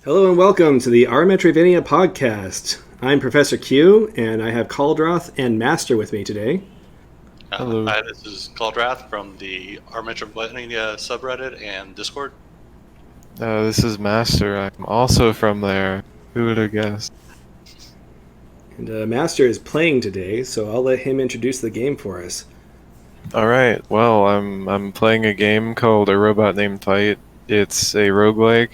Hello and welcome to the Our Metroidvania podcast. I'm Professor Q, and I have Caldroth and Master with me today. Hello. Hi, this is Caldrath from the our Metroidvania subreddit and Discord. This is Master. I'm also from there. Who would have guessed? And Master is playing today, so I'll let him introduce the game for us. All right. Well, I'm playing a game called A Robot Named Fight. It's a roguelike,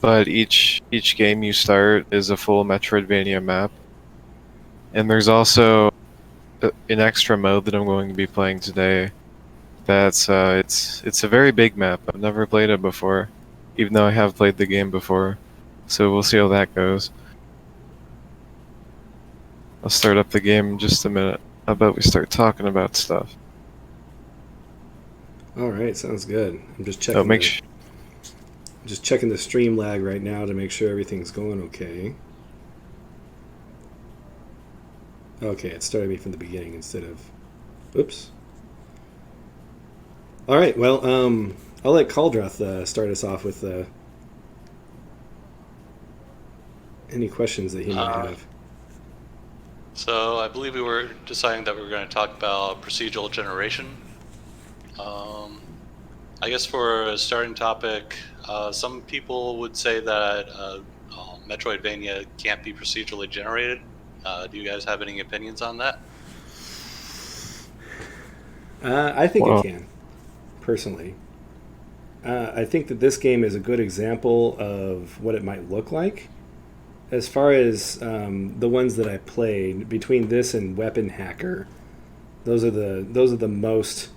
but each game you start is a full Metroidvania map. And there's also an extra mode that I'm going to be playing today. That's it's a very big map. I've never played it before, even though I have played the game before. So we'll see how that goes. I'll start up the game in just a minute. How about we start talking about stuff? All right, sounds good. I'm just Oh, checking. Just checking the stream lag right now to make sure everything's going okay. Okay, it started me from the beginning instead of. Oops. All right, well, I'll let Caldroth start us off with any questions that he might have. So I believe we were deciding that we were going to talk about procedural generation. I guess for a starting topic, some people would say that Metroidvania can't be procedurally generated. Do you guys have any opinions on that? I think it can, personally. I think that this game is a good example of what it might look like. As far as the ones that I played, between this and Weapon Hacker, those are the most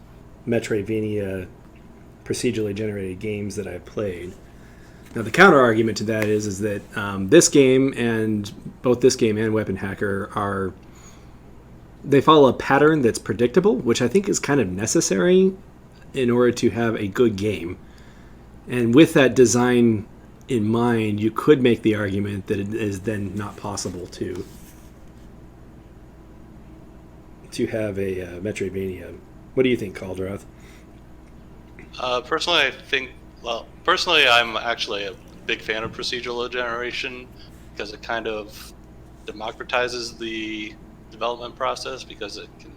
Metroidvania procedurally generated games that I've played. Now the counter argument to that is that this game and both this game and Weapon Hacker they follow a pattern that's predictable, which I think is kind of necessary in order to have a good game. And with that design in mind, you could make the argument that it is then not possible to have a Metroidvania. What do you think, Caldroth? Personally, I'm actually a big fan of procedural generation because it kind of democratizes the development process because it can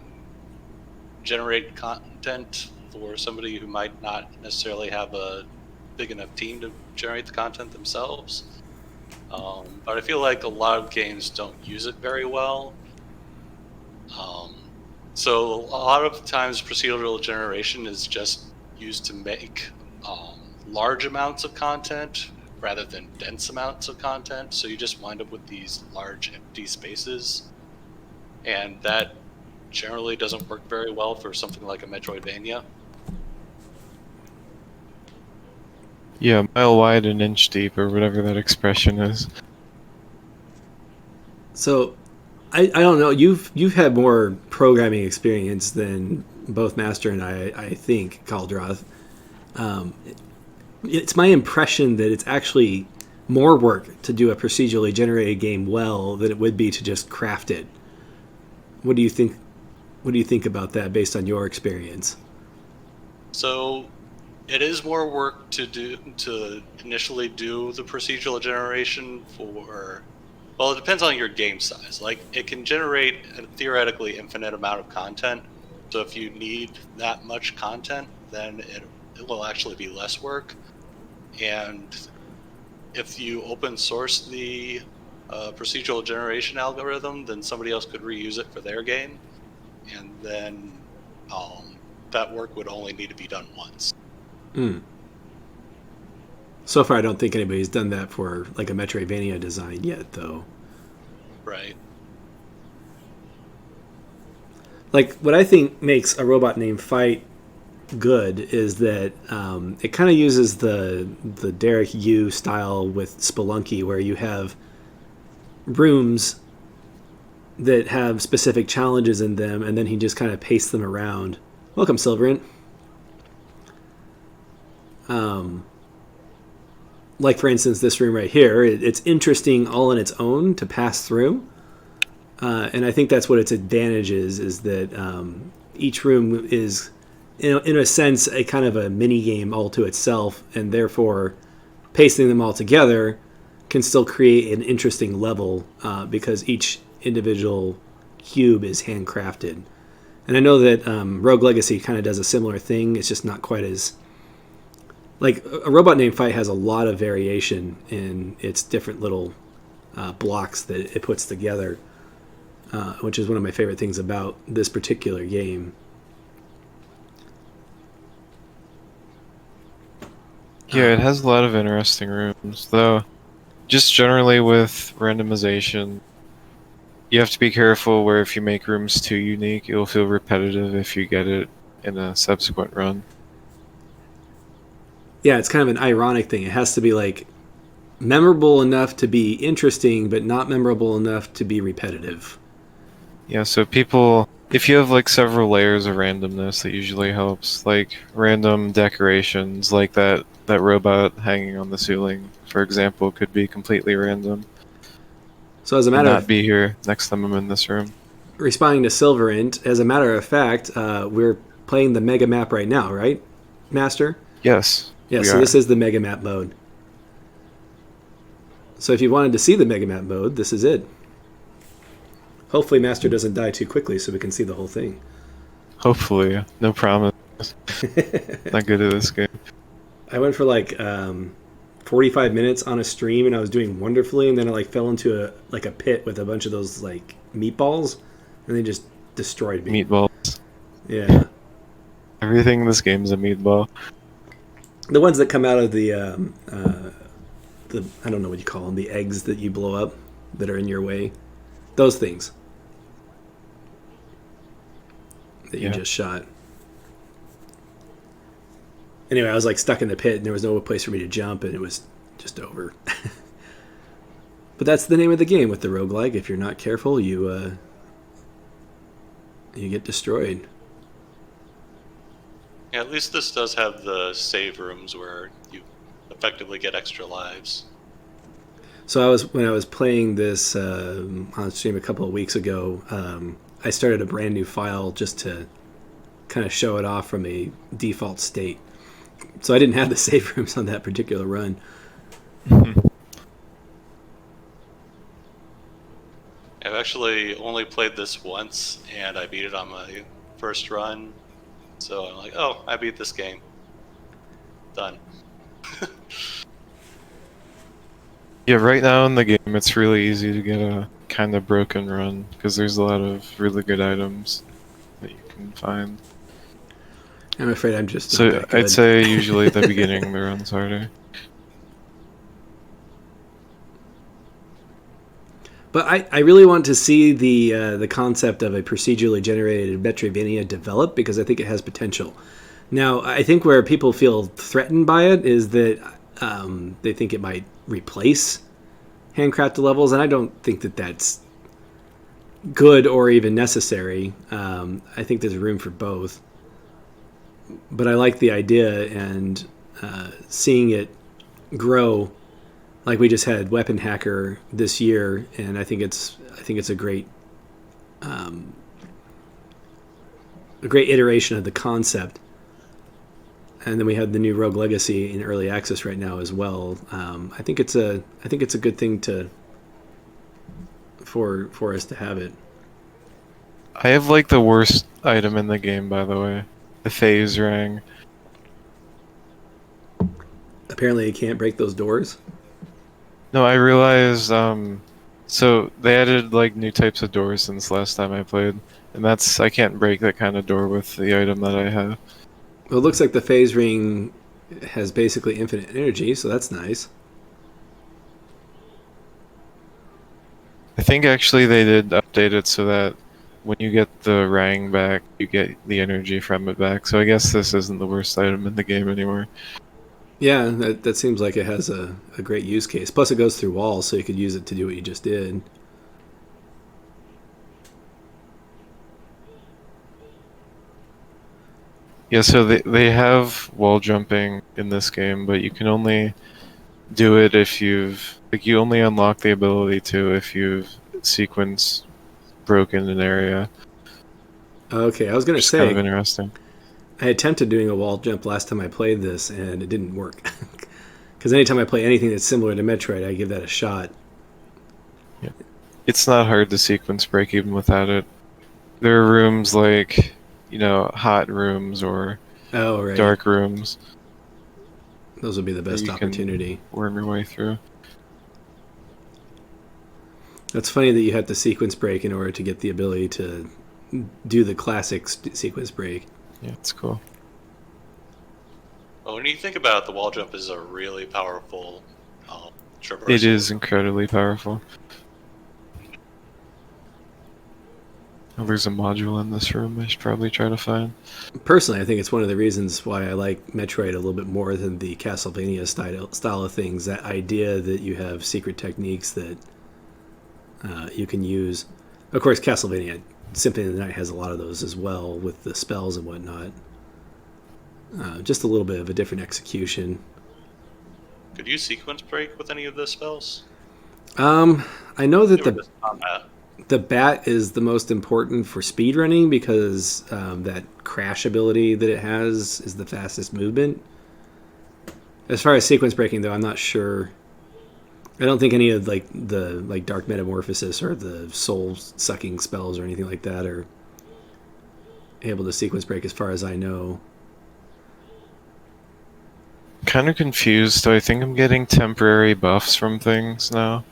generate content for somebody who might not necessarily have a big enough team to generate the content themselves. But I feel like a lot of games don't use it very well. So a lot of times procedural generation is just used to make large amounts of content rather than dense amounts of content. So you just wind up with these large empty spaces. And that generally doesn't work very well for something like a Metroidvania. Yeah, mile wide and inch deep, or whatever that expression is. So, I don't know. You've had more programming experience than both Master and I think, Caldroth. It's my impression that it's actually more work to do a procedurally generated game well than it would be to just craft it. What do you think? What do you think about that based on your experience? So it is more work to initially do the procedural generation for. Well, it depends on your game size. Like, it can generate a theoretically infinite amount of content. So if you need that much content, then it will actually be less work. And if you open source the procedural generation algorithm, then somebody else could reuse it for their game. And then that work would only need to be done once. So far, I don't think anybody's done that for like a Metroidvania design yet, though. Right. Like, what I think makes A Robot Named Fight good is that it kind of uses the Derek Yu style with Spelunky, where you have rooms that have specific challenges in them, and then he just kind of pastes them around. Welcome, Silverant. Like, for instance, this room right here, it's interesting all on its own to pass through. And I think that's what its advantage is that each room is, in a sense, a kind of a mini game all to itself, and therefore pasting them all together can still create an interesting level because each individual cube is handcrafted. And I know that Rogue Legacy kind of does a similar thing. It's just not quite as... Like, A Robot Named Fight has a lot of variation in its different little blocks that it puts together, which is one of my favorite things about this particular game. Yeah, it has a lot of interesting rooms, though. Just generally with randomization, you have to be careful where if you make rooms too unique, it'll feel repetitive if you get it in a subsequent run. Yeah, it's kind of an ironic thing. It has to be like memorable enough to be interesting, but not memorable enough to be repetitive. Yeah, so people, if you have like several layers of randomness, that usually helps. Like random decorations, like that robot hanging on the ceiling, for example, could be completely random. So as a And matter not of be here next time I'm in this room. responding to Silverint, as a matter of fact, we're playing the mega map right now, right, Master? Yes, Yeah, we so are. this is the mega map mode. So if you wanted to see the mega map mode, this is it. Hopefully Master doesn't die too quickly so we can see the whole thing. Hopefully, no promise. Not good at this game. I went for like 45 minutes on a stream and I was doing wonderfully, and then I like fell into a pit with a bunch of those like meatballs, and they just destroyed me. Meatballs. Yeah. Everything in this game is a meatball. The ones that come out of the I don't know what you call them, the eggs that you blow up that are in your way. Those things that you just shot. Anyway, I was like stuck in the pit and there was no place for me to jump, and it was just over. But that's the name of the game with the roguelike. If you're not careful, you get destroyed. Yeah, at least this does have the save rooms where you effectively get extra lives. So when I was playing this on stream a couple of weeks ago, I started a brand new file just to kind of show it off from a default state. So I didn't have the save rooms on that particular run. I've actually only played this once, and I beat it on my first run. So I'm like, oh, I beat this game. Done. Yeah, right now in the game, it's really easy to get a kind of broken run because there's a lot of really good items that you can find. I'm afraid I'm just not So that good. I'd say usually at the beginning the run's harder. But I really want to see the concept of a procedurally generated Metroidvania develop, because I think it has potential. Now, I think where people feel threatened by it is that they think it might replace handcrafted levels, and I don't think that that's good or even necessary. I think there's room for both. But I like the idea, and seeing it grow. Like we just had Weapon Hacker this year, and I think it's a great iteration of the concept. And then we have the new Rogue Legacy in early access right now as well. I think it's a good thing for us to have it. I have like the worst item in the game, by the way. The phase ring. Apparently, you can't break those doors. No, I realized, so they added like new types of doors since last time I played, and I can't break that kind of door with the item that I have. Well, it looks like the phase ring has basically infinite energy, so that's nice. I think actually they did update it so that when you get the Rang back, you get the energy from it back, so I guess this isn't the worst item in the game anymore. Yeah, that seems like it has a great use case. Plus, it goes through walls, so you could use it to do what you just did. Yeah, so they have wall jumping in this game, but you can only do it if you only unlock the ability to if you've sequence broken an area. Okay, I was going to It's say, kind of interesting. I attempted doing a wall jump last time I played this, and it didn't work. Because Because anytime I play anything that's similar to Metroid, I give that a shot. Yeah. It's not hard to sequence break even without it. There are rooms like, hot rooms or Oh, right. dark rooms. Those would be the best opportunity. Worm your way through. That's funny that you have to sequence break in order to get the ability to do the classic sequence break. Yeah, it's cool. Well, when you think about it, the wall jump is a really powerful traversal. It is incredibly powerful. Oh, there's a module in this room I should probably try to find. Personally, I think it's one of the reasons why I like Metroid a little bit more than the Castlevania style of things. That idea that you have secret techniques that you can use. Of course, Castlevania Symphony of the Night has a lot of those as well with the spells and whatnot. Just a little bit of a different execution. Could you sequence break with any of the spells? I know that combat. The bat is the most important for speedrunning because that crash ability that it has is the fastest movement. As far as sequence breaking, though, I'm not sure. I don't think any of the Dark Metamorphosis or the soul sucking spells or anything like that are able to sequence break, as far as I know. Kind of confused. So I think I'm getting temporary buffs from things now.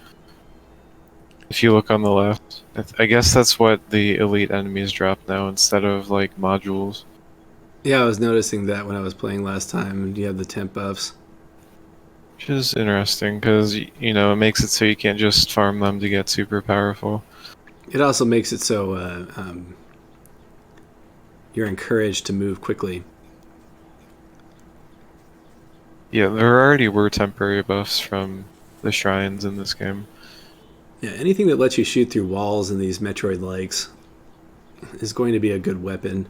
If you look on the left, I guess that's what the elite enemies drop now instead of like modules. Yeah, I was noticing that when I was playing last time. You have the temp buffs. Which is interesting because, it makes it so you can't just farm them to get super powerful. It also makes it so you're encouraged to move quickly. Yeah, there already were temporary buffs from the shrines in this game. Yeah, anything that lets you shoot through walls in these Metroid-likes is going to be a good weapon.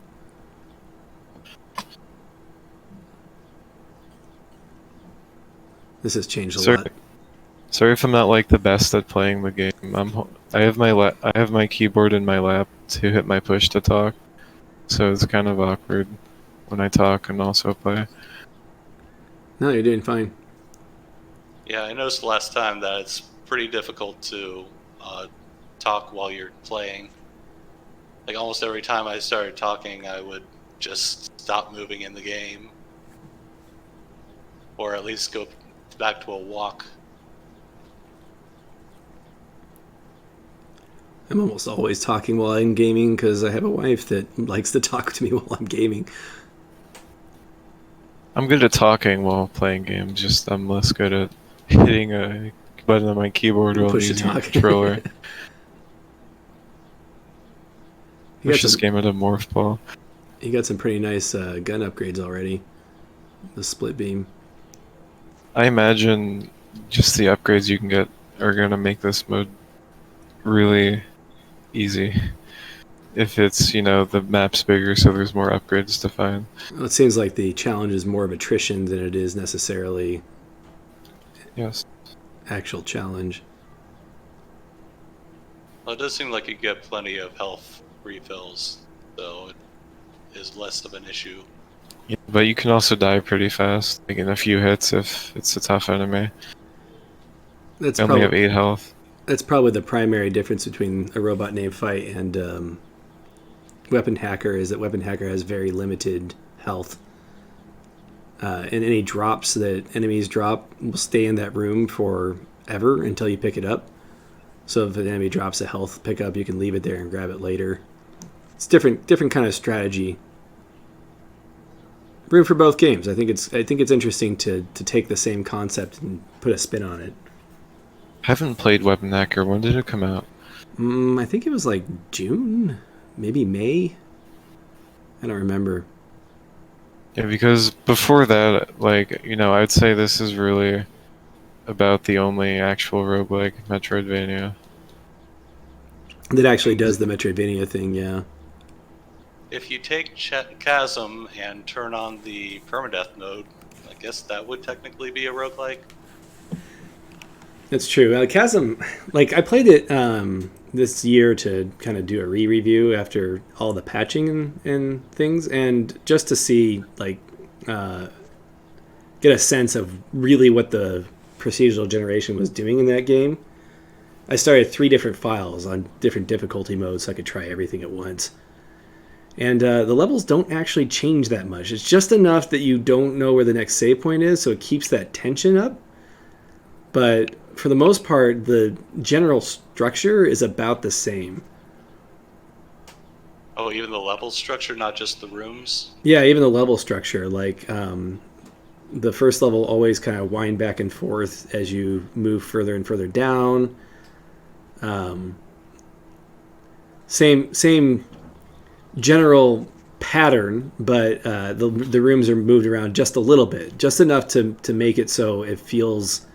This has changed a lot. Sorry if I'm not like the best at playing the game. I have my keyboard in my lap to hit my push to talk, so it's kind of awkward when I talk and also play. No, you're doing fine. Yeah, I noticed last time that it's pretty difficult to talk while you're playing. Like almost every time I started talking, I would just stop moving in the game, or at least go back to a walk. I'm almost always talking while I'm gaming because I have a wife that likes to talk to me while I'm gaming. I'm good at talking while playing games, just I'm less good at hitting a button on my keyboard while using a controller. Wish this game had a morph ball. You got some pretty nice gun upgrades already. The split beam. I imagine just the upgrades you can get are going to make this mode really easy. If it's, the map's bigger, so there's more upgrades to find. Well, it seems like the challenge is more of attrition than it is necessarily actual challenge. Well, it does seem like you get plenty of health refills, so it is less of an issue. Yeah, but you can also die pretty fast, like in a few hits if it's a tough enemy. I only have 8 health. That's probably the primary difference between a robot named Fight and Weapon Hacker, is that Weapon Hacker has very limited health. And any drops that enemies drop will stay in that room forever until you pick it up. So if an enemy drops a health pickup, you can leave it there and grab it later. It's different kind of strategy. Room for both games. I think it's interesting to take the same concept and put a spin on it. I haven't played Weapon Hacker. When did it come out? I think it was like June, maybe May. I don't remember. Yeah, because before that, I'd say this is really about the only actual roguelike Metroidvania. That actually does the Metroidvania thing, yeah. If you take Chasm and turn on the permadeath mode, I guess that would technically be a roguelike. That's true. Chasm, I played it this year to kind of do a re-review after all the patching and things, and just to see, get a sense of really what the procedural generation was doing in that game, I started 3 different files on different difficulty modes so I could try everything at once. And the levels don't actually change that much. It's just enough that you don't know where the next save point is, so it keeps that tension up. But for the most part, the general structure is about the same. Oh, even the level structure, not just the rooms? Yeah, even the level structure. Like, the first level always kind of wind back and forth as you move further and further down. Same general pattern, but the rooms are moved around just a little bit, just enough to make it so it feels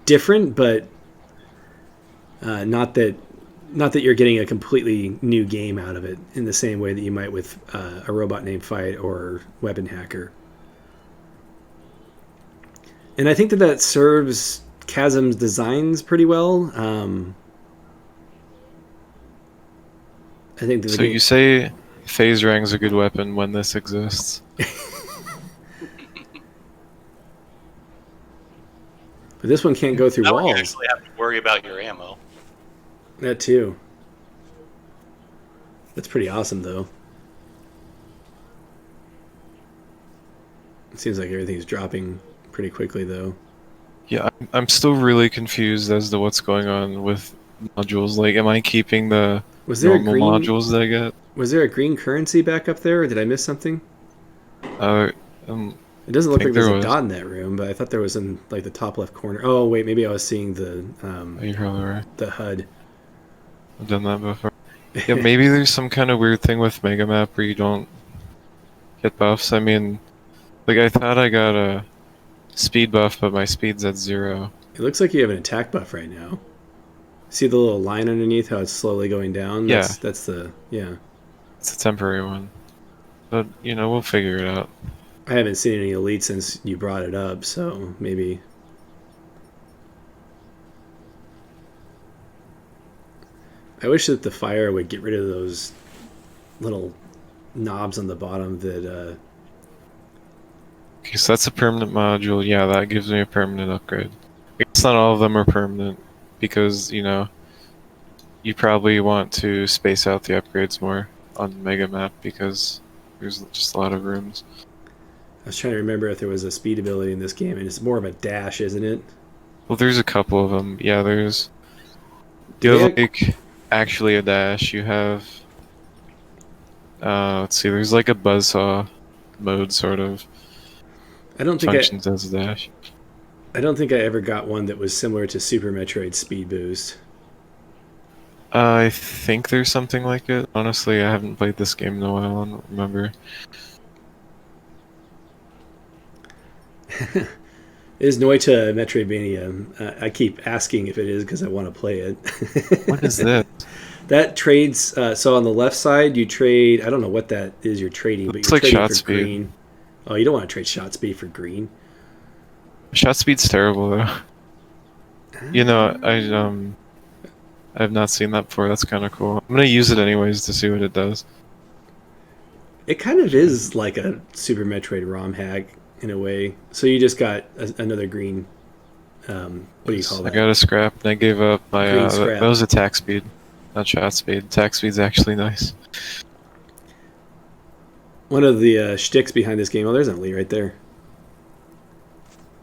different, but not that you're getting a completely new game out of it in the same way that you might with A Robot Named Fight or Weapon Hacker. And I think that serves Chasm's designs pretty well. I think so you say phase rang's a good weapon when this exists. But this one can't go through now walls. You actually have to worry about your ammo. That too. That's pretty awesome, though. It seems like everything's dropping pretty quickly, though. Yeah, I'm still really confused as to what's going on with modules. Like, am I keeping the normal modules that I get? Was there a green currency back up there, or did I miss something? It doesn't look like there's a dot in that room, but I thought there was in like the top left corner. Oh wait, maybe I was seeing the you're probably right. The HUD. I've done that before. Yeah, maybe there's some kind of weird thing with Mega Map where you don't get buffs. I mean, like I thought I got a speed buff, but my speed's at 0. It looks like you have an attack buff right now. See the little line underneath, how it's slowly going down? Yeah. That's the, yeah. It's a temporary one. But, you know, we'll figure it out. I haven't seen any elite since you brought it up, so maybe. I wish that the fire would get rid of those little knobs on the bottom that... Okay, so that's a permanent module. Yeah, that gives me a permanent upgrade. I guess not all of them are permanent because, you know, you probably want to space out the upgrades more on Mega Map because there's just a lot of rooms. I was trying to remember if there was a speed ability in this game, and it's more of a dash, isn't it? Well, there's a couple of them. Yeah, there's... You have, like, actually a dash. You have... let's see, there's like a buzzsaw mode, sort of. I don't think functions as a dash. I don't think I ever got one that was similar to Super Metroid Speed Boost. I think there's something like it. Honestly, I haven't played this game in a while. I don't remember. Is Noita Metroidvania? I keep asking if it is because I want to play it. What is this? That trades. So on the left side, you trade. I don't know what that is you're trading, but you're trading for green. Oh, you don't want to trade shot speed for green. Shot speed's terrible though. You know, I've not seen that before. That's kind of cool. I'm gonna use it anyways to see what it does. It kind of is like a Super Metroid ROM hack in a way. So you just got another green. What do you call that? I got a scrap and I gave up my. That was attack speed, not shot speed. Attack speed's actually nice. One of the shticks behind this game. Oh, there's an elite right there.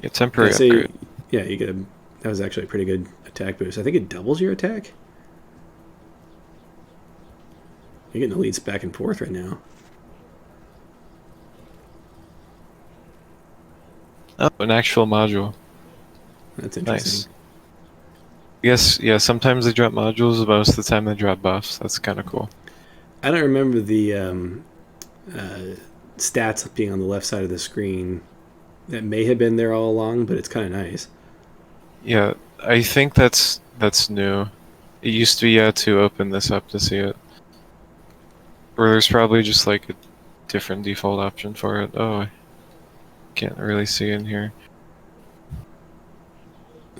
Yeah, temporary upgrade. Yeah, you get a. That was actually a pretty good attack boost. I think it doubles your attack. You're getting elites back and forth right now. Oh, an actual module. That's interesting. Nice. Yes, yeah, sometimes they drop modules, but most of the time they drop buffs. That's kind of cool. I don't remember the stats being on the left side of the screen. That may have been there all along, but it's kind of nice. Yeah, I think that's new. It used to be, you had to open this up to see it. Or there's probably just like a different default option for it. Oh, I can't really see in here.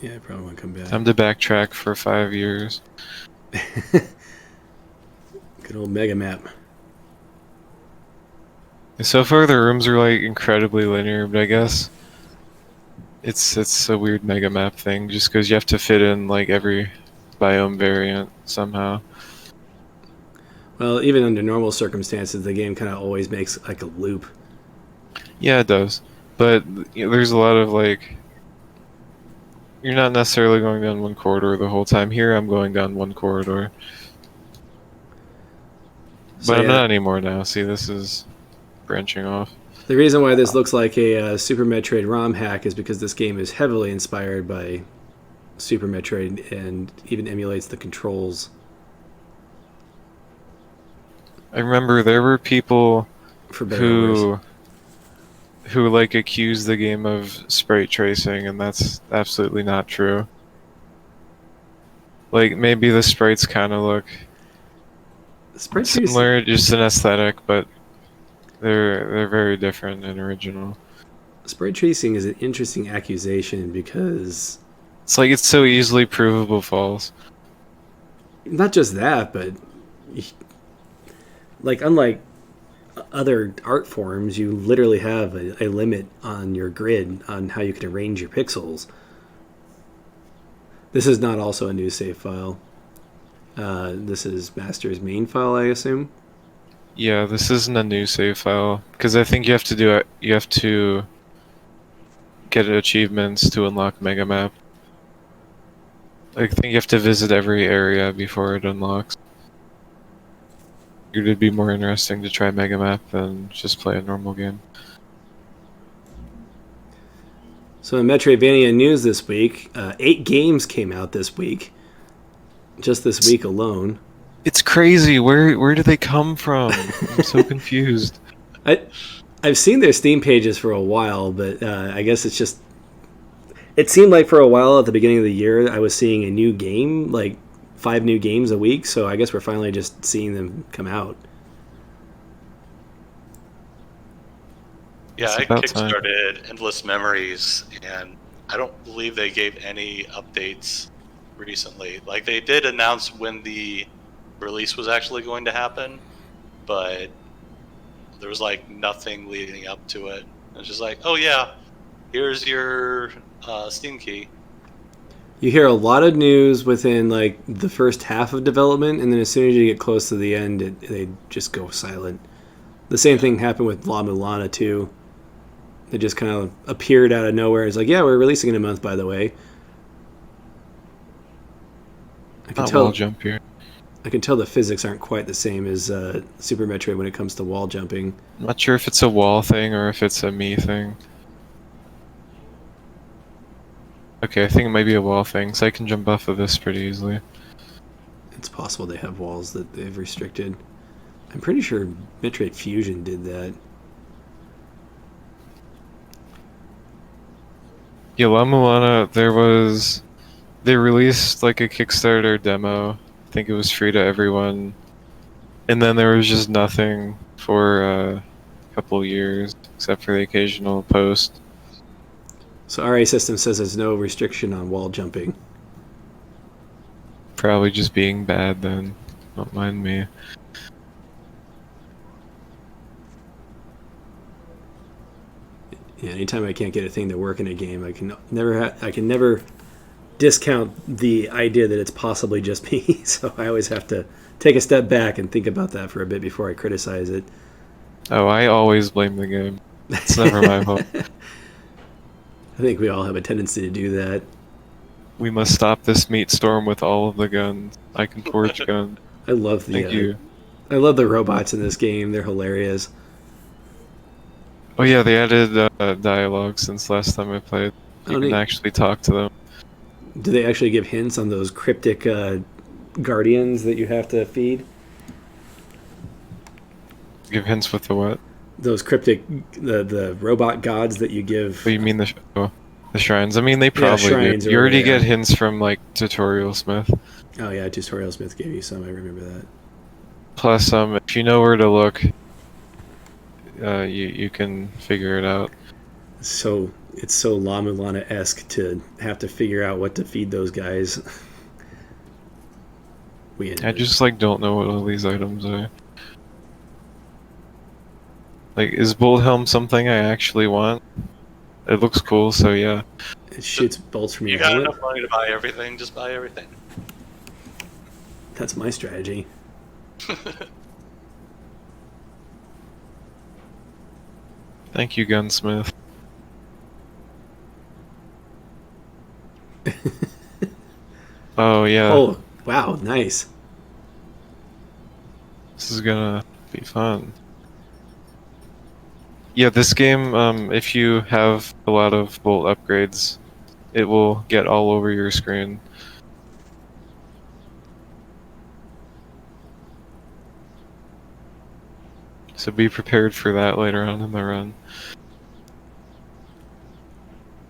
Yeah, I probably want to come back. Time to backtrack for 5 years. Good old Mega Map. So far the rooms are like incredibly linear, but I guess It's a weird mega map thing, just because you have to fit in like every biome variant somehow. Well, even under normal circumstances, the game kind of always makes like a loop. Yeah, it does, but there's a lot of like you're not necessarily going down one corridor the whole time. Here, I'm going down one corridor, So but I'm yeah, not anymore now. See, this is branching off. the reason why this looks like a Super Metroid ROM hack is because this game is heavily inspired by Super Metroid and even emulates the controls. I remember there were people For better or worse. who like accused the game of sprite tracing, and that's absolutely not true. Like maybe the sprites kind of look Sprite tracing, similar, just an aesthetic, but they're very different and original. sprite tracing is an interesting accusation because It's like it's so easily provable false. not just that, but like unlike other art forms, you literally have a limit on your grid on how you can arrange your pixels. This is not also a new save file. This is master's main file, I assume. Yeah, this isn't a new save file because I think you have to do it. You have to get achievements to unlock Mega Map. I think you have to visit every area before it unlocks. It'd be more interesting to try Mega Map than just play a normal game. So in Metroidvania news this week, 8 games came out this week. Just this week alone. It's crazy. Where do they come from? I'm so confused. I've seen their Steam pages for a while, but I guess it's just... It seemed like for a while at the beginning of the year, I was seeing a new game, like 5 new games a week, so I guess we're finally just seeing them come out. Yeah, It's I about time. kickstarted Endless Memories, and I don't believe they gave any updates recently. Like, they did announce when the release was actually going to happen, but there was like nothing leading up to it. It's just like, oh yeah, here's your Steam key. You hear a lot of news within like the first half of development, and then as soon as you get close to the end, they just go silent. The same thing happened with La Mulana too. It just kind of appeared out of nowhere. It's like, yeah, we're releasing in a month, by the way. I can tell. Wall jump here. I can tell the physics aren't quite the same as Super Metroid when it comes to wall jumping. I'm not sure if it's a wall thing or if it's a me thing. Okay, I think it might be a wall thing, so I can jump off of this pretty easily. It's possible they have walls that they've restricted. I'm pretty sure Metroid Fusion did that. Yeah, La Mulana, they released like a Kickstarter demo. I think it was free to everyone. And then there was just nothing for a couple years, except for the occasional post. So RA System says there's no restriction on wall jumping. Probably just being bad then. Don't mind me. Yeah, anytime I can't get a thing to work in a game, I can never discount the idea that it's possibly just me. So I always have to take a step back and think about that for a bit before I criticize it. Oh, I always blame the game. It's never my fault. I think we all have a tendency to do that. We must stop this meat storm with all of the guns. I can forge guns. I love the Thank you. I love the robots in this game. They're hilarious. Oh yeah, they added dialogue since last time I played. You can neat. actually talk to them. Do they actually give hints on those cryptic guardians that you have to feed? Give hints with the what? Those cryptic the robot gods that you give. Oh, you mean the shrines? I mean, they probably shrines do. or You already whatever, get hints from like Tutorial Smith. Oh yeah, Tutorial Smith gave you some. I remember that. Plus, if you know where to look, you can figure it out. So it's so La Mulana-esque to have to figure out what to feed those guys. I just like don't know what all these items are. Like, is Bullet Helm something I actually want? it looks cool. So yeah, It shoots bolts from You your got helmet. enough money to buy everything, just buy everything. That's my strategy. thank you, gunsmith. Oh yeah, Oh, wow, nice. this is gonna be fun. Yeah, this game, if you have a lot of bolt upgrades, it will get all over your screen. So be prepared for that later on in the run.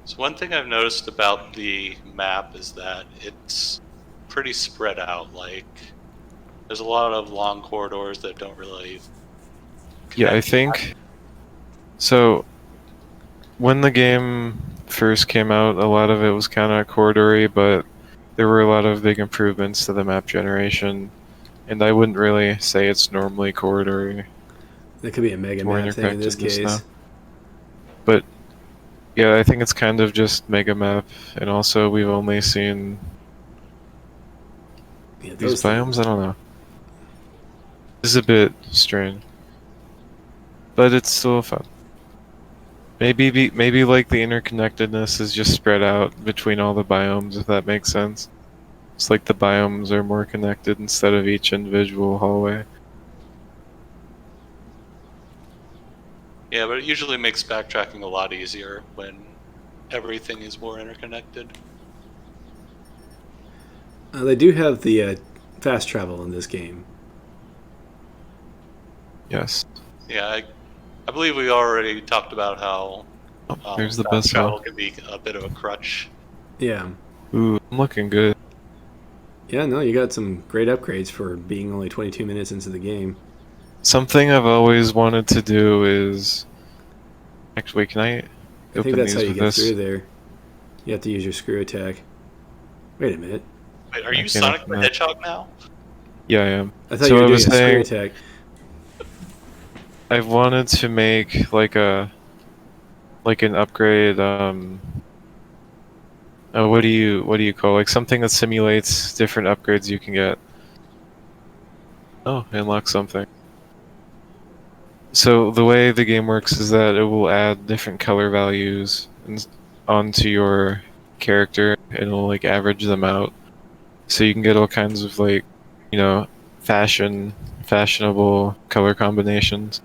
So one thing I've noticed about the map is that it's pretty spread out. Like, there's a lot of long corridors that don't really Yeah, I connect. think so. When the game first came out, a lot of it was kind of corridory, but there were a lot of big improvements to the map generation, and I wouldn't really say it's normally corridory. That could be a Mega More Map thing in this interconnectedness now. case. But yeah, I think it's kind of just mega map, and also we've only seen Yeah, these those biomes. things. I don't know. This is a bit strange, but it's still fun. Maybe like the interconnectedness is just spread out between all the biomes, if that makes sense. It's like the biomes are more connected instead of each individual hallway. Yeah, but it usually makes backtracking a lot easier when everything is more interconnected. They do have the fast travel in this game. Yes. Yeah, I believe we already talked about how Oh, there's the fast best travel one. can be a bit of a crutch. Yeah. Ooh, I'm looking good. Yeah, no, you got some great upgrades for being only 22 minutes into the game. Something I've always wanted to do is... Actually, can I I think open that's how these you with get this? through there. You have to use your screw attack. Wait a minute. Wait, are I you can't Sonic open the that. Hedgehog now? Yeah, I am. I thought you So were I doing was a screw saying attack. I've wanted to make like an upgrade. What do you call like something that simulates different upgrades you can get? Oh, unlock something. So the way the game works is that it will add different color values onto your character, and it'll like average them out, so you can get all kinds of like, you know, fashionable color combinations.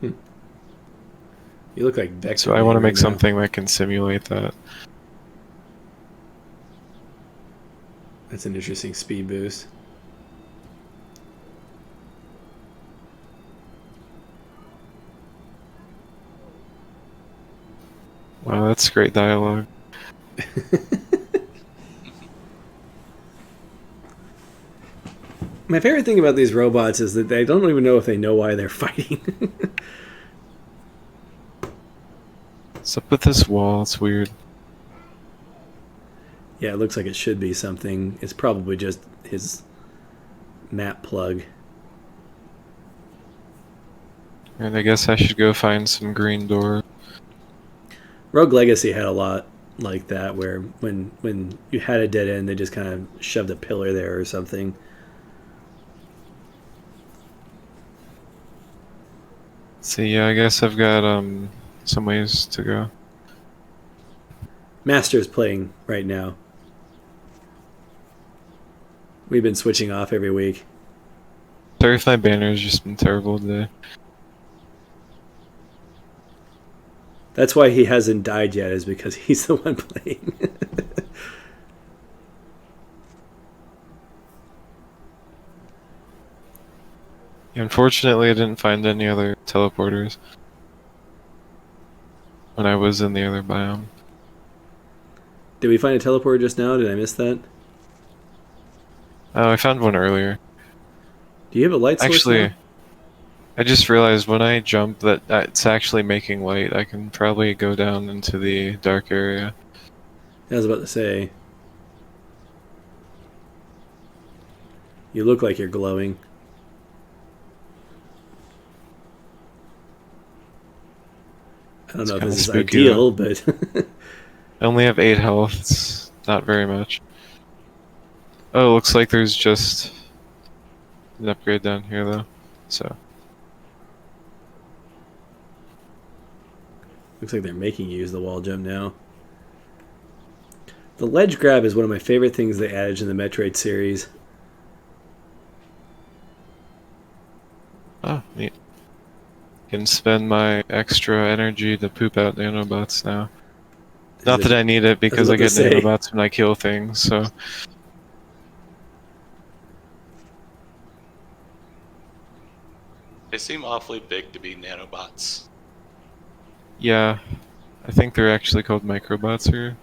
Hmm. You look like Vector So I want Man to right make now. something that can simulate that. That's an interesting speed boost. Wow, that's great dialogue. My favorite thing about these robots is that they don't even know if they know why they're fighting. What's up with this wall? It's weird. Yeah, it looks like it should be something. It's probably just his map plug. And I guess I should go find some green door. Rogue Legacy had a lot like that, where when you had a dead end, they just kind of shoved a pillar there or something. See, yeah, I guess I've got some ways to go. Master's playing right now. We've been switching off every week. Sorry if my banner's just been terrible today. That's why he hasn't died yet, is because he's the one playing. Unfortunately, I didn't find any other teleporters when I was in the other biome. Did we find a teleporter just now? Did I miss that? Oh, I found one earlier. Do you have a light source Actually, now? I just realized when I jump that it's actually making light. I can probably go down into the dark area. I was about to say. You look like you're glowing. I don't It's know if kinda this is spooky, ideal, but I only have 8 health. It's not very much. Oh, looks like there's just an upgrade down here, though. So, looks like they're making you use the wall jump now. The ledge grab is one of my favorite things they added in the Metroid series. oh, neat. Can spend my extra energy to poop out nanobots now. Not that I need it because I about to get say. nanobots when I kill things, so. They seem awfully big to be nanobots. Yeah, I think they're actually called microbots, or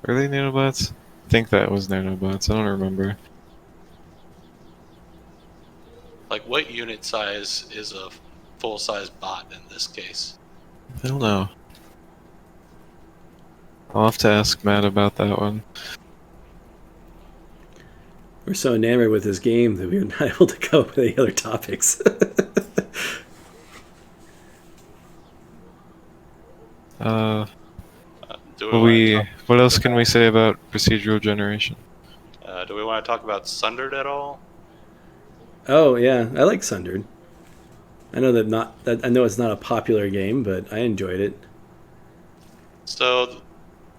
are they nanobots? I think that was nanobots. I don't remember. Like, what unit size is a full-size bot in this case? I don't know. I'll have to ask Matt about that one. We're so enamored with this game that we were not able to come up with any other topics. What else can we say about procedural generation? Do we want to talk about Sundered at all? Oh yeah, I like Sundered. I know I know it's not a popular game, but I enjoyed it. So,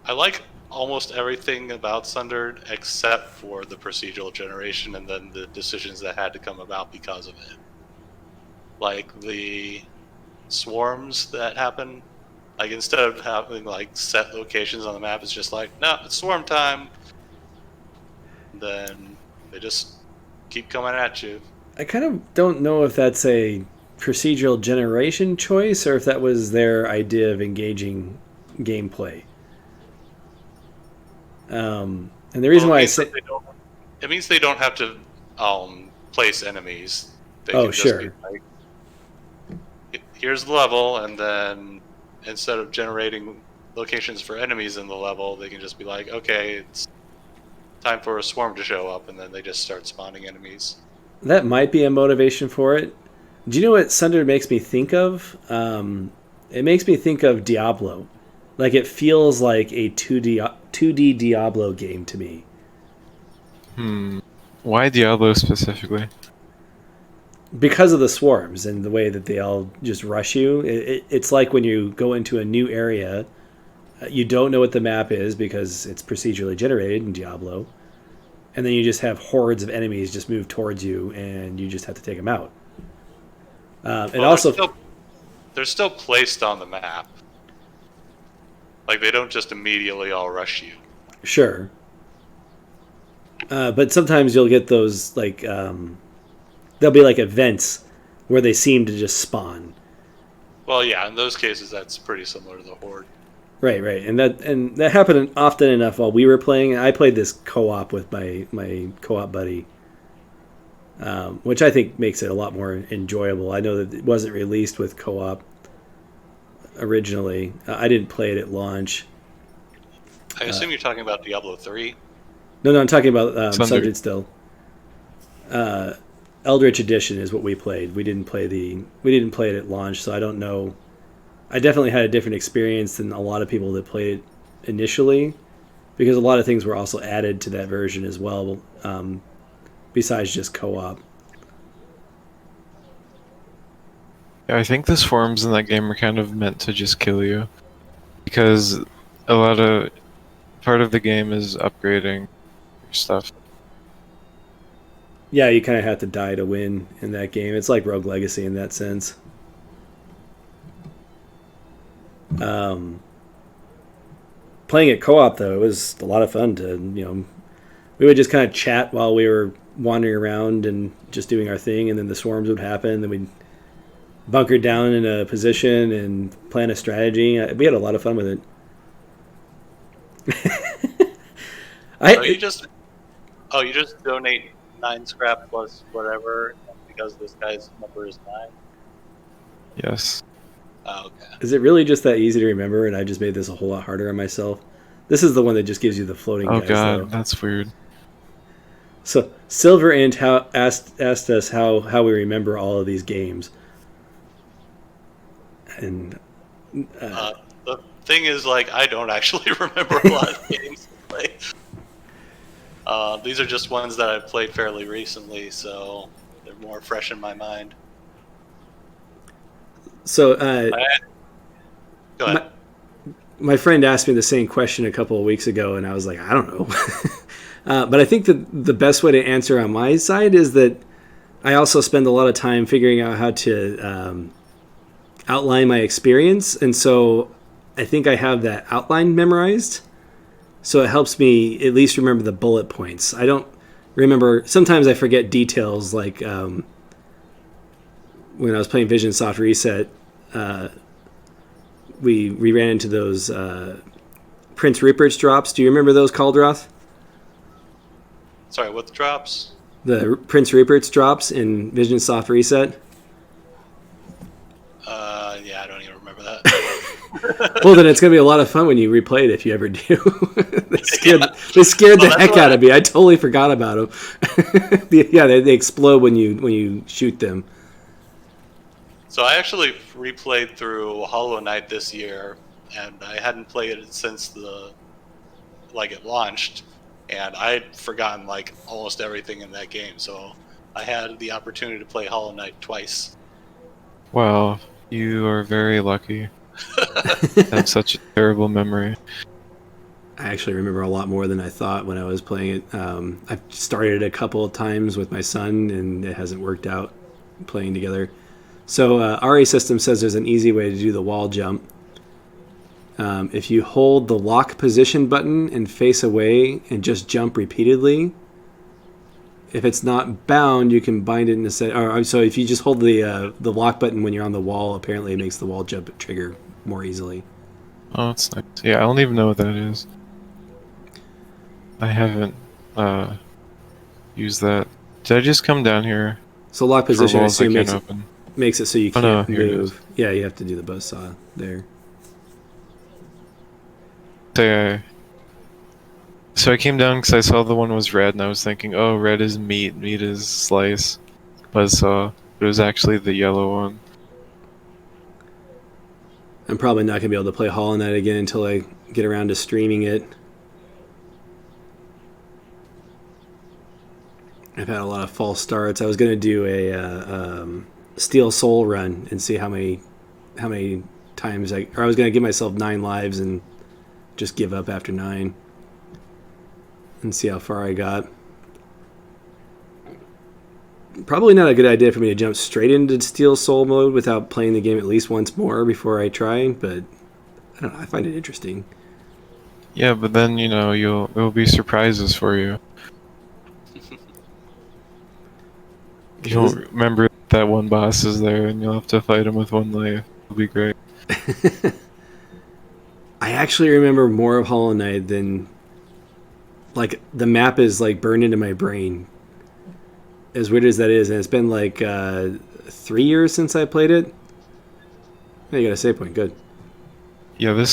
I like almost everything about Sundered except for the procedural generation and then the decisions that had to come about because of it. Like the swarms that happen. Like, instead of having like set locations on the map, it's just like, no, it's swarm time. Then they just keep coming at you. I kind of don't know if that's a procedural generation choice or if that was their idea of engaging gameplay. And the reason why I say it means they don't have to place enemies. They oh can just sure, be like, here's the level, and then instead of generating locations for enemies in the level, they can just be like, okay, it's time for a swarm to show up, and then they just start spawning enemies. that might be a motivation for it. Do you know what Sundered makes me think of? It makes me think of Diablo. Like, it feels like a 2D Diablo game to me. Why Diablo specifically? Because of the swarms and the way that they all just rush you. It's like when you go into a new area, you don't know what the map is because it's procedurally generated in Diablo, and then you just have hordes of enemies just move towards you, and you just have to take them out. And Well, also, they're still placed on the map. Like, they don't just immediately all rush you. sure, but sometimes you'll get those like there'll be like events where they seem to just spawn. Well, yeah, in those cases, that's pretty similar to the Horde. Right, and that happened often enough while we were playing. I played this co-op with my co-op buddy, which I think makes it a lot more enjoyable. I know that it wasn't released with co-op originally. I didn't play it at launch. I assume you're talking about Diablo 3. No, I'm talking about Sundered. Sundered still. Eldritch Edition is what we played. We didn't play it at launch, so I don't know. I definitely had a different experience than a lot of people that played it initially, because a lot of things were also added to that version as well, besides just co-op. Yeah, I think the swarms in that game are kind of meant to just kill you, because part of the game is upgrading your stuff. Yeah, you kind of have to die to win in that game. It's like Rogue Legacy in that sense. Playing it co-op though, it was a lot of fun to we would just kind of chat while we were wandering around and just doing our thing, and then the swarms would happen. Then we'd bunker down in a position and plan a strategy. We had a lot of fun with it. You just donate 9 scrap plus whatever because this guy's number is 9. Yes. Oh, okay. Is it really just that easy to remember, and I just made this a whole lot harder on myself? This is the one that just gives you the floating Oh guys, god, though. that's weird. So Silver Int asked us how we remember all of these games, and thing is, like, I don't actually remember a lot of games to play. These are just ones that I've played fairly recently, so they're more fresh in my mind. So, Go ahead. my friend asked me the same question a couple of weeks ago, and I was like, I don't know. But I think that the best way to answer on my side is that I also spend a lot of time figuring out how to outline my experience, and so I think I have that outline memorized. So it helps me at least remember the bullet points. I don't remember. Sometimes I forget details, like when I was playing Vision Soft Reset. We ran into those Prince Rupert's drops. Do you remember those, Caldroth? Sorry, what the drops? The Prince Rupert's drops in Vision Soft Reset. Yeah, I don't even remember that. Well, then it's going to be a lot of fun when you replay it if you ever do. They scared the heck out of me. I totally forgot about them. Yeah, they explode when you shoot them. So I actually replayed through Hollow Knight this year, and I hadn't played it since it launched, and I'd forgotten like almost everything in that game. So I had the opportunity to play Hollow Knight twice. Wow, you are very lucky. Have such a terrible memory. I actually remember a lot more than I thought when I was playing it. I've started it a couple of times with my son, and it hasn't worked out playing together. So RA System says there's an easy way to do the wall jump. If you hold the lock position button and face away and just jump repeatedly, if it's not bound, you can bind it in the set. Or so if you just hold the lock button when you're on the wall, apparently it makes the wall jump trigger more easily. Oh, that's nice. Yeah, I don't even know what that is. I haven't used that. Did I just come down here? So lock position, I assume, open. Makes it so you can't no, here move. Yeah, you have to do the buzzsaw there. So I came down because I saw the one was red, and I was thinking, oh, red is meat, meat is slice. Buzzsaw. But it was actually the yellow one. I'm probably not going to be able to play Hollow Knight again until I get around to streaming it. I've had a lot of false starts. I was going to do a Steel Soul run and see how many times I was going to give myself 9 lives and just give up after 9 and see how far I got. Probably not a good idea for me to jump straight into Steel Soul mode without playing the game at least once more before I try, but I don't know, I find it interesting. Yeah, but then, there'll be surprises for you. You don't remember that one boss is there, and you'll have to fight him with 1 life. It'll be great. I actually remember more of Hollow Knight than... Like, the map is, like, burned into my brain. As weird as that is, and it's been, like, 3 years since I played it. Oh, you got a save point, good. Yeah,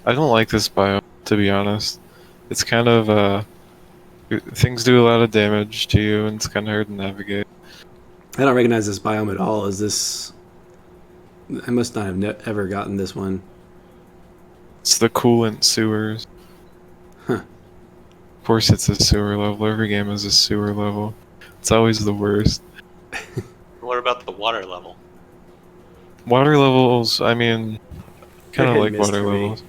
I don't like this biome, to be honest. It's kind of, things do a lot of damage to you, and it's kind of hard to navigate. I don't recognize this biome at all. Is this... I must not have ever gotten this one. It's the coolant sewers. Huh. Of course it's a sewer level. Every game is a sewer level. It's always the worst. What about the water level? Water levels, I mean, kind of like water mystery. levels.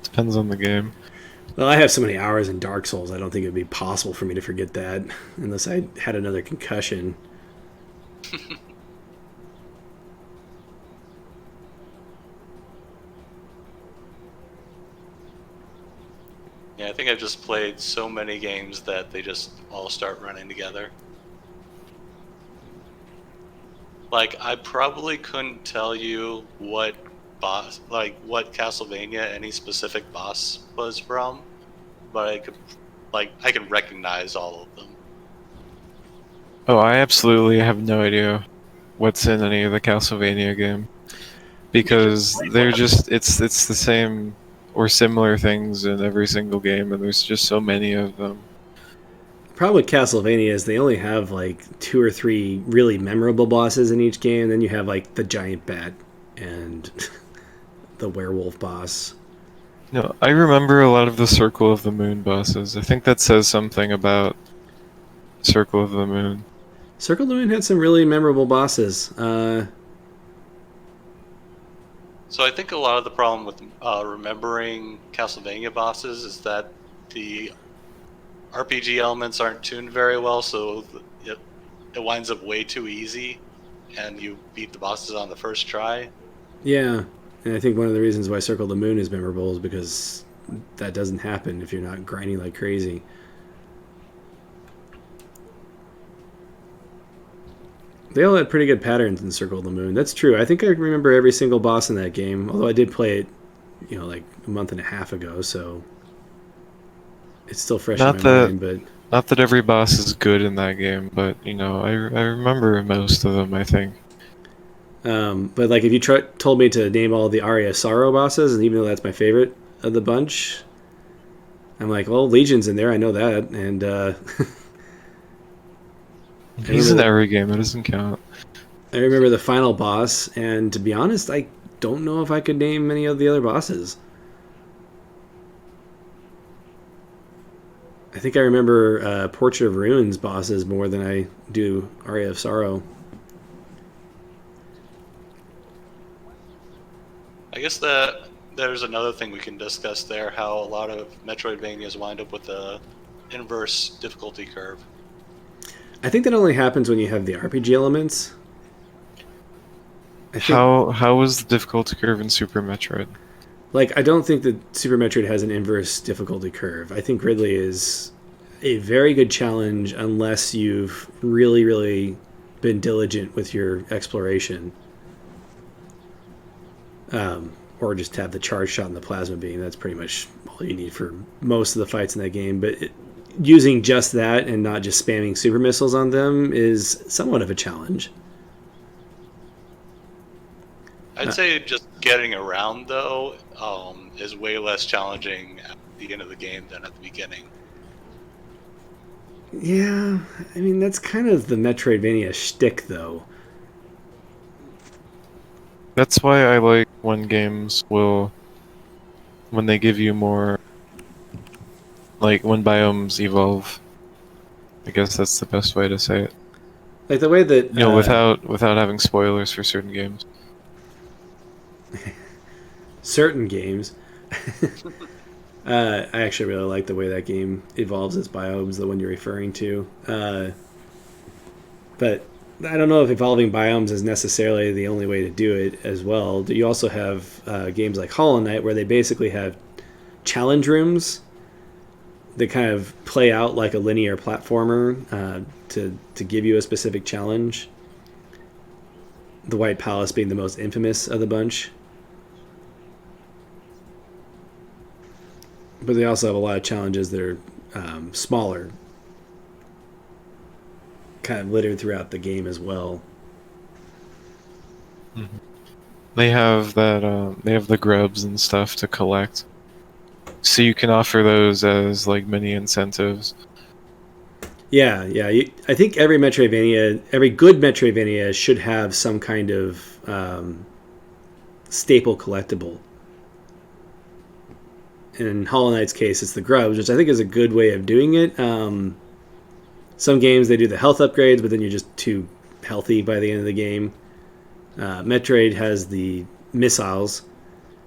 Depends on the game. Well, I have so many hours in Dark Souls, I don't think it would be possible for me to forget that, unless I had another concussion. Yeah, I think I've just played so many games that they just all start running together. Like, I probably couldn't tell you what Castlevania any specific boss was from, but I can recognize all of them. Oh, I absolutely have no idea what's in any of the Castlevania game. Because they're just, it's the same or similar things in every single game, and there's just so many of them. The problem with Castlevania is they only have like 2 or 3 really memorable bosses in each game. Then you have like the giant bat and the werewolf boss. No, I remember a lot of the Circle of the Moon bosses. I think that says something about Circle of the Moon. Circle of the Moon had some really memorable bosses. So I think a lot of the problem with remembering Castlevania bosses is that the RPG elements aren't tuned very well, so it winds up way too easy, and you beat the bosses on the first try. Yeah, and I think one of the reasons why Circle of the Moon is memorable is because that doesn't happen if you're not grinding like crazy. They all had pretty good patterns in Circle of the Moon. That's true. I think I remember every single boss in that game, although I did play it, like a month and a half ago, so it's still fresh in my mind. But not that every boss is good in that game, but I remember most of them, I think. But like if you told me to name all the Aria of Sorrow bosses, and even though that's my favorite of the bunch, I'm like, well, Legion's in there. I know that, and he's in every game. It doesn't count. I remember the final boss, and to be honest, I don't know if I could name many of the other bosses. I think I remember Portrait of Ruins bosses more than I do Aria of Sorrow. I guess that there's another thing we can discuss there, how a lot of Metroidvanias wind up with the inverse difficulty curve. I think that only happens when you have the RPG elements. How was the difficulty curve in Super Metroid? Like, I don't think that Super Metroid has an inverse difficulty curve. I think Ridley is a very good challenge unless you've really, really been diligent with your exploration. Or just have the charge shot and the plasma beam. That's pretty much all you need for most of the fights in that game. But using just that and not just spamming super missiles on them is somewhat of a challenge. I'd say just getting around, though, is way less challenging at the end of the game than at the beginning. Yeah, I mean, that's kind of the Metroidvania shtick, though. That's why I like when games when they give you more, like when biomes evolve. I guess that's the best way to say it. Like the way that without having spoilers for certain games. Certain games. I actually really like the way that game evolves its biomes, the one you're referring to. But I don't know if evolving biomes is necessarily the only way to do it as well. You also have games like Hollow Knight where they basically have challenge rooms that kind of play out like a linear platformer to give you a specific challenge. The White Palace being the most infamous of the bunch. But they also have a lot of challenges that are smaller, kind of littered throughout the game as well. Mm-hmm. They have that. They have the grubs and stuff to collect, so you can offer those as like mini incentives. Yeah. I think every good Metroidvania should have some kind of staple collectible. In Hollow Knight's case, it's the grubs, which I think is a good way of doing it. Some games, they do the health upgrades, but then you're just too healthy by the end of the game. Metroid has the missiles,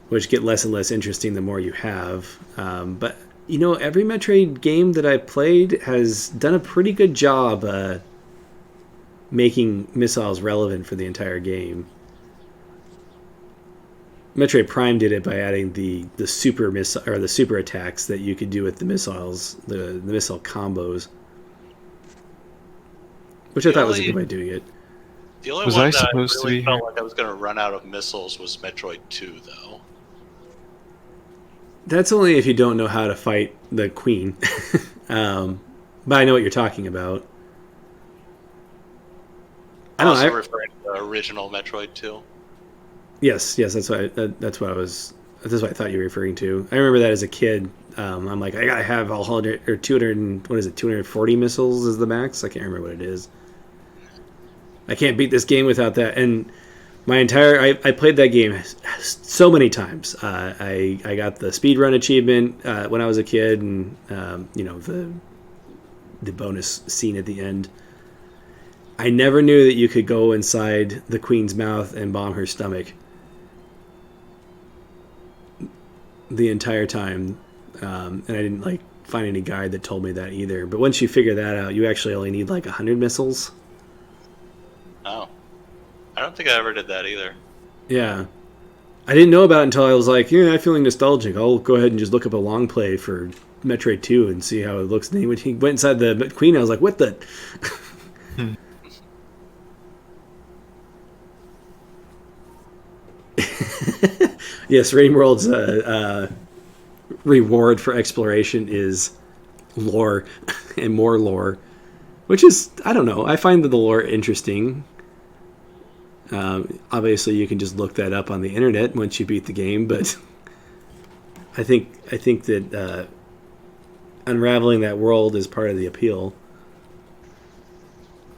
which get less and less interesting the more you have. But, every Metroid game that I've played has done a pretty good job making missiles relevant for the entire game. Metroid Prime did it by adding the super missile or the super attacks that you could do with the missiles, the missile combos, which I thought was a good way of doing it. The only one that I really felt like I was going to run out of missiles was Metroid 2, though. That's only if you don't know how to fight the queen. But I know what you're talking about. I'm also referring to the original Metroid 2. Yes, that's what I thought you were referring to. I remember that as a kid. I'm like, I gotta have 100 or 200. What is it? 240 missiles is the max. I can't remember what it is. I can't beat this game without that. And I played that game so many times. I got the speedrun achievement when I was a kid, and the bonus scene at the end. I never knew that you could go inside the queen's mouth and bomb her stomach the entire time, and I didn't find any guide that told me that either. But once you figure that out, you actually only need 100 missiles. Oh, I don't think I ever did that either. Yeah. I didn't know about it until I was like, I'm feeling nostalgic. I'll go ahead and just look up a long play for Metroid 2 and see how it looks. And when he went inside the queen, I was like, what the... Yes, RainWorld's reward for exploration is lore and more lore, which is, I don't know, I find the lore interesting. Obviously, you can just look that up on the internet once you beat the game, but I think that unraveling that world is part of the appeal.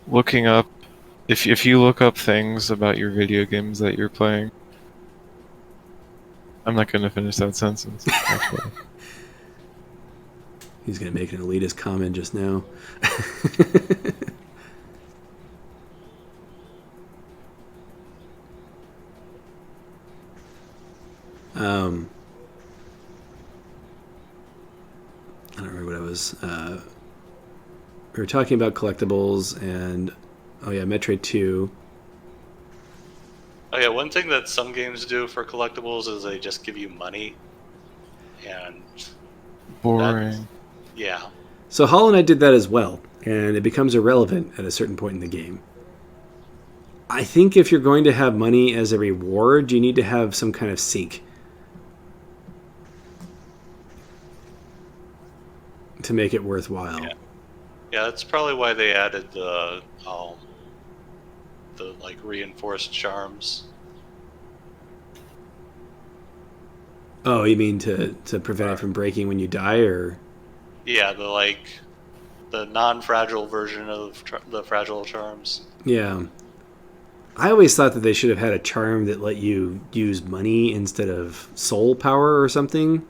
Looking up, if you look up things about your video games that you're playing, I'm not going to finish that sentence, actually. He's going to make an elitist comment just now. I don't remember what I was... we were talking about collectibles and... Oh yeah, Metroid 2. Oh yeah, one thing that some games do for collectibles is they just give you money. And... Boring. Yeah. So Hollow Knight did that as well, and it becomes irrelevant at a certain point in the game. I think if you're going to have money as a reward, you need to have some kind of sink to make it worthwhile. Yeah, that's probably why they added the reinforced charms. Oh, you mean to prevent it from breaking when you die, or? Yeah, the non-fragile version of the fragile charms. Yeah. I always thought that they should have had a charm that let you use money instead of soul power or something.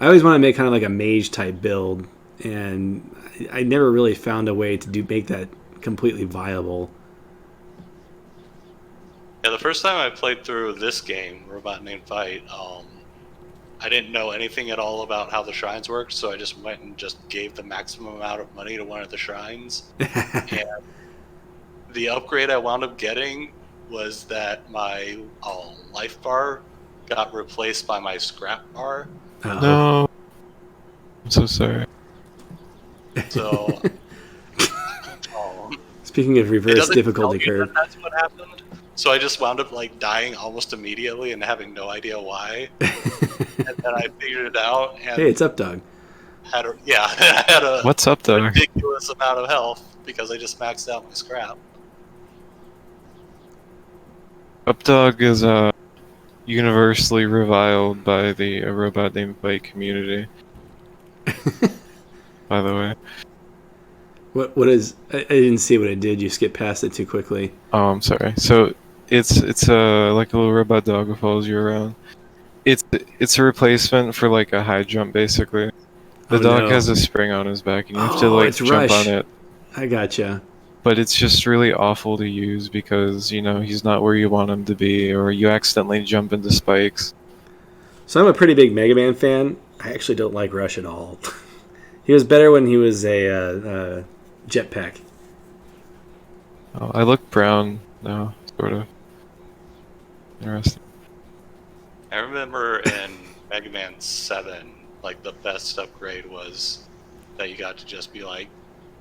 I always want to make kind of like a mage type build, and I never really found a way to make that completely viable. Yeah, the first time I played through this game, Robot Named Fight, I didn't know anything at all about how the shrines worked, so I just went and just gave the maximum amount of money to one of the shrines. And the upgrade I wound up getting was that my life bar got replaced by my scrap bar. Uh-oh. No. I'm so sorry. So, speaking of reverse difficulty curve, that's what happened. So I just wound up dying almost immediately and having no idea why. And then I figured it out. And hey, it's Updog. I had a What's up, though? ridiculous amount of health because I just maxed out my scrap. Updog is universally reviled by the Robot Named Fight community. By the way. What is? I didn't see what it did. You skipped past it too quickly. Oh, I'm sorry. So it's like a little robot dog that follows you around. It's a replacement for a high jump, basically. The dog has a spring on his back, and you have to jump Rush. on it. I gotcha. But it's just really awful to use because he's not where you want him to be, or you accidentally jump into spikes. So I'm a pretty big Mega Man fan. I actually don't like Rush at all. He was better when he was a jetpack. Oh, I look brown now, sort of. Interesting. I remember in Mega Man 7, the best upgrade was that you got to just be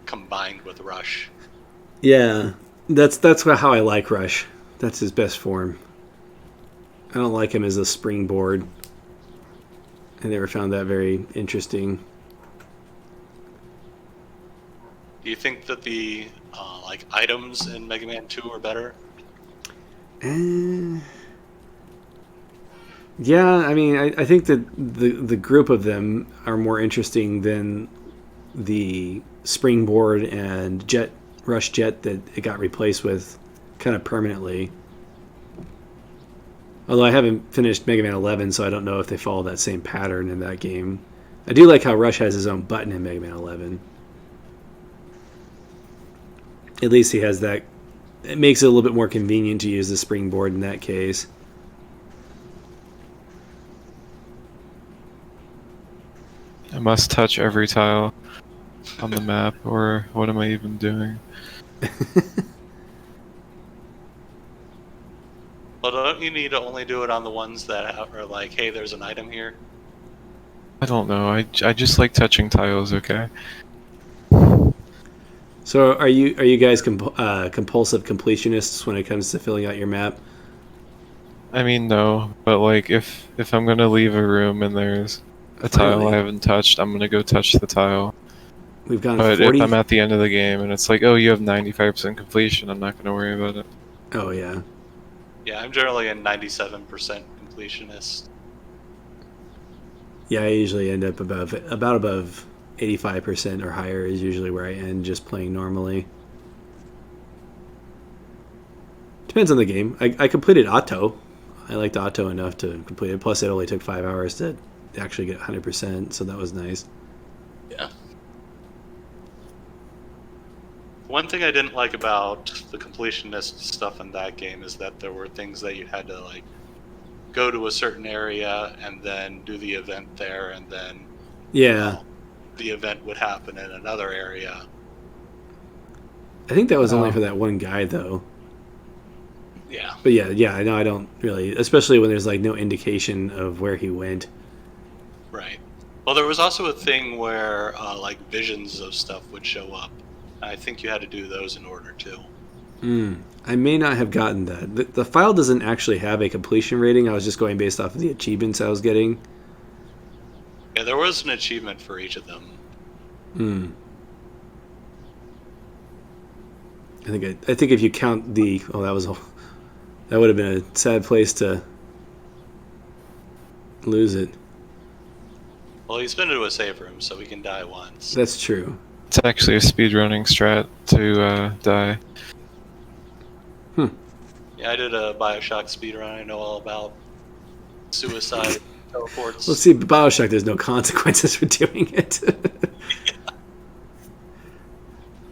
combined with Rush. Yeah, that's how I like Rush. That's his best form. I don't like him as a springboard. I never found that very interesting. Do you think that the items in Mega Man 2 are better? Yeah, I mean, I think that the group of them are more interesting than the springboard and rush jet that it got replaced with kind of permanently. Although I haven't finished Mega Man 11, so I don't know if they follow that same pattern in that game. I do like how Rush has his own button in Mega Man 11. At least he has that. It makes it a little bit more convenient to use the springboard in that case. I must touch every tile on the map, or what am I even doing? Well, don't you need to only do it on the ones that are like, hey, there's an item here? I don't know. I just like touching tiles. Okay. So are you guys compulsive completionists when it comes to filling out your map? I mean, no, but like if I'm gonna leave a room and there's a tile Finally. I haven't touched, I'm gonna go touch the tile. We've gone But 40. if I'm at the end of the game and it's like, oh, you have 95% completion, I'm not gonna worry about it. Oh yeah. Yeah, I'm generally a 97% completionist. Yeah, I usually end up above 85% or higher is usually where I end just playing normally. Depends on the game. I completed Otto. I liked Otto enough to complete it. Plus, it only took 5 hours to actually get 100%, so that was nice. Yeah. One thing I didn't like about the completionist stuff in that game is that there were things that you had to like go to a certain area and then do the event there, and then Yeah. the event would happen in another area. I think that was only Oh. for that one guy, though. Yeah. But yeah, I know I don't really, especially when there's like no indication of where he went. Right. Well, there was also a thing where like visions of stuff would show up. I think you had to do those in order to. I may not have gotten that. The file doesn't actually have a completion rating. I was just going based off of the achievements I was getting. Yeah, there was an achievement for each of them. I think if you count the that would have been a sad place to lose it. Well, he's been into a save room, so we can die once. That's true. It's actually a speedrunning strat to die. Yeah, I did a Bioshock speedrun. I know all about suicide teleports. Let's see, Bioshock. There's no consequences for doing it.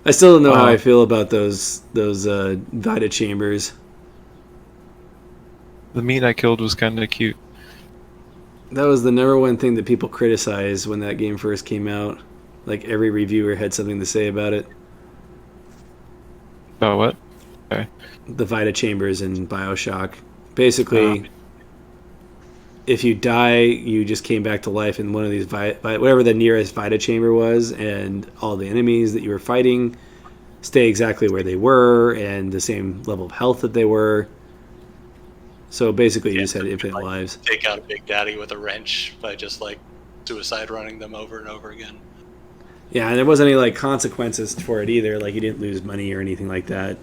I still don't know how I feel about those Vita chambers. The meat I killed was kind of cute. That was the number one thing that people criticized when that game first came out. Like every reviewer had something to say about it. Oh, what? Okay. The Vita chambers in Bioshock. Basically, if you die, you just came back to life in one of these whatever the nearest Vita chamber was, and all the enemies that you were fighting stay exactly where they were and the same level of health that they were. So basically, you just had infinite lives. Take out a Big Daddy with a wrench by just like suicide running them over and over again. Yeah, and there wasn't any like consequences for it either. Like you didn't lose money or anything like that.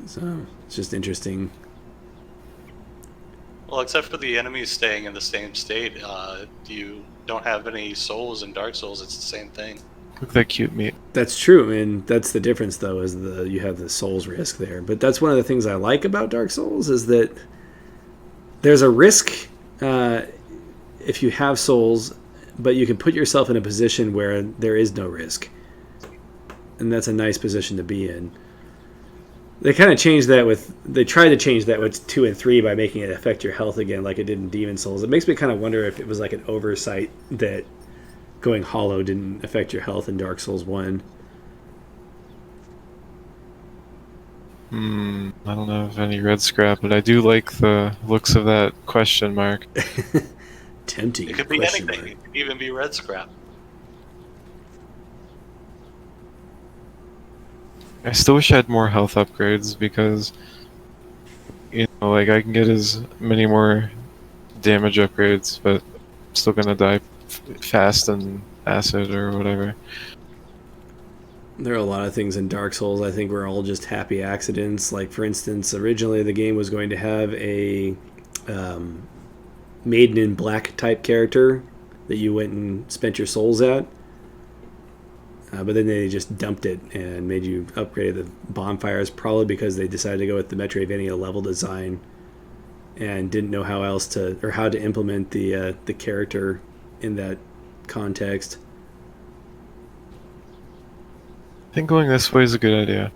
So it's just interesting. Well, except for the enemies staying in the same state, you don't have any souls in Dark Souls. It's the same thing. Look at that cute meat. That's true, and that's the difference, though, is you have the souls risk there. But that's one of the things I like about Dark Souls is that there's a risk if you have souls, but you can put yourself in a position where there is no risk, and that's a nice position to be in. They kind of changed that they tried to change that with 2 and 3 by making it affect your health again, like it did in Demon Souls. It makes me kind of wonder if it was like an oversight that going hollow didn't affect your health in Dark Souls 1. I don't know if any red scrap, but I do like the looks of that question mark. Tempting. It could be anything. It could even be red scrap. I still wish I had more health upgrades because, like I can get as many more damage upgrades, but I'm still gonna die fast in acid or whatever. There are a lot of things in Dark Souls I think were all just happy accidents. Like, for instance, originally the game was going to have a Maiden in Black type character that you went and spent your souls at. But then they just dumped it and made you upgrade the bonfires, probably because they decided to go with the Metroidvania level design and didn't know how else to or how to implement the character in that context. I think going this way is a good idea.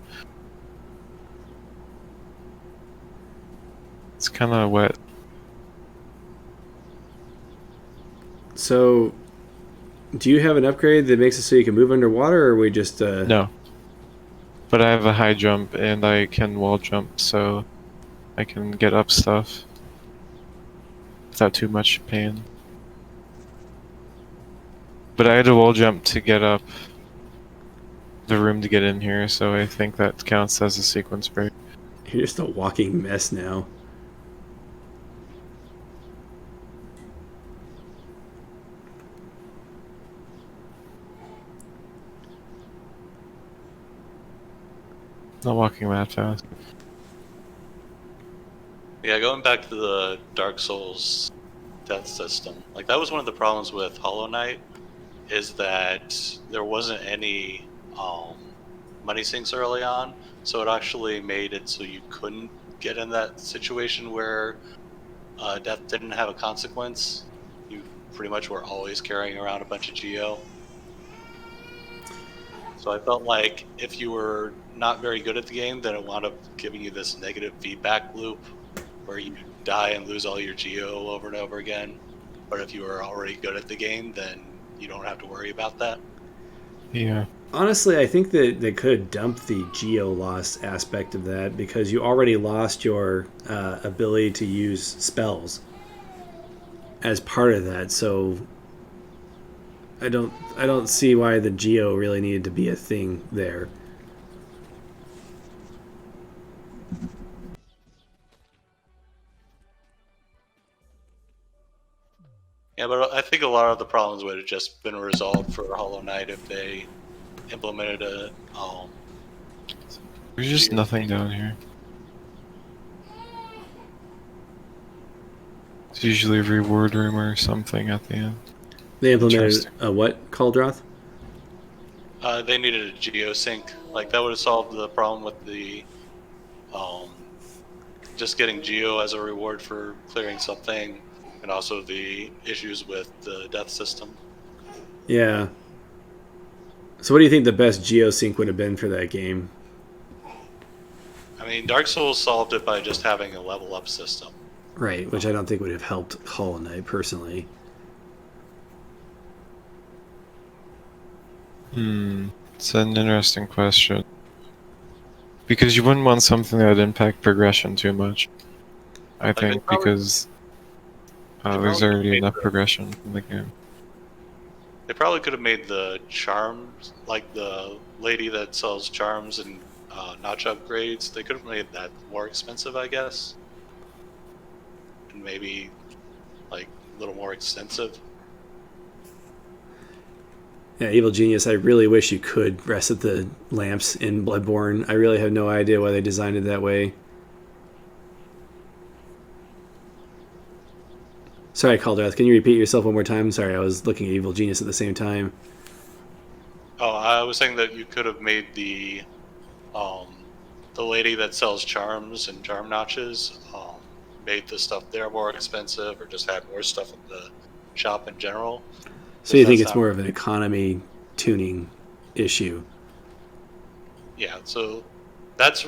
It's kind of wet. So, do you have an upgrade that makes it so you can move underwater, or are we just No. But I have a high jump and I can wall jump, so I can get up stuff without too much pain. But I had to wall jump to get up the room to get in here, so I think that counts as a sequence break. You're just a walking mess now. Not walking that fast. Yeah, going back to the Dark Souls death system, like that was one of the problems with Hollow Knight, is that there wasn't any money sinks early on, so it actually made it so you couldn't get in that situation where death didn't have a consequence. You pretty much were always carrying around a bunch of geo. So I felt like if you were not very good at the game, then it wound up giving you this negative feedback loop where you die and lose all your geo over and over again. But if you were already good at the game, then you don't have to worry about that. Yeah. Honestly, I think that they could have dumped the geo loss aspect of that, because you already lost your ability to use spells as part of that. So I don't see why the geo really needed to be a thing there. Yeah, but I think a lot of the problems would have just been resolved for Hollow Knight if they implemented a There's just geo nothing sink. down here. It's usually a reward room or something at the end. They implemented Interesting. a what, Caldroth? They needed a geosync. Like that would have solved the problem with the just getting geo as a reward for clearing something, and also the issues with the death system. Yeah. So what do you think the best geosync would have been for that game? I mean, Dark Souls solved it by just having a level up system. Right, which I don't think would have helped Hollow Knight personally. It's an interesting question. Because you wouldn't want something that would impact progression too much. I they think probably- because there's probably already made enough the- progression in the game. They probably could have made the charms, like the lady that sells charms and notch upgrades, they could have made that more expensive, I guess. And maybe like a little more extensive. Yeah, Evil Genius, I really wish you could reset the lamps in Bloodborne. I really have no idea why they designed it that way. Sorry, Caldrath, can you repeat yourself one more time? Sorry, I was looking at Evil Genius at the same time. Oh, I was saying that you could have made the lady that sells charms and charm notches, made the stuff there more expensive, or just had more stuff in the shop in general. So you think That's it's not- more of an economy tuning issue? Yeah, so that's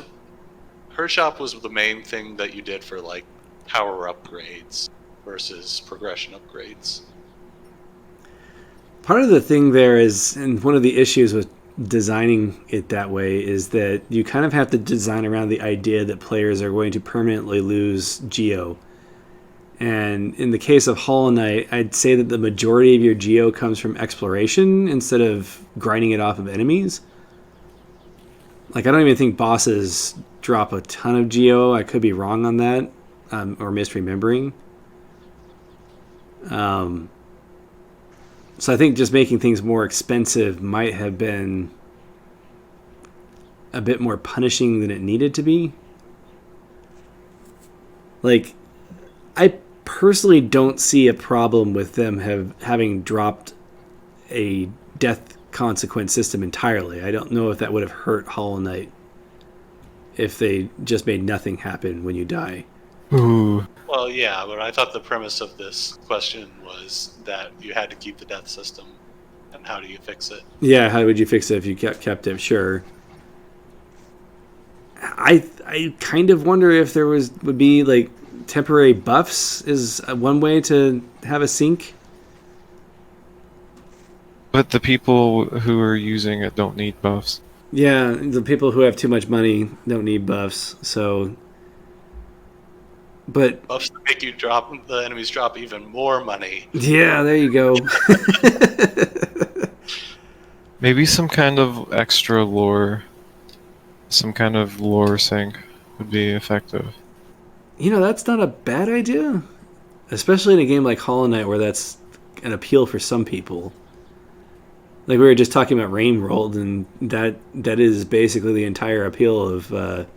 her shop was the main thing that you did for like power upgrades versus progression upgrades. Part of the thing there is, and one of the issues with designing it that way, is that you kind of have to design around the idea that players are going to permanently lose geo. And in the case of Hollow Knight, I'd say that the majority of your geo comes from exploration instead of grinding it off of enemies. Like, I don't even think bosses drop a ton of geo. I could be wrong on that, or misremembering. So I think just making things more expensive might have been a bit more punishing than it needed to be. Like, I personally don't see a problem with them having dropped a death consequence system entirely. I don't know if that would have hurt Hollow Knight if they just made nothing happen when you die. Ooh, Well, yeah, but I thought the premise of this question was that you had to keep the death system, and how do you fix it? Yeah, how would you fix it if you kept it? Sure. I kind of wonder if there would be like temporary buffs is one way to have a sync. But the people who are using it don't need buffs. Yeah, the people who have too much money don't need buffs. So, but Buffs to make the enemies drop even more money. yeah, there you go. Maybe some kind of extra lore, some kind of lore sync would be effective. You know, that's not a bad idea, especially in a game like Hollow Knight where that's an appeal for some people. Like we were just talking about Rain World, and that is basically the entire appeal of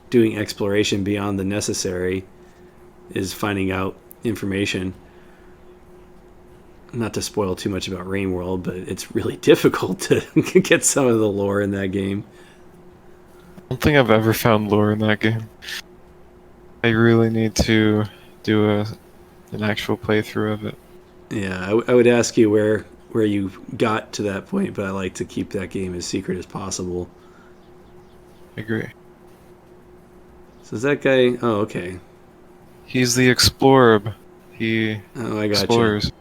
doing exploration beyond the necessary, is finding out information. Not to spoil too much about Rain World, but it's really difficult to get some of the lore in that game. I don't think I've ever found lore in that game. I really need to do an actual playthrough of it. Yeah, I would ask you where you got to that point, but I like to keep that game as secret as possible. I agree. So is that guy? Oh, okay. He's the explorer. He Oh, I got explores. you.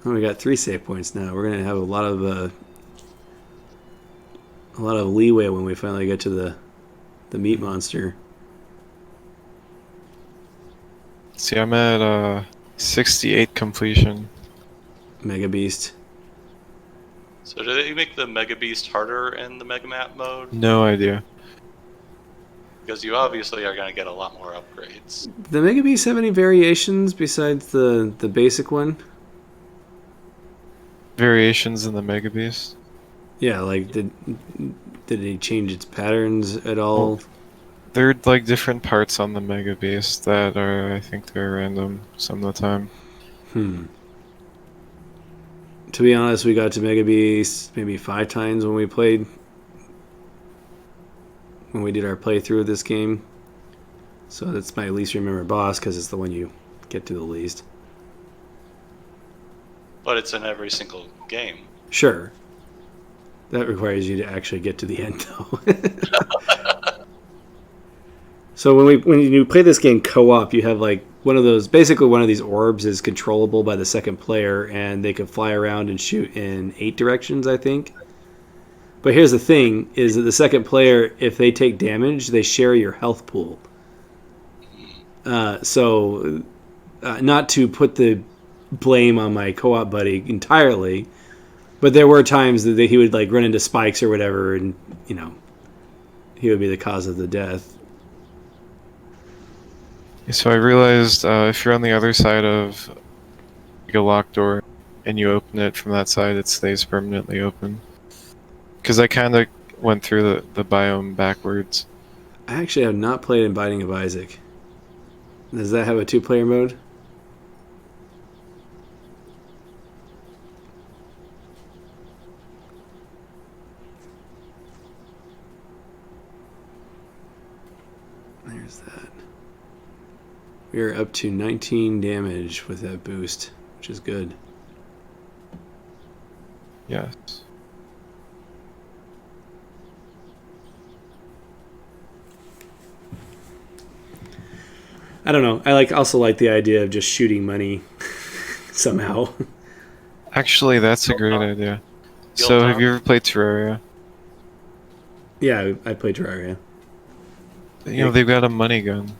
Oh, we got 3 save points now. We're gonna have a lot of leeway when we finally get to the meat monster. See, I'm at 68 completion. Mega Beast. So do they make the Mega Beast harder in the Mega Map mode? No idea. Because you obviously are going to get a lot more upgrades. The Mega Beasts have any variations besides the basic one? Variations in the Mega Beast. Yeah, like did it change its patterns at all? Well, there are like different parts on the Mega Beast that are, I think they're random some of the time. To be honest, we got to Mega Beast maybe 5 times when we did our playthrough of this game. So that's my least remembered boss because it's the one you get to the least. But it's in every single game. Sure. That requires you to actually get to the end, though. So when you play this game co-op, you have like one of these orbs is controllable by the second player, and they can fly around and shoot in 8 directions, I think. But here's the thing: is that the second player, if they take damage, they share your health pool. So, not to put the blame on my co-op buddy entirely, but there were times that he would like run into spikes or whatever, and he would be the cause of the death. So I realized if you're on the other side of like a locked door and you open it from that side, it stays permanently open. Because I kind of went through the biome backwards. I actually have not played in Binding of Isaac. Does that have a 2-player mode? There's that. We are up to 19 damage with that boost, which is good. Yes. I don't know. I also like the idea of just shooting money somehow. Actually, that's a great idea. So have you ever played Terraria? Yeah, I played Terraria. They've got a money gun.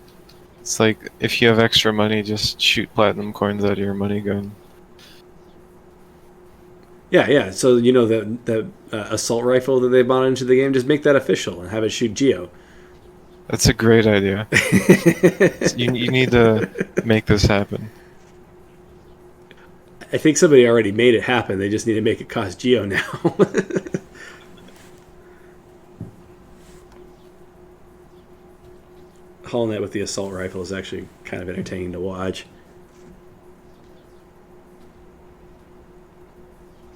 It's like, if you have extra money, just shoot platinum coins out of your money gun. Yeah. So that assault rifle that they bought into the game, just make that official and have it shoot Geo. That's a great idea. you need to make this happen. I think somebody already made it happen. They just need to make it cost Geo now. Hollow Knight with the assault rifle is actually kind of entertaining to watch.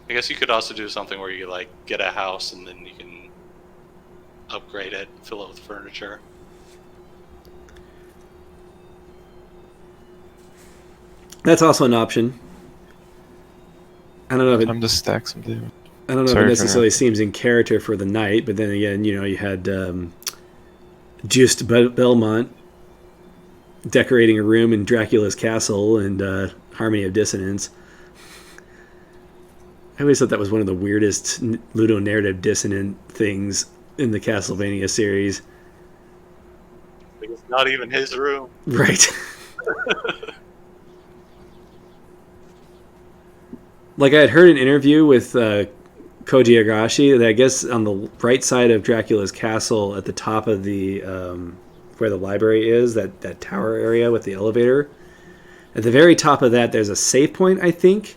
I guess you could also do something where you like get a house and then you can upgrade it, fill it with furniture. That's also an option. I don't know if it. Time to stack some damage. I don't know Sorry if it for necessarily interrupting. seems in character for the knight, but then again, you had Just Belmont decorating a room in Dracula's castle and Harmony of Dissonance. I always thought that was one of the weirdest ludonarrative dissonant things in the Castlevania series. Like, it's not even his room. Right. Like I had heard an interview with Koji Igarashi that I guess on the right side of Dracula's castle at the top of the where the library is, that tower area with the elevator. At the very top of that, there's a save point, I think.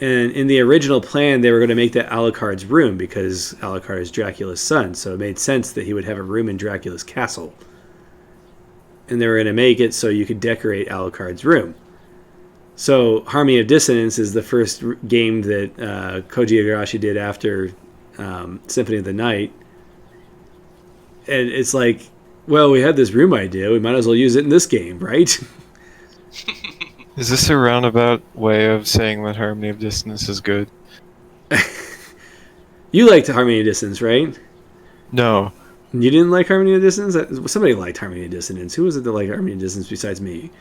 And in the original plan, they were going to make that Alucard's room because Alucard is Dracula's son. So it made sense that he would have a room in Dracula's castle. And they were going to make it so you could decorate Alucard's room. So Harmony of Dissonance is the first game that Koji Igarashi did after Symphony of the Night. And it's like, well, we had this room idea. We might as well use it in this game, right? Is this a roundabout way of saying that Harmony of Dissonance is good? You liked Harmony of Dissonance, right? No. You didn't like Harmony of Dissonance? Somebody liked Harmony of Dissonance. Who was it that liked Harmony of Dissonance besides me?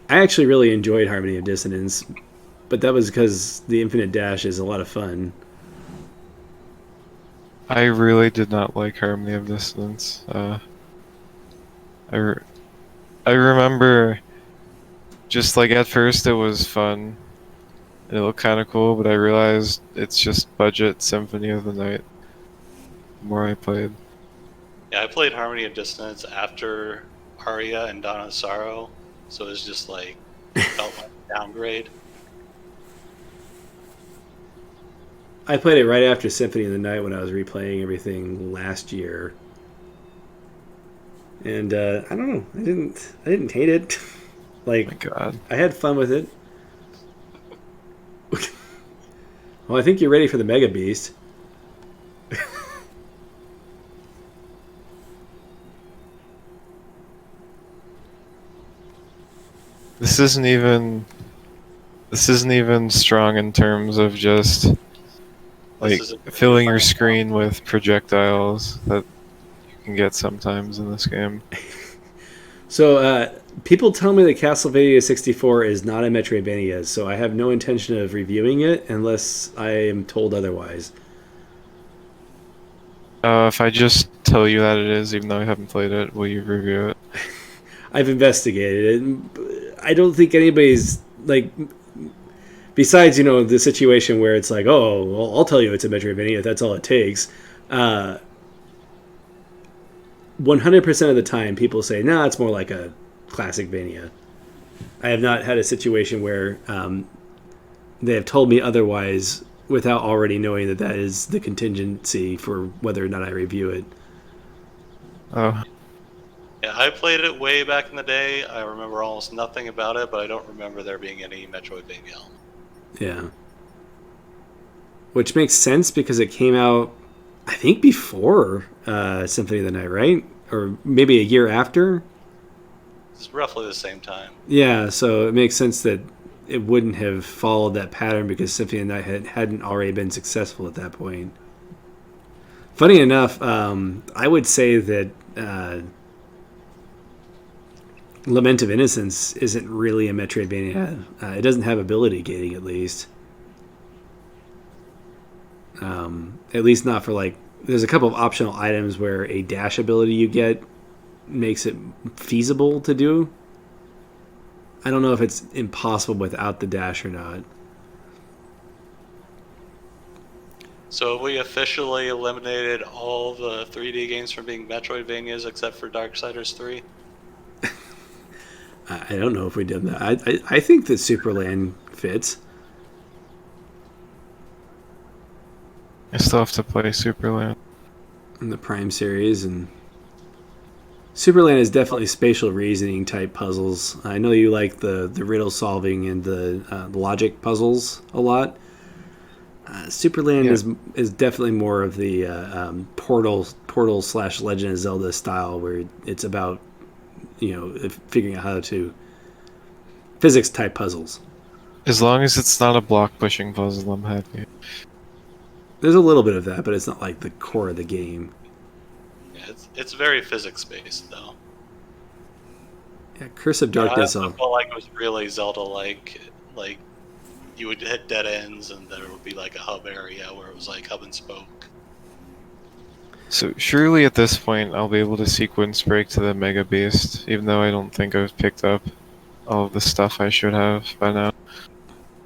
I actually really enjoyed Harmony of Dissonance, but that was because the Infinite Dash is a lot of fun. I really did not like Harmony of Dissonance. I remember just like at first it was fun and it looked kind of cool, but I realized it's just budget Symphony of the Night the more I played. Yeah, I played Harmony of Dissonance after Aria and Dawn of Sorrow, so it was just like felt like a downgrade. I played it right after Symphony of the Night when I was replaying everything last year. And I don't know. I didn't hate it. Like, My God. I had fun with it. Well, I think you're ready for the Mega Beast. This isn't even strong in terms of just like filling your screen with projectiles that you can get sometimes in this game. So, people tell me that Castlevania 64 is not a Metroidvania, so I have no intention of reviewing it unless I am told otherwise. If I just tell you that it is, even though I haven't played it, will you review it? I've investigated it. I don't think anybody's like, besides the situation where it's like, oh, well, I'll tell you it's a Metroidvania if that's all it takes. 100% of the time, people say, "No, it's more like a classic Vania." I have not had a situation where they have told me otherwise without already knowing that is the contingency for whether or not I review it. Oh, Yeah, I played it way back in the day. I remember almost nothing about it, but I don't remember there being any Metroidvania element. Yeah. Which makes sense because it came out, I think, before Symphony of the Night, right? Or maybe a year after? It's roughly the same time. Yeah, so it makes sense that it wouldn't have followed that pattern because Symphony of the Night hadn't already been successful at that point. Funny enough, I would say that Lament of Innocence isn't really a Metroidvania. It doesn't have ability gating, at least. At least not for like. There's a couple of optional items where a dash ability you get makes it feasible to do. I don't know if it's impossible without the dash or not. So have we officially eliminated all the 3D games from being Metroidvanias except for Darksiders 3? I don't know if we did that. I think that Superland fits. I still have to play Superland. In the Prime series, and Superland is definitely spatial reasoning type puzzles. I know you like the riddle solving and the logic puzzles a lot. Superland is definitely more of the Portal / Legend of Zelda style, where it's about figuring out how to physics type puzzles. As long as it's not a block pushing puzzle, I'm happy. There's a little bit of that, but it's not like the core of the game. Yeah, it's very physics based though. Yeah, Curse of Darkness. I felt like it was really Zelda-like. Like you would hit dead ends, and there would be like a hub area where it was like hub and spoke. So surely at this point I'll be able to sequence break to the Mega Beast, even though I don't think I've picked up all of the stuff I should have by now.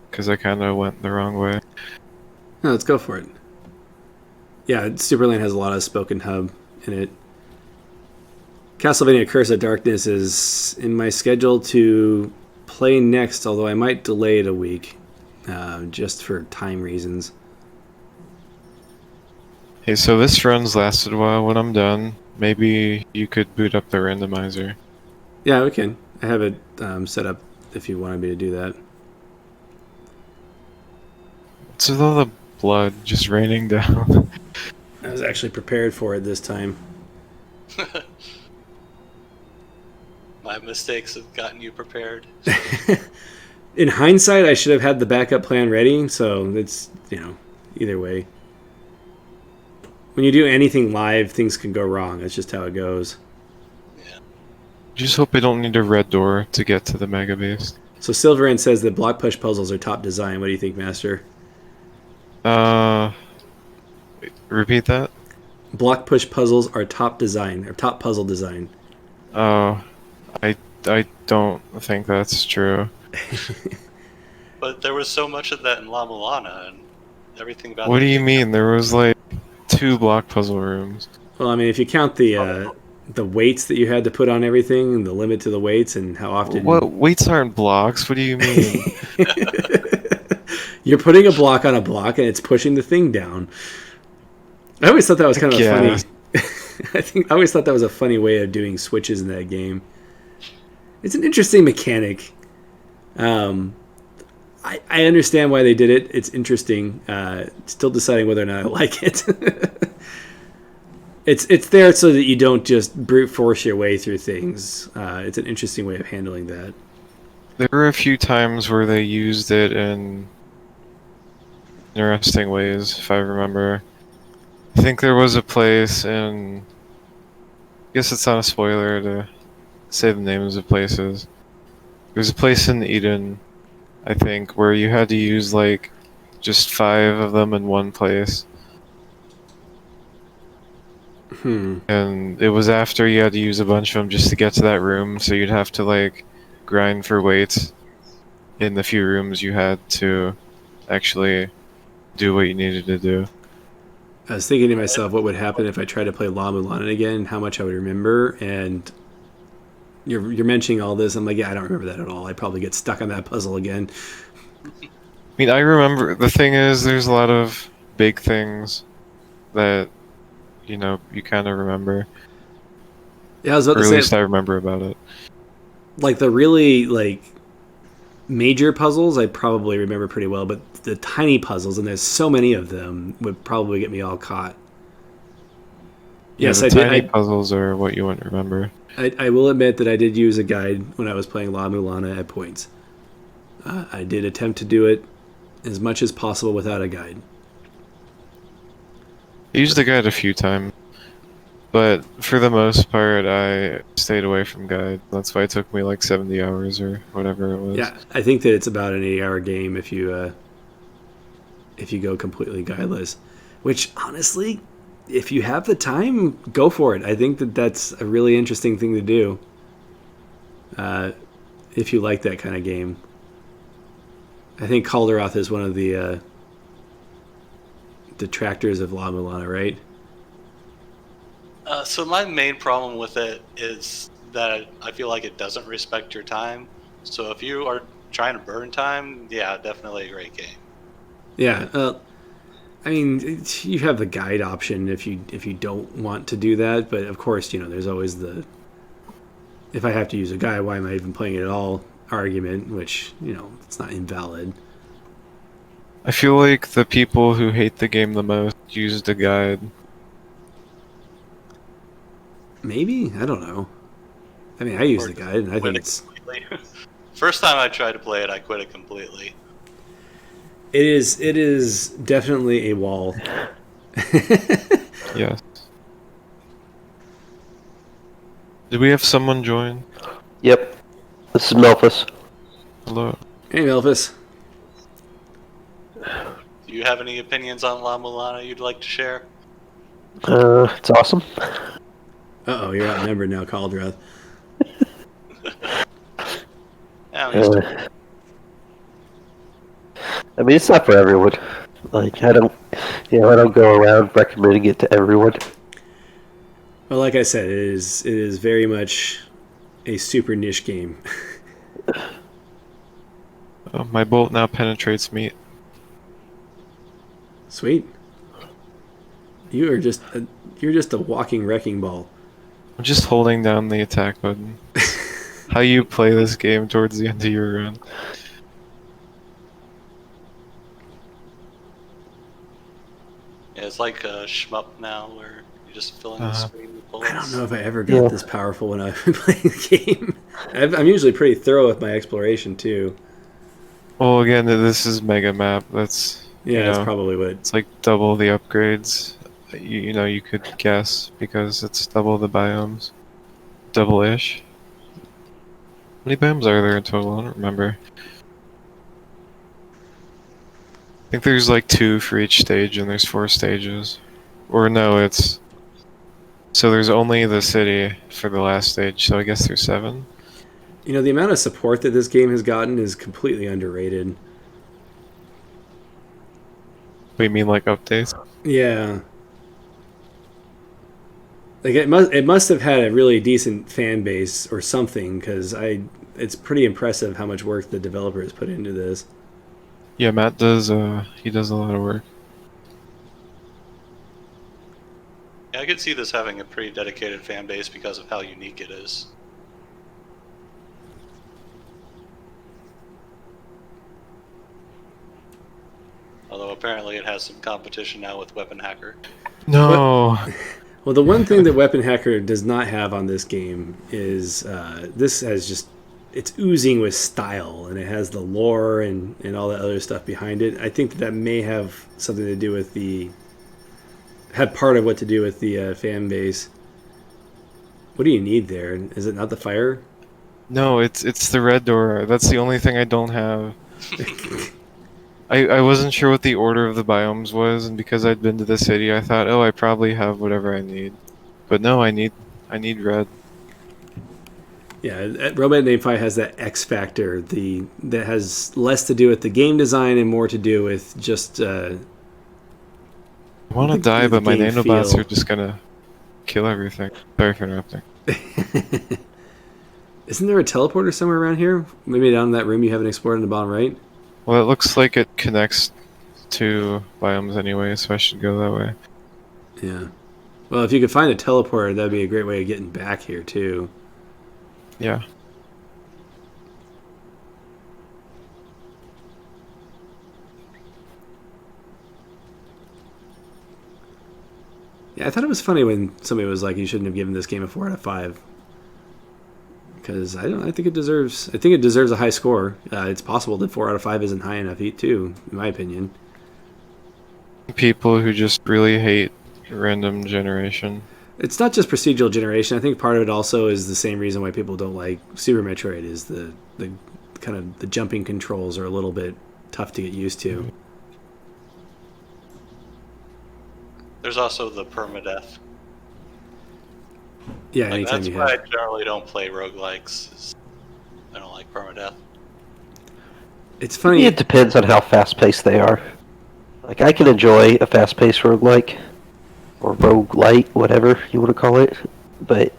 Because I kind of went the wrong way. No, let's go for it. Yeah, Superland has a lot of spoken hub in it. Castlevania Curse of Darkness is in my schedule to play next, although I might delay it a week, just for time reasons. Hey, so this run's lasted a while. When I'm done, maybe you could boot up the randomizer. Yeah, we can. I have it set up if you wanted me to do that. What's with all the blood just raining down? I was actually prepared for it this time. My mistakes have gotten you prepared. In hindsight, I should have had the backup plan ready, so it's, either way. When you do anything live, things can go wrong. That's just how it goes. Yeah. Just hope I don't need a red door to get to the Mega Beast. So Silverand says that block push puzzles are top design. What do you think, Master? Repeat that? Block push puzzles are top design, or top puzzle design. Oh, I don't think that's true. But there was so much of that in La Mulana, and everything about. What do you mean? There was like 2 block puzzle rooms. Well, I mean, if you count the weights that you had to put on everything, and the limit to the weights, and how often. What weights aren't blocks? What do you mean? You're putting a block on a block, and it's pushing the thing down. I always thought that was kind of funny. I always thought that was a funny way of doing switches in that game. It's an interesting mechanic. I understand why they did it. It's interesting. Still deciding whether or not I like it. It's there so that you don't just brute force your way through things. It's an interesting way of handling that. There were a few times where they used it in interesting ways, if I remember. I think there was a place in... I guess it's not a spoiler to say the names of places. There's a place in Eden, I think, where you had to use like just 5 of them in one place. And it was after you had to use a bunch of them just to get to that room, so you'd have to like grind for weights in the few rooms you had to actually do what you needed to do. I was thinking to myself, what would happen if I tried to play La Mulana again, and how much I would remember. And you're mentioning all this. I'm like, yeah, I don't remember that at all. I'd probably get stuck on that puzzle again. I mean, I remember. The thing is, there's a lot of big things that, you kind of remember. Yeah, I was about or to at say, least I remember about it. Like the really major puzzles, I probably remember pretty well, but the tiny puzzles, and there's so many of them, would probably get me all caught. Yes, the I tiny did. puzzles are what you wouldn't remember. I will admit that I did use a guide when I was playing La Mulana at points. I did attempt to do it as much as possible without a guide. I used the guide a few times, but for the most part, I stayed away from guide. That's why it took me like 70 hours or whatever it was. Yeah, I think that it's about an 8-hour game if you go completely guideless. Which, honestly, if you have the time, go for it. I think that that's a really interesting thing to do. If you like that kind of game. I think Calderoth is one of the detractors of La Mulana, right? So my main problem with it is that I feel like it doesn't respect your time. So if you are trying to burn time, yeah, definitely a great game. Yeah, I mean, you have the guide option if you don't want to do that, but of course, there's always the if I have to use a guide, why am I even playing it at all argument, which, it's not invalid. I feel like the people who hate the game the most used a guide. Maybe? I don't know. I mean, I use Or the guide, and I think quit it it's completely. First time I tried to play it, I quit it completely. it is definitely a wall. Yes. Did we have someone join? Yep. This is Memphis. Hello. Hey, Elvis. Do you have any opinions on La Mulana you'd like to share? It's awesome. Uh-oh, you're outnumbered now, Caldrath. Yeah, I'm used to it. I mean, it's not for everyone. Like, I don't go around recommending it to everyone. Well, like I said, it is very much a super niche game. Oh, my bolt now penetrates meat. Sweet. You're just a walking wrecking ball. I'm just holding down the attack button. How you play this game towards the end of your run. Yeah, it's like a shmup now where you're just filling the screen with bullets. I don't know if I ever got this powerful when I've been playing the game. I'm usually pretty thorough with my exploration too. Well, again, this is mega map. That's That's probably what. it's like double the upgrades. You could guess because it's double the biomes, double-ish. How many biomes are there in total? I don't remember. I think there's like 2 for each stage, and there's 4 stages. Or no, so there's only the city for the last stage. So I guess there's 7. The amount of support that this game has gotten is completely underrated. What, you mean like updates? Yeah. Like it must have had a really decent fan base or something, because it's pretty impressive how much work the developer has put into this. Yeah, Matt does. He does a lot of work. Yeah, I could see this having a pretty dedicated fan base because of how unique it is. Although apparently it has some competition now with Weapon Hacker. No. Well, the one thing that Weapon Hacker does not have on this game is this has just it's oozing with style, and it has the lore and all that other stuff behind it. I think that may have something to do with had part of what to do with the fan base. What do you need there? Is it not the fire? No, it's the red door. That's the only thing I don't have. I wasn't sure what the order of the biomes was, and because I'd been to the city, I thought, oh, I probably have whatever I need. But no, I need red. Yeah, Robot Name 5 has that X factor, that has less to do with the game design and more to do with just. I want to die, but my nanobots are just gonna kill everything. Sorry for interrupting. Isn't there a teleporter somewhere around here? Maybe down in that room you haven't explored in the bottom right? Well, it looks like it connects to biomes anyway, so I should go that way. Yeah. Well, if you could find a teleporter, that'd be a great way of getting back here, too. Yeah. Yeah, I thought it was funny when somebody was like, "You shouldn't have given this game a 4 out of 5." Because I think it deserves a high score. It's possible that 4 out of 5 isn't high enough, too, in my opinion. People who just really hate random generation. It's not just procedural generation. I think part of it also is the same reason why people don't like Super Metroid, is the kind of the jumping controls are a little bit tough to get used to. There's also the permadeath. Yeah, Like, anytime that's you why have. I generally don't play roguelikes. I don't like permadeath. It's funny. It depends on how fast-paced they are. Like, I can enjoy a fast-paced roguelike, or rogue-lite, whatever you want to call it. But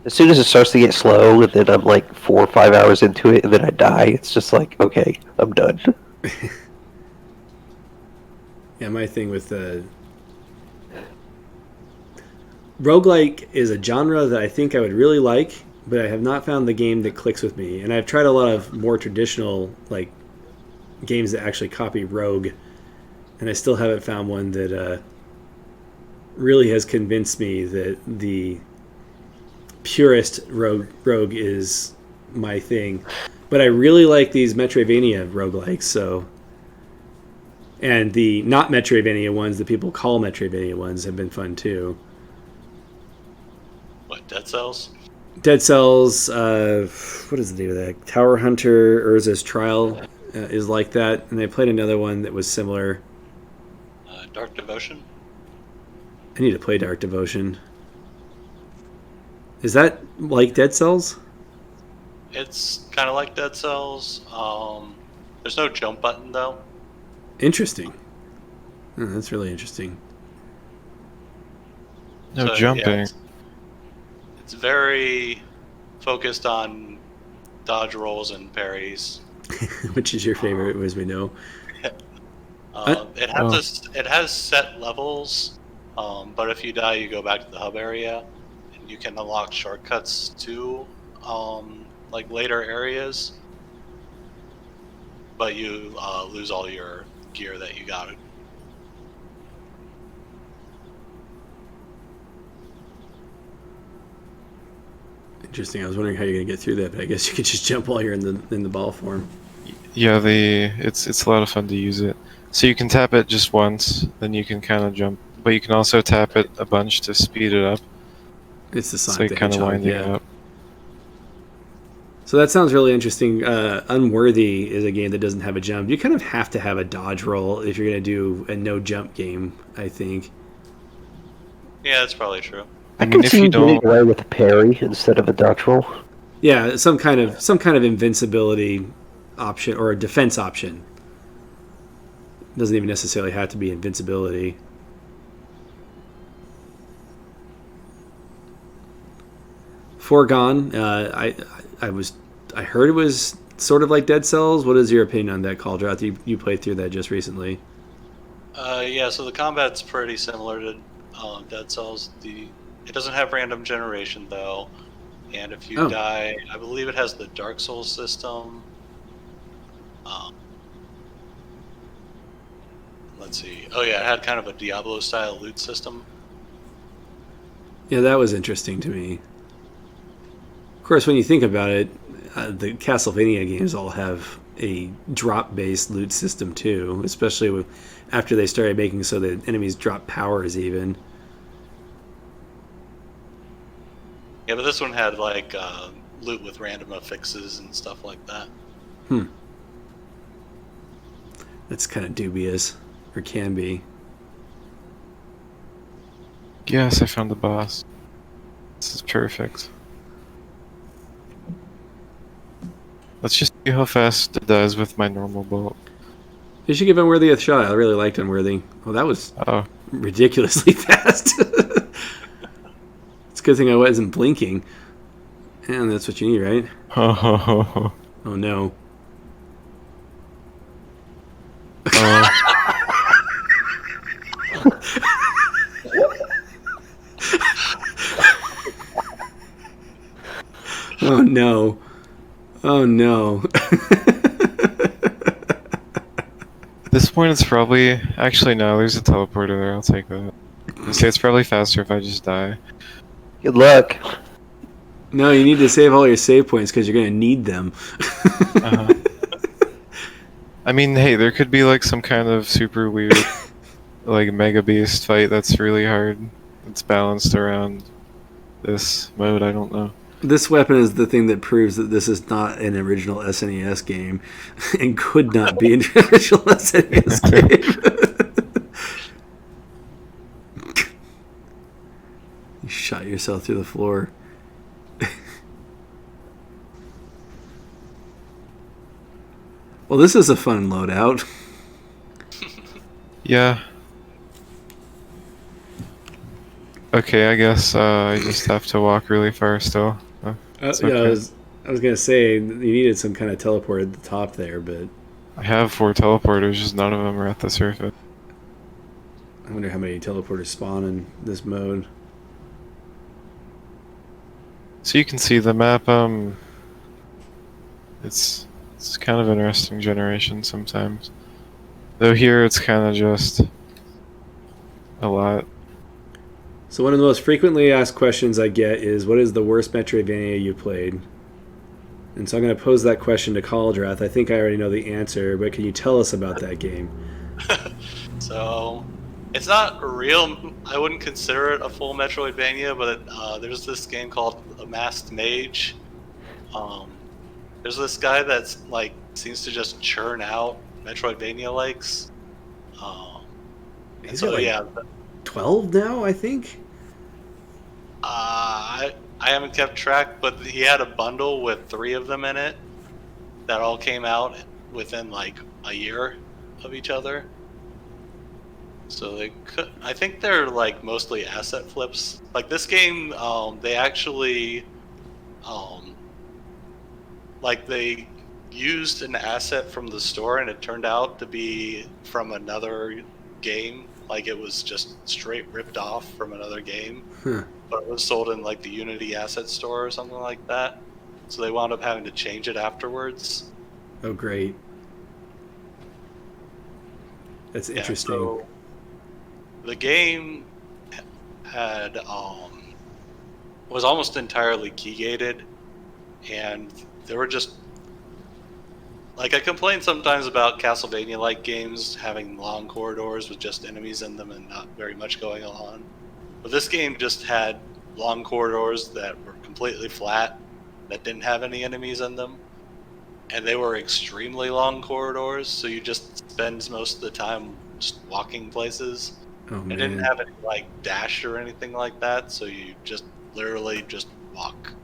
as soon as it starts to get slow, and then I'm like 4 or 5 hours into it, and then I die, it's just like, okay, I'm done. Yeah, my thing with roguelike is a genre that I think I would really like, but I have not found the game that clicks with me. And I've tried a lot of more traditional like games that actually copy Rogue, and I still haven't found one that really has convinced me that the purist rogue is my thing. But I really like these Metroidvania roguelikes, so... And the not Metroidvania ones that people call Metroidvania ones have been fun too. What, Dead Cells? Dead Cells, what is the name of that? Tower Hunter, Urza's Trial is like that. And they played another one that was similar. Dark Devotion? I need to play Dark Devotion. Is that like Dead Cells? It's kind of like Dead Cells. There's no jump button, though. Interesting. Oh, that's really interesting. No So, jumping. yeah, it's very focused on dodge rolls and parries. Which is your favorite, as we know? It has set levels, but if you die, you go back to the hub area, and you can unlock shortcuts to like later areas. But you lose all your gear that you got. Interesting. I was wondering how you're going to get through that, but I guess you could just jump while you're in the ball form. Yeah, it's a lot of fun to use it. So you can tap it just once, then you can kind of jump, but you can also tap it a bunch to speed it up. It's the So Sonic you the kind of Hedgehog, winding yeah. it up. So that sounds really interesting. Unworthy is a game that doesn't have a jump. You kind of have to have a dodge roll if you're going to do a no jump game, I think. Yeah, that's probably true. I I mean, can if see you you getting don't, away with a parry instead of a dodge roll. Yeah, some kind of invincibility option or a defense option. Doesn't even necessarily have to be invincibility. Foregone. I heard it was sort of like Dead Cells. What is your opinion on that, Caldroth? You played through that just recently. Yeah, so the combat's pretty similar to Dead Cells. It doesn't have random generation though, and if you die, I believe it has the Dark Souls system. Let's see. Oh yeah, it had kind of a Diablo style loot system. Yeah, that was interesting to me. Of course, when you think about it, the Castlevania games all have a drop-based loot system too, especially after they started making so that enemies drop powers even. Yeah, but this one had like loot with random affixes and stuff like that. That's kind of dubious, or can be. yes, I found the boss. This is perfect. Let's just see how fast it does with my normal bolt. You should give Unworthy a shot. I really liked Unworthy. Well, that was Oh, ridiculously fast. It's a good thing I wasn't blinking. And that's what you need, right? oh, Oh no. Oh no. Oh no. At this point, it's probably actually no. There's a teleporter there. I'll take that. I say it's probably faster if I just die. Good luck. No, you need to save all your save points because you're going to need them. Uh-huh. I mean, hey, there could be like some kind of super weird, like mega beast fight that's really hard. It's balanced around this mode. I don't know. This weapon is the thing that proves that this is not an original SNES game and could not be an original SNES game. You shot yourself through the floor. Well, this is a fun loadout. Yeah. Okay, I guess I just have to walk really far still. It's Yeah, okay. I was gonna say you needed some kind of teleport at the top there, but I have 4 teleporters, just none of them are at the surface. I wonder how many teleporters spawn in this mode. So you can see the map. It's kind of interesting generation sometimes. Though here it's kind of just a lot. So one of the most frequently asked questions I get is, what is the worst Metroidvania you played? And so I'm going to pose that question to Caldrath. I think I already know the answer, but can you tell us about that game? So, it's not real. I wouldn't consider it a full Metroidvania, but there's this game called The Masked Mage. There's this guy that's like seems to just churn out Metroidvania likes. He's So got like yeah, 12 now, I think. I haven't kept track, but he had a bundle with 3 of them in it that all came out within like a year of each other. So I think they're like mostly asset flips. Like this game, they actually, like they used an asset from the store, and it turned out to be from another game. Like it was just straight ripped off from another game, but it was sold in like the Unity asset store or something like that. So they wound up having to change it afterwards. Oh, great. That's interesting. So the game had was almost entirely key gated, and there were just like I complain sometimes about Castlevania-like games having long corridors with just enemies in them and not very much going on. But this game just had long corridors that were completely flat, that didn't have any enemies in them, and they were extremely long corridors. So you just spend most of the time just walking places. Oh, It man. didn't have any like dash or anything like that, so you just literally just walk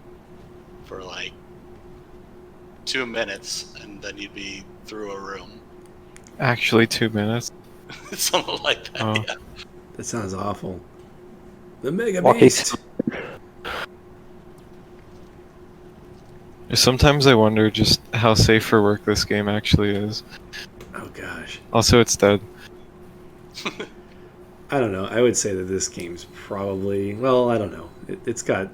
for like 2 minutes, and then you'd be through a room. Actually, 2 minutes. Something like that. Oh. Yeah. That sounds awful. The Mega Walking Beast. Sometimes I wonder just how safe for work this game actually is. Oh, gosh. Also, it's dead. I don't know. I would say that this game's probably... Well, I don't know. It's got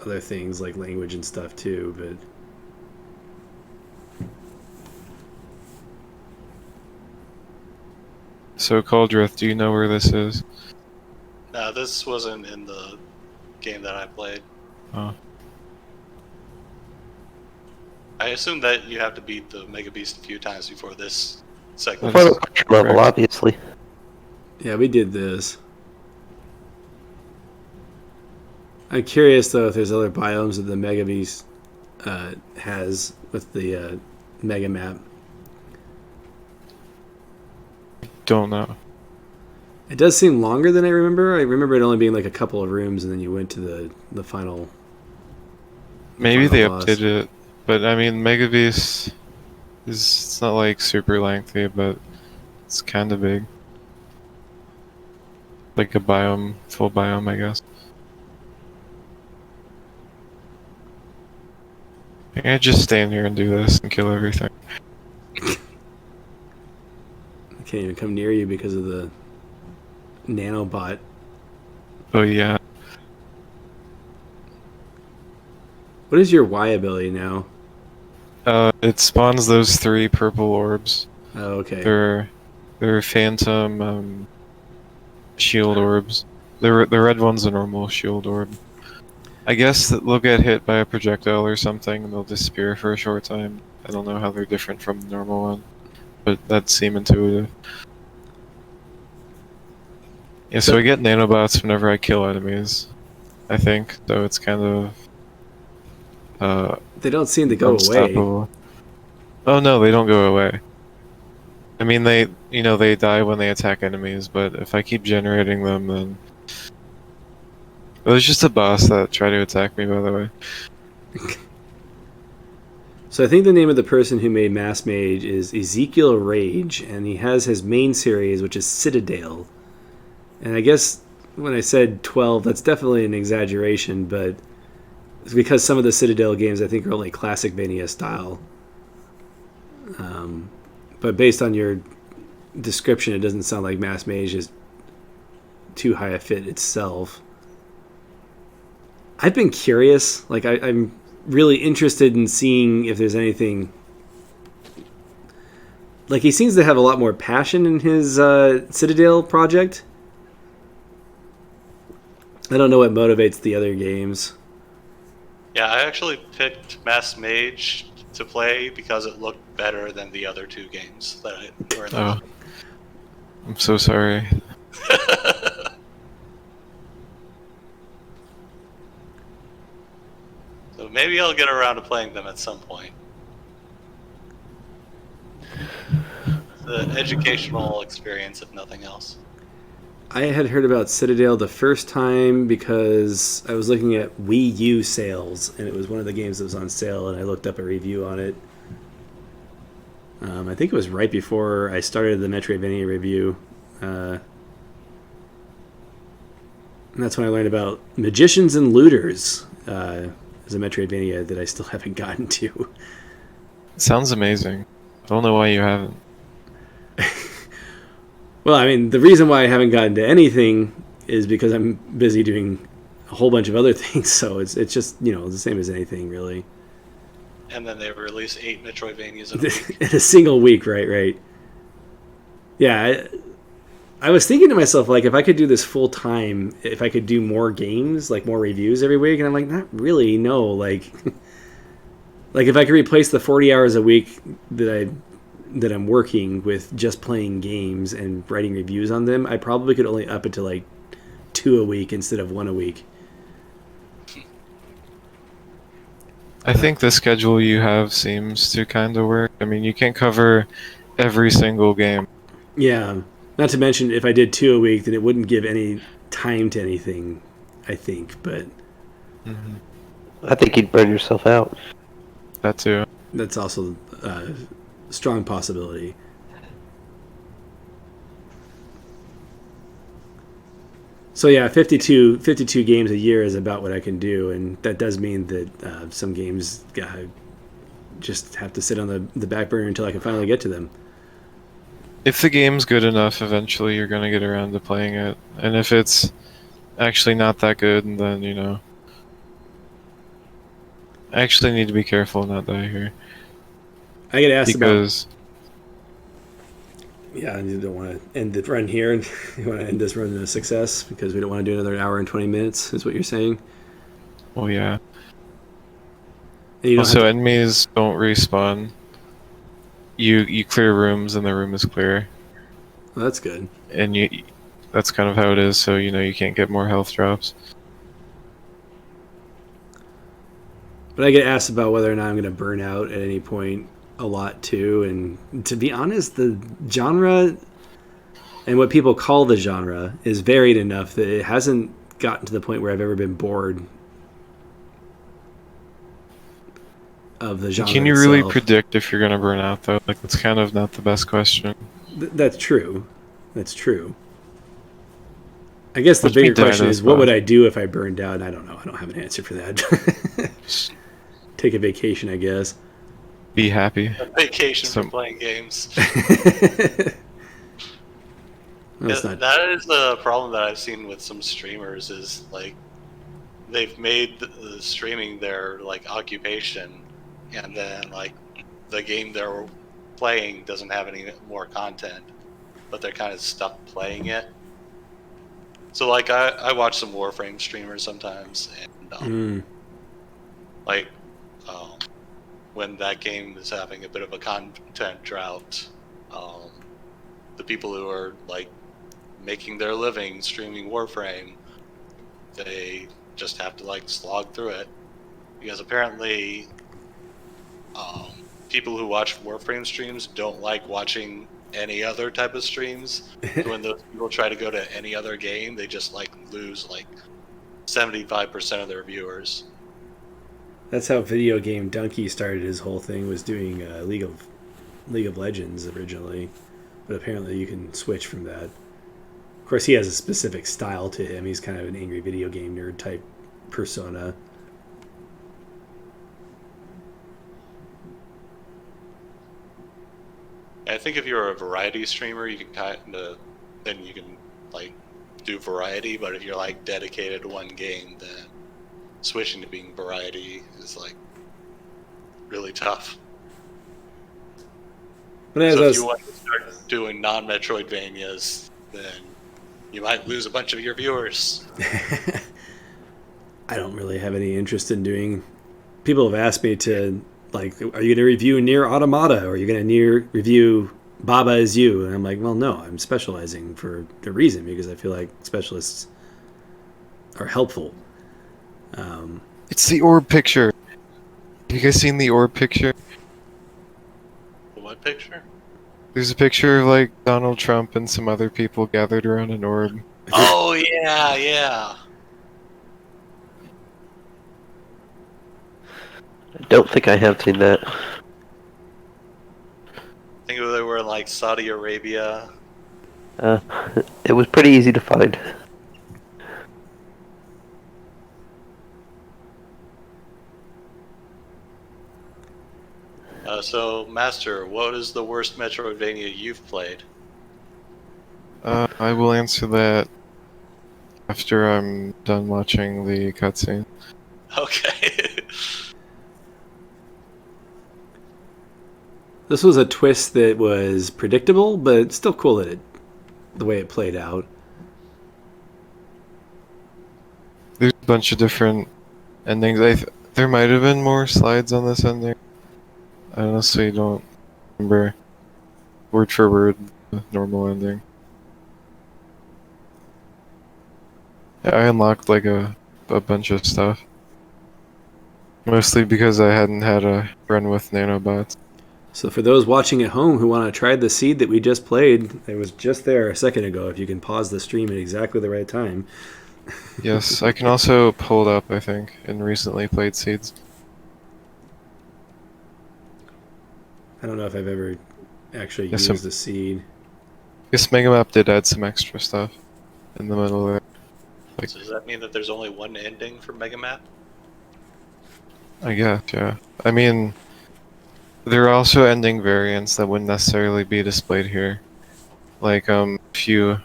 other things like language and stuff, too, but... So, Cauldrith, do you know where this is? No, this wasn't in the game that I played. Oh. I assume that you have to beat the Mega Beast a few times before this segment. For the pressure level, correct. obviously. Yeah, we did this. I'm curious, though, if there's other biomes that the Mega Beast has with the Mega Map. Don't know. It does seem longer than I remember. I remember it only being like a couple of rooms, and then you went to the final... Maybe they Final boss. updated it, but I mean, Mega Beast is it's not like super lengthy, but it's kind of big. Like a biome, full biome, I guess. I can't just stand here and do this and kill everything. I can't even come near you because of the nanobot. Oh yeah, What is your Y ability now? it spawns those 3 purple orbs. Oh, okay. They're phantom shield orbs. The red one's a normal shield orb. I guess that they'll get hit by a projectile or something and they'll disappear for a short time. I don't know how they're different from the normal one, but that seems intuitive. Yeah, so I get nanobots whenever I kill enemies, I think, so it's kind of They don't seem to go away. unstoppable. Oh no, they don't go away. I mean, they die when they attack enemies, but if I keep generating them, then... It was just a boss that tried to attack me, by the way. So I think the name of the person who made Mass Mage is Ezekiel Rage, and he has his main series, which is Citadel. And I guess when I said 12, that's definitely an exaggeration, but it's because some of the Citadel games I think are only classic Vania style. But based on your description, it doesn't sound like Mass Mage is too high a fit itself. I've been curious. Like I'm really interested in seeing if there's anything. Like he seems to have a lot more passion in his Citadel project. I don't know what motivates the other games. Yeah, I actually picked Mass Mage to play because it looked better than the other two games that were in the Oh, I'm so sorry. So maybe I'll get around to playing them at some point. It's an educational experience, if nothing else. I had heard about Citadel the first time because I was looking at Wii U sales, and it was one of the games that was on sale, and I looked up a review on it. I think it was right before I started the Metroidvania review. And that's when I learned about Magicians and Looters as a Metroidvania that I still haven't gotten to. Sounds amazing. I don't know why you haven't. Well, I mean, the reason why I haven't gotten to anything is because I'm busy doing a whole bunch of other things. So it's just, the same as anything, really. And then they release 8 Metroidvanias in a week. In a single week, right. Yeah, I was thinking to myself, like, if I could do this full time, if I could do more games, like more reviews every week, and I'm like, not really, no. Like, like if I could replace the 40 hours a week that I'm working with just playing games and writing reviews on them, I probably could only up it to like 2 a week instead of 1 a week. I think the schedule you have seems to kind of work. I mean, you can't cover every single game. Yeah. Not to mention, if I did 2 a week, then it wouldn't give any time to anything, I think. But I think you'd burn yourself out. That too. that's also a strong possibility. So yeah, 52 games a year is about what I can do, and that does mean that some games just have to sit on the back burner until I can finally get to them. If the game's good enough, eventually you're gonna get around to playing it. And if it's actually not that good, then, I actually need to be careful not die here. I get asked Because yeah, you don't want to end the run here, and you want to end this run in a success because we don't want to do another hour and 20 minutes, is what you're saying. well, yeah. And you don't Also, have to- enemies don't respawn. You clear rooms and the room is clear. well, that's good. And that's kind of how it is, so you can't get more health drops. But I get asked about whether or not I'm going to burn out at any point a lot too. And to be honest, the genre and what people call the genre is varied enough that it hasn't gotten to the point where I've ever been bored of the genre. Can you really itself. predict if you're gonna burn out though? Like, that's kind of not the best question. That's true. That's true. I guess the Watch me bigger die question this is, what would fast. I do if I burned out? I don't know. I don't have an answer for that. Take a vacation, I guess. Be happy. Vacation Some- for playing games. That's Yeah, not. that is the problem that I've seen with some streamers is like they've made the streaming their like occupation, and then like the game they're playing doesn't have any more content, but they're kind of stuck playing it. So like I watch some Warframe streamers sometimes, and like when that game is having a bit of a content drought, the people who are like making their living streaming Warframe, they just have to like slog through it because apparently people who watch Warframe streams don't like watching any other type of streams. When those people try to go to any other game, they just like lose like 75% of their viewers. That's how Video Game Donkey started his whole thing, was doing League of Legends originally, but apparently you can switch from that. Of course, he has a specific style to him. He's kind of an angry video game nerd type persona. I think if you're a variety streamer, you can kind of then you can like do variety. But if you're like dedicated to one game, then switching to being variety is like really tough. But as So I if was, you want to start doing non-Metroidvanias, then you might lose a bunch of your viewers. I don't really have any interest in doing. People have asked me to, like, are you going to review Near Automata, or are you going to review Baba Is You? And I'm like, well, no, I'm specializing for a reason, because I feel like specialists are helpful. It's the orb picture. Have you guys seen the orb picture? What picture? There's a picture of like Donald Trump and some other people gathered around an orb. Oh yeah, yeah. I don't think I have seen that. I think they were in like Saudi Arabia. It was pretty easy to find. So, Master, what is the worst Metroidvania you've played? I will answer that after I'm done watching the cutscene. Okay. This was a twist that was predictable, but it's still cool that the way it played out. There's a bunch of different endings. There might have been more slides on this ending. I honestly don't remember word for word the normal ending. I unlocked like a bunch of stuff. Mostly because I hadn't had a run with nanobots. So for those watching at home who want to try the seed that we just played, it was just there a second ago. If you can pause the stream at exactly the right time. Yes, I can also pull it up, I think, in recently played seeds. I don't know if I've ever actually Yes, used the seed. This Mega Map did add some extra stuff in the middle there. Like, So does that mean that there's only one ending for Mega Map? I guess, yeah. I mean, there are also ending variants that wouldn't necessarily be displayed here. Like, if you...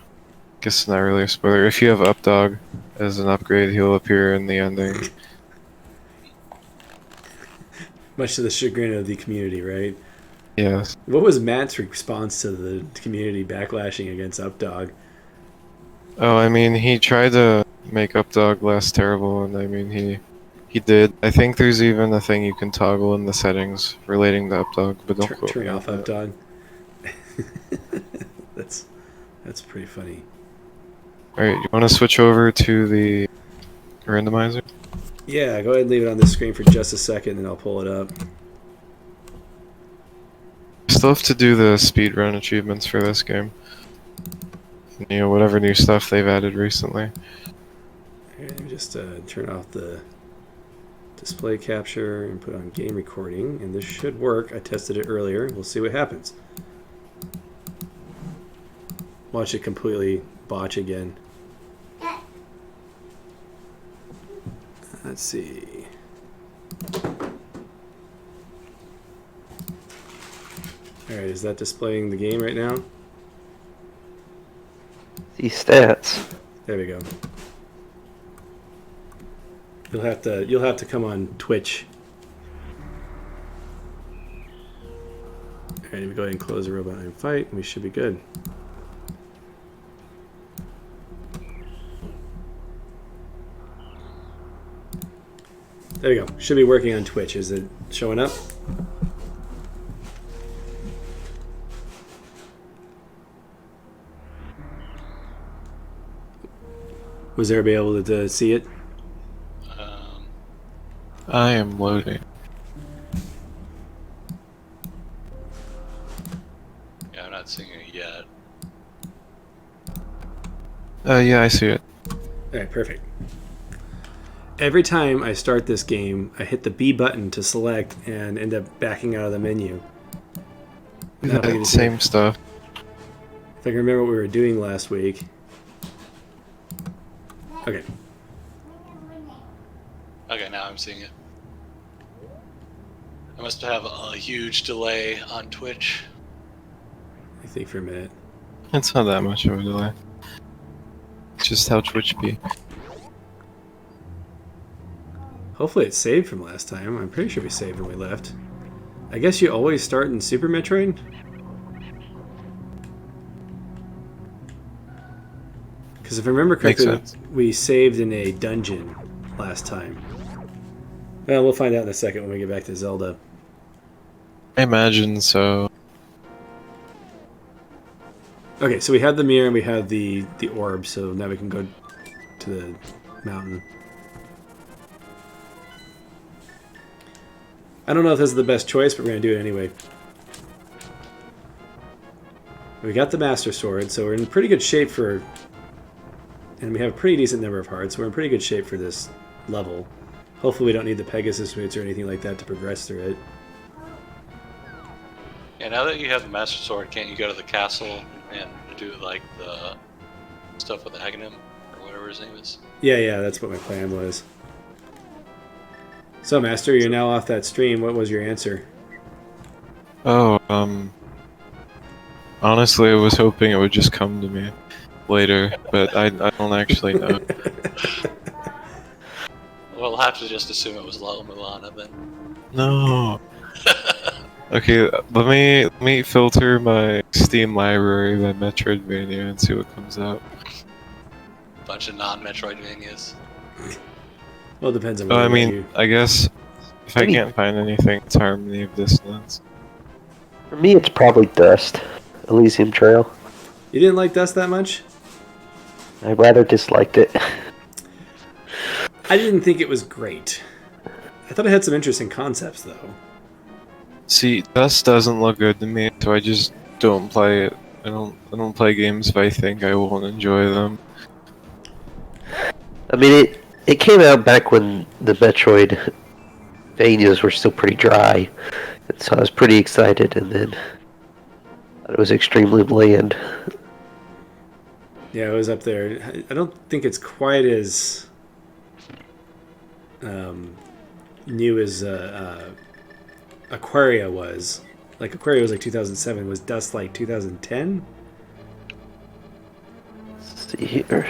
guess not really a spoiler. If you have Updog as an upgrade, he'll appear in the ending. Much to the chagrin of the community, right? Yes. What was Matt's response to the community backlashing against Updog? Oh, I mean, he tried to make Updog less terrible, and I mean, he did. I think there's even a thing you can toggle in the settings relating to Updog, but don't quote Turn me on off that. Updog. That's pretty funny. Alright, you want to switch over to the randomizer? Yeah, go ahead and leave it on the screen for just a second, and I'll pull it up. Still have to do the speedrun achievements for this game. You know, whatever new stuff they've added recently. Here, let me just turn off the display capture and put on game recording, and this should work. I tested it earlier. We'll see what happens. Watch it completely botch again. Let's see. Alright, is that displaying the game right now? These stats. There we go. You'll have to come on Twitch. Alright, let me go ahead and close the robot and fight, and we should be good. There we go. Should be working on Twitch. Is it showing up? Was everybody able to see it? I am loading. Yeah, I'm not seeing it yet. Yeah, I see it. Alright, perfect. Every time I start this game, I hit the B button to select and end up backing out of the menu. Now if I can just- Same stuff. If I can remember what we were doing last week. Okay. Okay, now I'm seeing it. I must have a huge delay on Twitch. I think for a minute. It's not that much of a delay. It's just how Twitch be. Hopefully it's saved from last time. I'm pretty sure we saved when we left. I guess you always start in Super Metroid? Because if I remember correctly, Makes sense. we saved in a dungeon last time. Well, we'll find out in a second when we get back to Zelda. I imagine so. Okay, so we have the mirror and we have the orb, so now we can go to the mountain. I don't know if this is the best choice, but we're going to do it anyway. We got the Master Sword, so we're in pretty good shape for... And we have a pretty decent number of hearts, so we're in pretty good shape for this level. Hopefully we don't need the Pegasus boots or anything like that to progress through it. Yeah, now that you have the Master Sword, can't you go to the castle and do like the stuff with Aghanim or whatever his name is? Yeah, that's what my plan was. So, Master, you're now off that stream. What was your answer? Oh, honestly, I was hoping it would just come to me later, but I don't actually know. We'll have to just assume it was La Mulana then. No. Okay, let me filter my Steam library by Metroidvania and see what comes up. Bunch of non-Metroidvanias. Well, it depends on Oh, what I you mean, I guess if I can't find anything, it's Harmony of Dissonance. For me, it's probably Dust. Elysium Trail. You didn't like Dust that much? I rather disliked it. I didn't think it was great. I thought it had some interesting concepts, though. See, Dust doesn't look good to me, so I just don't play it. I don't play games if I think I won't enjoy them. I mean, it came out back when the Metroidvanias were still pretty dry, and so I was pretty excited, and then it was extremely bland. Yeah, it was up there. I don't think it's quite as new as Aquaria was. Like, Aquaria was like 2007. Was Dust like 2010? Let's see here.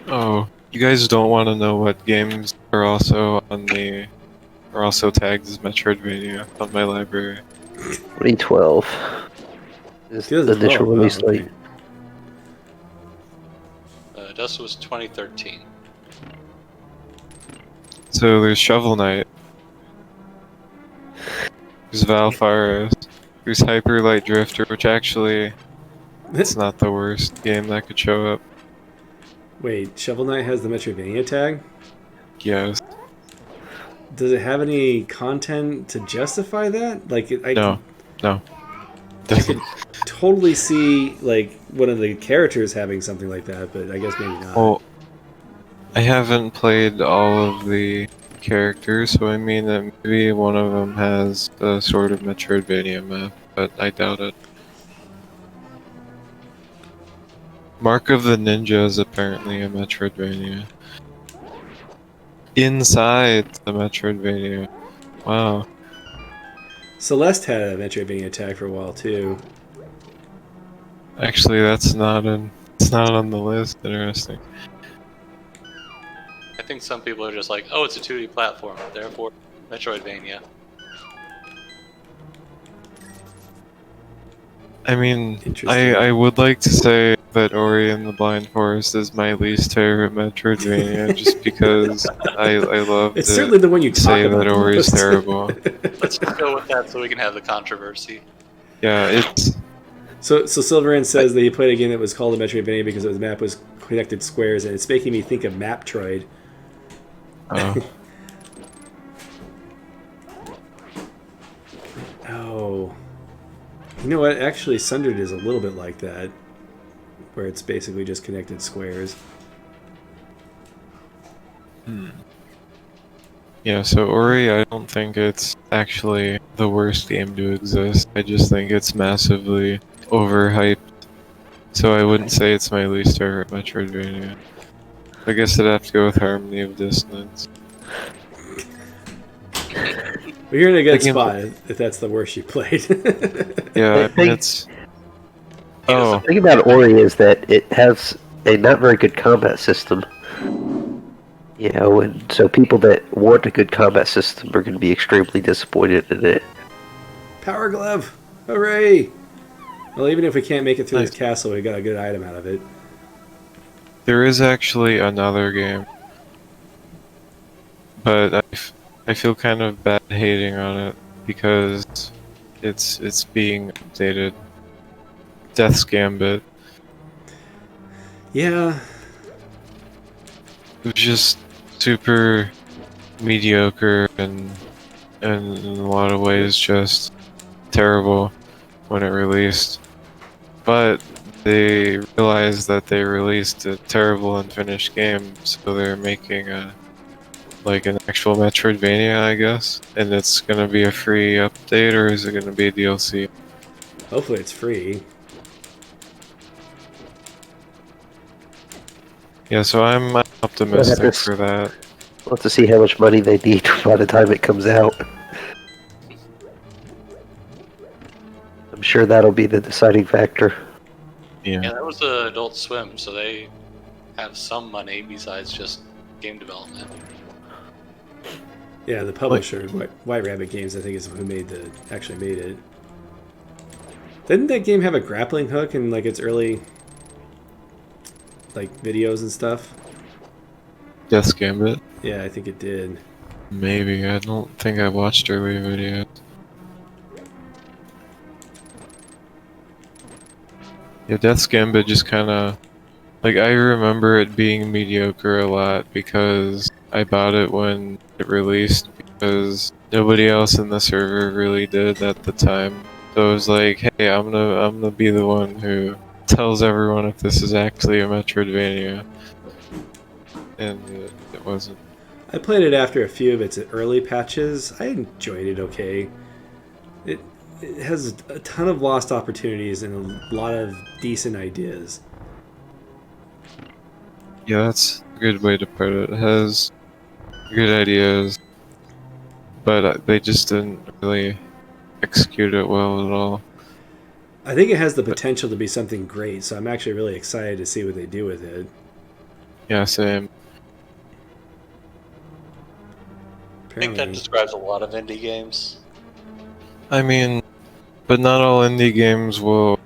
Oh, you guys don't want to know what games are also tagged as Metroidvania on my library. 2012 is the 2012, initial release wow, okay. date. Dust was 2013. So there's Shovel Knight. There's Valfaris. There's Hyper Light Drifter, which actually it's not the worst game that could show up. Wait, Shovel Knight has the Metroidvania tag? Yes. Does it have any content to justify that? Like, No. I could totally see like one of the characters having something like that, but I guess maybe not. Well, I haven't played all of the characters, so I mean that maybe one of them has a sort of Metroidvania map, but I doubt it. Mark of the Ninja is apparently a Metroidvania. Inside the Metroidvania. Wow. Celeste had a Metroidvania tag for a while too. Actually, it's not on the list. Interesting. I think some people are just like, oh, it's a 2D platform, therefore Metroidvania. I mean, Interesting. I would like to say that Ori and the Blind Forest is my least favorite Metroidvania, just because I love It's to certainly the one you talk say about that the Ori is most. terrible. Let's just go with that so we can have the controversy. Yeah, it's So Silverin says that he played a game that was called a Metroidvania because the map was connected squares, and it's making me think of Maptroid. Oh. You know what? Actually, Sundered is a little bit like that, where it's basically just connected squares. yeah. So Ori, I don't think it's actually the worst game to exist. I just think it's massively overhyped. So I wouldn't say it's my least favorite Metroidvania. I guess I'd have to go with Harmony of Dissonance. Well, you're in a good The game- spot if that's the worst you played. Yeah, I mean, think- it's. Oh, The thing about Ori is that it has a not very good combat system. You know, and so people that want a good combat system are going to be extremely disappointed in it. Power Glove! Hooray! Well, even if we can't make it through this Nice. castle, we got a good item out of it. there is actually another game but I feel kind of bad hating on it because it's being updated. Death's Gambit. Yeah, It was just super mediocre and in a lot of ways just terrible when it released. But they realized that they released a terrible unfinished game, so they're making an actual Metroidvania, I guess. And it's gonna be a free update, or is it gonna be a DLC? hopefully it's free. Yeah, so I'm optimistic for that. We'll have to see how much money they need by the time it comes out. I'm sure that'll be the deciding factor. Yeah, Yeah. that was the Adult Swim, so they have some money besides just game development. Yeah, the publisher, White Rabbit Games, I think is who actually made it. Didn't that game have a grappling hook in like its early videos and stuff? Death's Gambit? Yeah, I think it did. Maybe. I don't think I watched early videos. Yeah, Death's Gambit just kinda... I remember it being mediocre a lot because I bought it when it released because nobody else in the server really did at the time. So I was like, hey, I'm gonna be the one who tells everyone if this is actually a Metroidvania. And it wasn't. I played it after a few of its early patches. I enjoyed it okay. It has a ton of lost opportunities and a lot of decent ideas. Yeah, that's a good way to put it. It has good ideas, but they just didn't really execute it well at all. I think it has the potential to be something great, so I'm actually really excited to see what they do with it. Yeah, same. I think that describes a lot of indie games. I mean, but not all indie games will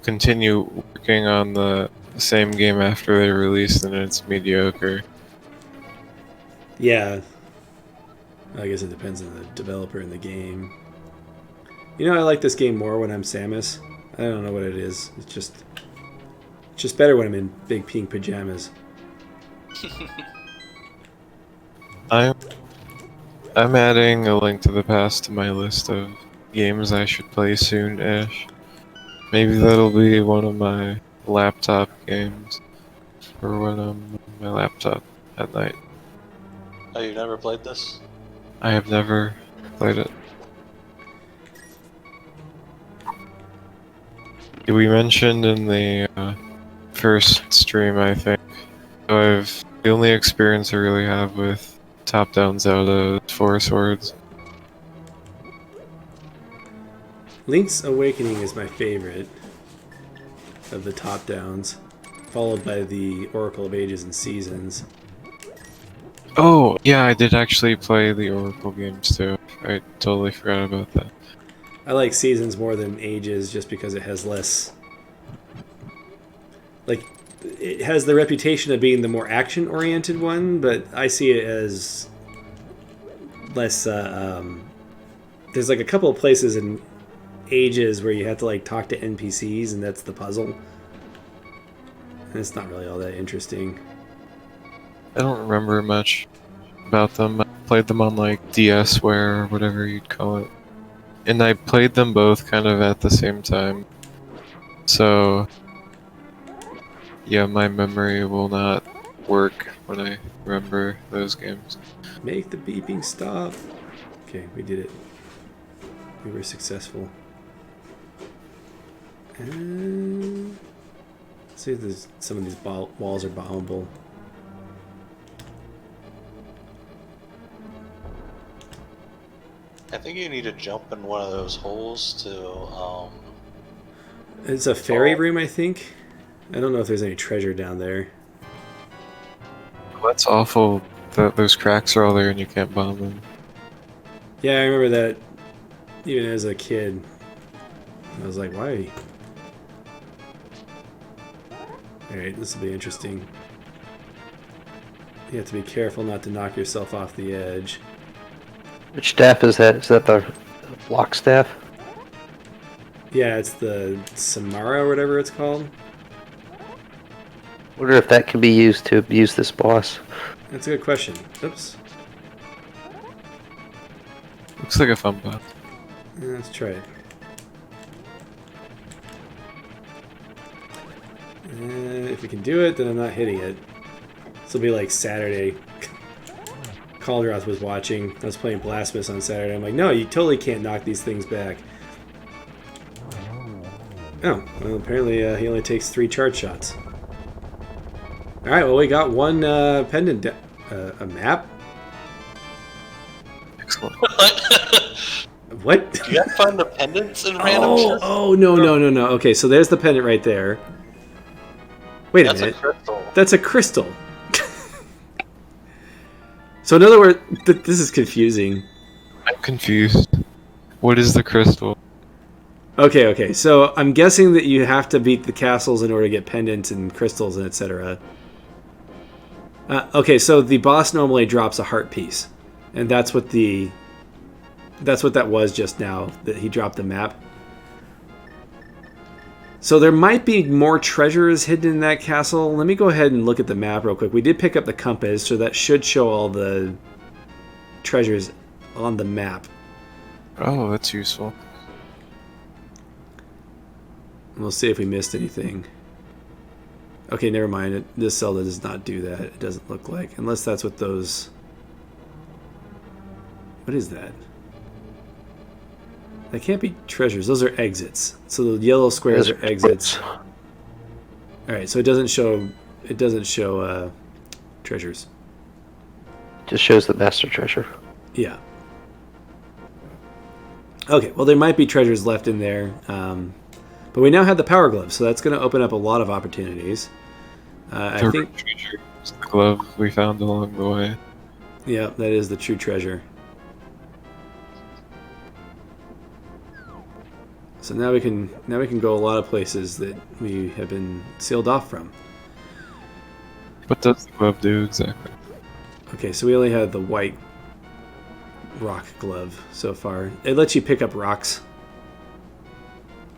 continue working on the same game after they release and it's mediocre. Yeah. I guess it depends on the developer and the game. You know, I like this game more when I'm Samus. I don't know what it is. It's just better when I'm in big pink pajamas. I'm adding A Link to the Past to my list of games I should play soon-ish. Maybe that'll be one of my laptop games for when I'm on my laptop at night. Oh, you've never played this? I have never played it. We mentioned in the first stream, I think, the only experience I really have with top-down Zelda is Four Swords. Link's Awakening is my favorite of the top-downs, followed by the Oracle of Ages and Seasons. Oh, yeah, I did actually play the Oracle games too. I totally forgot about that. I like Seasons more than Ages just because it has less... it has the reputation of being the more action-oriented one, but I see it as less... there's a couple of places in Ages where you have to talk to NPCs, and that's the puzzle. And it's not really all that interesting. I don't remember much about them. I played them on DSware or whatever you'd call it. And I played them both kind of at the same time. So yeah, my memory will not work when I remember those games. Make the beeping stop. Okay, we did it. We were successful. And let's see if some of these walls are bombable. I think you need to jump in one of those holes to, It's a fairy room, I think. I don't know if there's any treasure down there. That's awful that those cracks are all there and you can't bomb them. Yeah, I remember that even as a kid. I was like, why? Alright, this will be interesting. You have to be careful not to knock yourself off the edge. Which staff is that? Is that the block staff? Yeah, it's the Samara or whatever it's called. Wonder if that can be used to abuse this boss. That's a good question. Oops. Looks like a fun boss. Let's try it. And if we can do it, then I'm not hitting it. This will be like Saturday. Calderoth was watching. I was playing Blasphemous on Saturday. I'm like, no, you totally can't knock these things back. Oh, well, apparently he only takes 3 charge shots. Alright, well, we got one pendant. A map? Excellent. What? Do you have to find the pendants in random chests? Oh, no. Okay, so there's the pendant right there. Wait a That's minute. a crystal. That's a crystal. So in other words, this is confusing. I'm confused. What is the crystal? Okay, so I'm guessing that you have to beat the castles in order to get pendants and crystals and etc. Okay, so the boss normally drops a heart piece, and that's what that was just now, that he dropped the map. So there might be more treasures hidden in that castle. Let me go ahead and look at the map real quick. We did pick up the compass, so that should show all the treasures on the map. Oh, that's useful. We'll see if we missed anything. Okay, never mind. This Zelda does not do that. It doesn't look like. Unless that's what those... What is that? That can't be treasures. Those are exits. So the yellow squares are exits. Alright, so it doesn't show... It doesn't show treasures. Just shows the master treasure. Yeah. Okay, well there might be treasures left in there. But we now have the power glove, so that's going to open up a lot of opportunities. I think Treasure is the glove we found along the way. Yeah, that is the true treasure. So now we can go a lot of places that we have been sealed off from. What does the glove do exactly? Okay, so we only have the white rock glove so far. It lets you pick up rocks.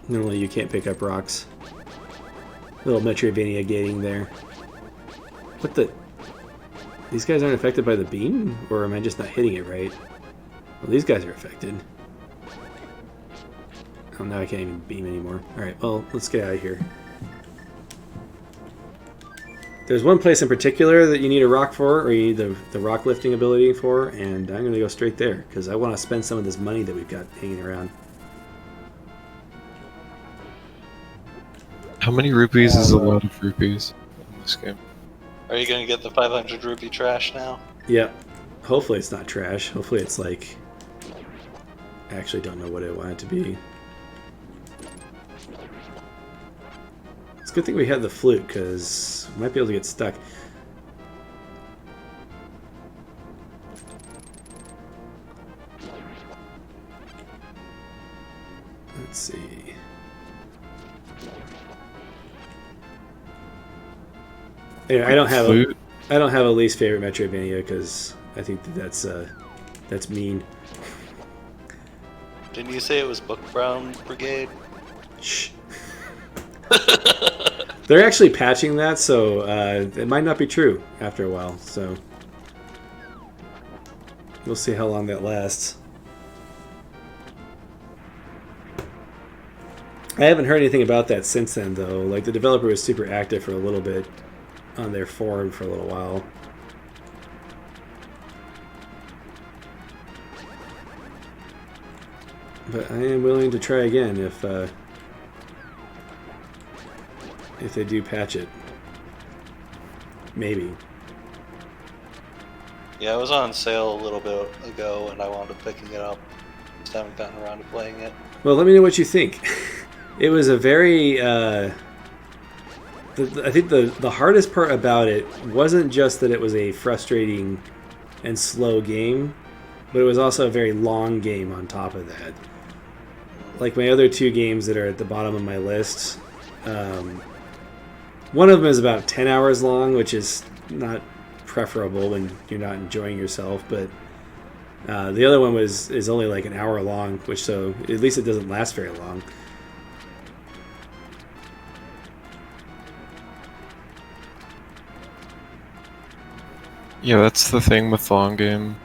Normally you can't pick up rocks. Little Metroidvania gating there. What the... These guys aren't affected by the beam? Or am I just not hitting it right? Well, these guys are affected. Oh, now I can't even beam anymore. Alright, well, let's get out of here. There's one place in particular that you need a rock for, or you need the rock lifting ability for, and I'm going to go straight there, because I want to spend some of this money that we've got hanging around. How many rupees is a lot of rupees in this game? Are you going to get the 500 rupee trash now? Yep. Hopefully it's not trash. Hopefully it's like... I actually don't know what I want it to be. It's a good thing we had the flute, because we might be able to get stuck. Let's see... Anyway, I don't have a least favorite Metroidvania because I think that's mean. Didn't you say it was Book Brown Brigade? Shh. They're actually patching that, so it might not be true after a while. So we'll see how long that lasts. I haven't heard anything about that since then, though. Like the developer was super active for a little bit on their forum for a little while. But I am willing to try again if they do patch it. Maybe. Yeah, it was on sale a little bit ago, and I wound up picking it up. Just haven't gotten around to playing it. Well, let me know what you think. It was a very... I think the hardest part about it wasn't just that it was a frustrating and slow game, but it was also a very long game on top of that. Like my other 2 games that are at the bottom of my list, one of them is about 10 hours long, which is not preferable when you're not enjoying yourself. But the other one is only like an hour long, which so at least it doesn't last very long. Yeah, that's the thing with long game.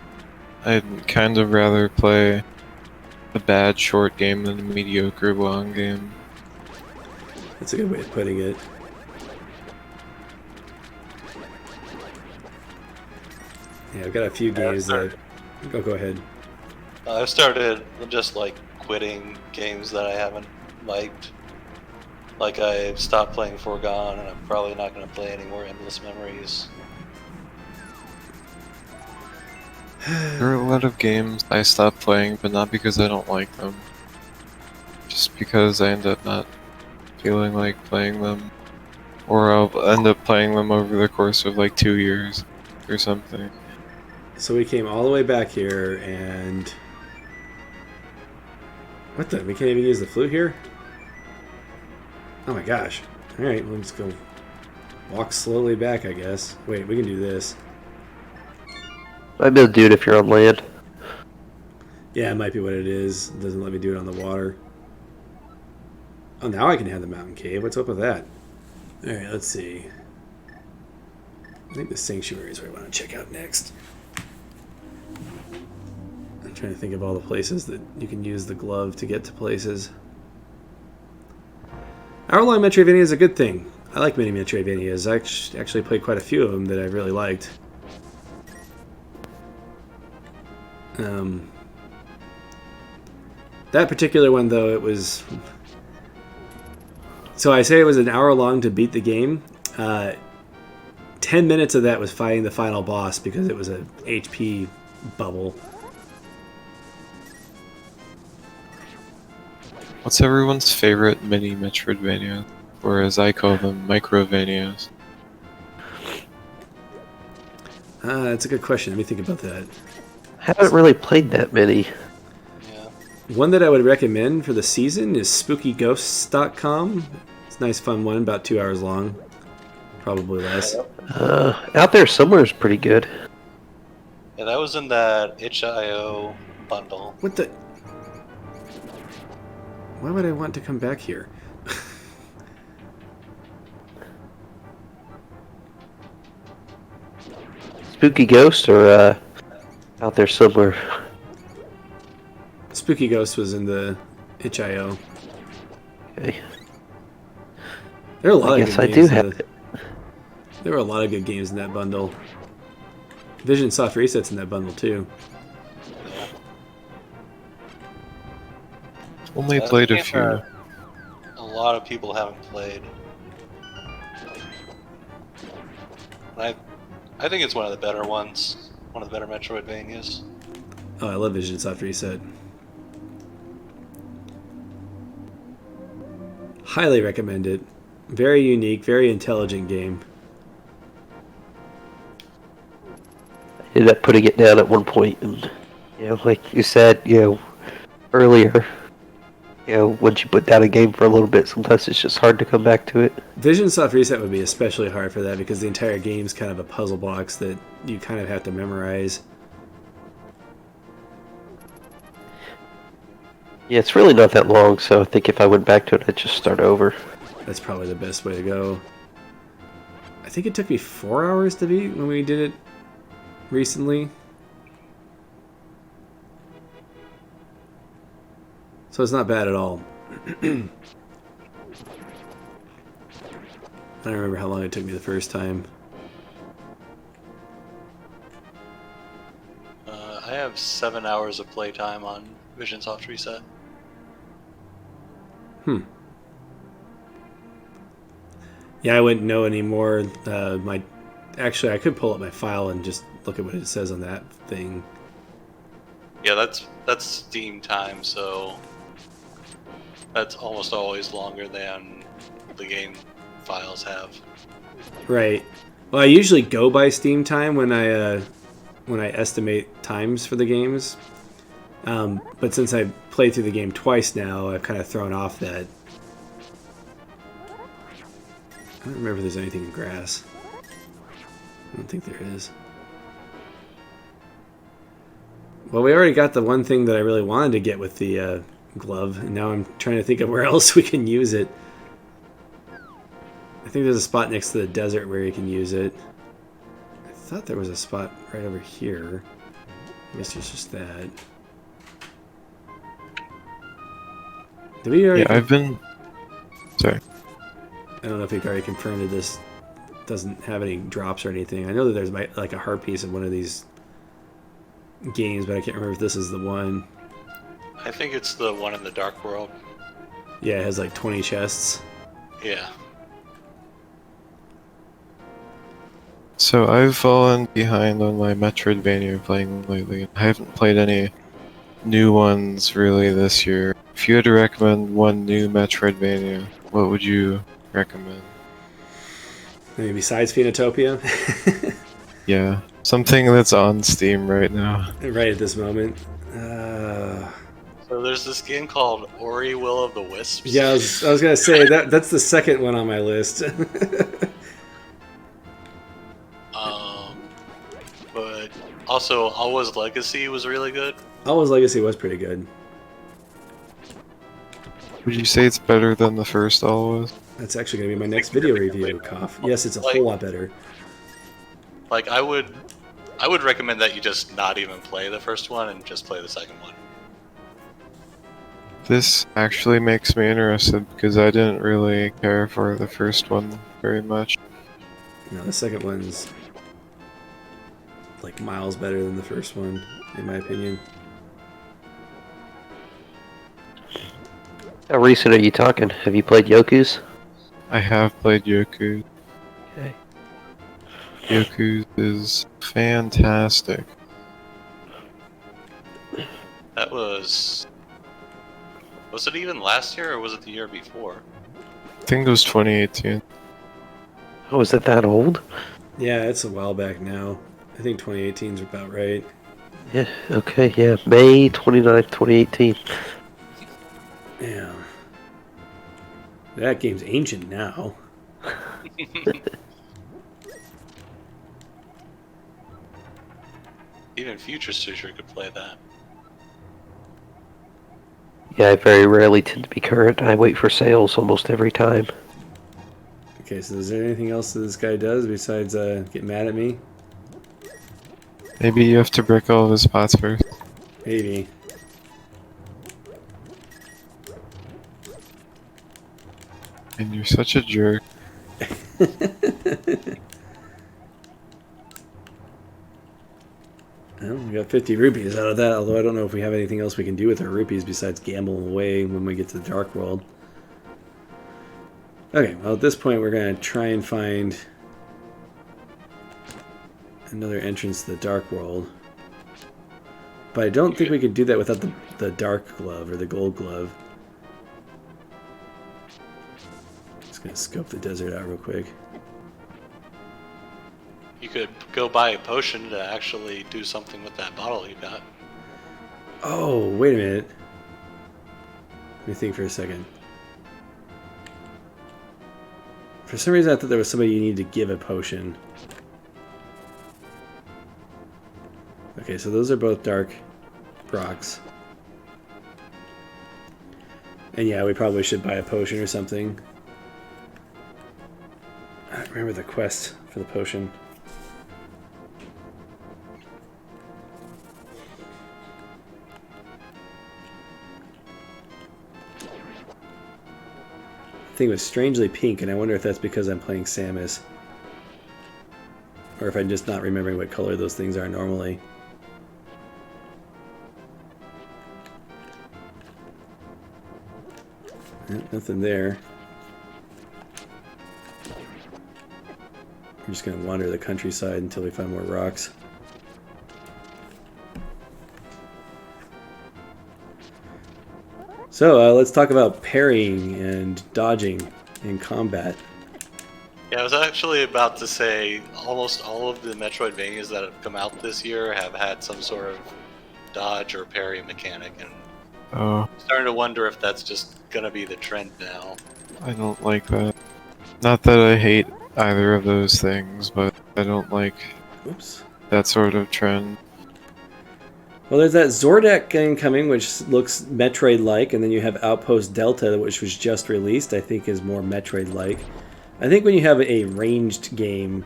I'd kind of rather play a bad short game than a mediocre long game. That's a good way of putting it. Yeah, I've got a few games that... Oh, go ahead. I've started just like quitting games that I haven't liked. Like I stopped playing Foregone, and I'm probably not going to play any more Endless Memories. There are a lot of games I stopped playing, but not because I don't like them. Just because I end up not feeling like playing them. Or I'll end up playing them over the course of like 2 years or something. So we came all the way back here, and... What the? We can't even use the flute here? Oh my gosh. Alright, well, let's go walk slowly back, I guess. Wait, we can do this. Might be able to do it if you're on land. Yeah, it might be what it is. It doesn't let me do it on the water. Oh, now I can have the mountain cave. What's up with that? Alright, let's see. I think the sanctuary is what I want to check out next. I'm trying to think of all the places that you can use the glove to get to places. Hour-long Metroidvania is a good thing. I like many Metroidvanias. I actually played quite a few of them that I really liked. That particular one, though, it was... So I say it was an hour long to beat the game. 10 minutes of that was fighting the final boss because it was a HP bubble. What's everyone's favorite mini Metroidvania? Or as I call them, Microvanias? That's a good question. Let me think about that. Haven't really played that many. Yeah. One that I would recommend for the season is SpookyGhosts.com. It's a nice, fun one, about 2 hours long. Probably less. Out There Somewhere is pretty good. Yeah, that was in that itch.io bundle. What the... Why would I want to come back here? Spooky Ghost or Out There Somewhere? Spooky Ghost was in the itch.io. Okay. There are a lot I of guess good I games. do have it. There were a lot of good games in that bundle. Vision Soft Resets in that bundle too. Only played a game few. that a lot of people haven't played. I think it's one of the better ones. One of the better Metroidvanias. Oh, I love Vision Soft Reset. Highly recommend it. Very unique, very intelligent game. I ended up putting it down at one point, and like you said, earlier, once you put down a game for a little bit, sometimes it's just hard to come back to it. Vision Soft Reset would be especially hard for that because the entire game's kind of a puzzle box that you kind of have to memorize. Yeah, it's really not that long, so I think if I went back to it, I'd just start over. That's probably the best way to go. I think it took me 4 hours to beat when we did it recently. So it's not bad at all. I don't remember how long it took me the first time. I have 7 hours of playtime on Vision Soft Reset. Yeah, I wouldn't know anymore. Actually, I could pull up my file and just look at what it says on that thing. Yeah, that's Steam time, so that's almost always longer than the game files have. Right. Well, I usually go by Steam time when I estimate times for the games. But since I played through the game twice now, I've kind of thrown off that. I don't remember if there's anything in grass. I don't think there is. Well, we already got the one thing that I really wanted to get with the glove, and now I'm trying to think of where else we can use it. I think there's a spot next to the desert where you can use it. I thought there was a spot right over here. I guess it's just that. Did we already... Yeah, I've been... Sorry. I don't know if we already confirmed that this doesn't have any drops or anything. I know that there's like a heart piece in one of these games, but I can't remember if this is the one. I think it's the one in the Dark World. Yeah, it has like 20 chests. Yeah. So I've fallen behind on my Metroidvania playing lately. I haven't played any new ones really this year. If you had to recommend one new Metroidvania, what would you recommend? Maybe besides Phenotopia? Yeah, something that's on Steam right now. Right at this moment. So there's this game called Ori Will of the Wisps. Yeah, I was gonna say that's the second one on my list. But also Alwa's Legacy was really good. Always Legacy was pretty good. Would you say it's better than the first All was? That's actually gonna be my next video review, Cough. Yes, it's a whole lot better. Like I would recommend that you just not even play the first one and just play the second one. This actually makes me interested because I didn't really care for the first one very much. No, the second one's like miles better than the first one, in my opinion. How recent are you talking? Have you played Yoku's? I have played Yoku. Okay. Yoku is fantastic. That was it even last year or was it the year before? I think it was 2018. Oh, is it that old? Yeah, it's a while back now. I think 2018 is about right. Yeah, okay, yeah. May 29th, 2018. Yeah. That game's ancient now. Even Future Stooger could play that. Yeah, I very rarely tend to be current. I wait for sales almost every time. Okay, so is there anything else that this guy does besides get mad at me? Maybe you have to break all of his spots first. Maybe. And you're such a jerk. Well, we got 50 rupees out of that, although I don't know if we have anything else we can do with our rupees besides gamble away when we get to the Dark World. Okay, well at this point we're going to try and find another entrance to the Dark World. But I don't think we could do that without the Dark Glove or the Gold Glove. Just going to scope the desert out real quick. You could go buy a potion to actually do something with that bottle you got. Oh, wait a minute. Let me think for a second. For some reason I thought there was somebody you needed to give a potion. Okay, so those are both dark rocks. And yeah, we probably should buy a potion or something. I don't remember the quest for the potion. The thing was strangely pink, and I wonder if that's because I'm playing Samus. Or if I'm just not remembering what color those things are normally. Nothing there. I'm just going to wander the countryside until we find more rocks. So let's talk about parrying and dodging in combat. Yeah, I was actually about to say almost all of the Metroidvanias that have come out this year have had some sort of dodge or parry mechanic, and Oh, I'm starting to wonder if that's just gonna be the trend now. I don't like that. Not that I hate either of those things, but I don't like Oops. that sort of trend. Well, there's that Zordek game coming, which looks Metroid-like, and then you have Outpost Delta, which was just released. I think is more Metroid-like. I think when you have a ranged game,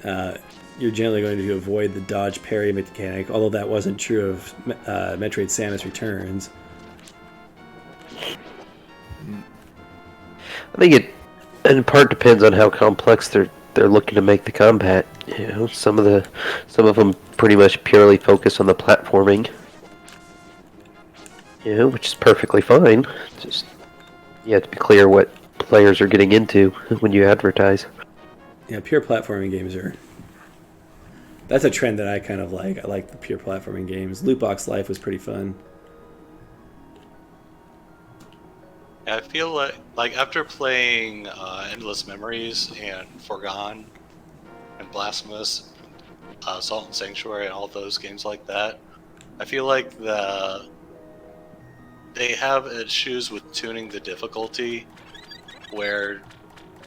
you're generally going to avoid the dodge parry mechanic, although that wasn't true of Metroid Samus Returns. I think it in part depends on how complex they're looking to make the combat. You know, some of them pretty much purely focus on the platforming. You know, which is perfectly fine. Just you have to be clear what players are getting into when you advertise. Yeah, pure platforming games are... That's a trend that I kind of like. I like the pure platforming games. Loot Box Life was pretty fun. I feel like after playing Endless Memories and Foregone and Blasphemous, Salt and Sanctuary, and all those games like that, I feel like they have issues with tuning the difficulty, where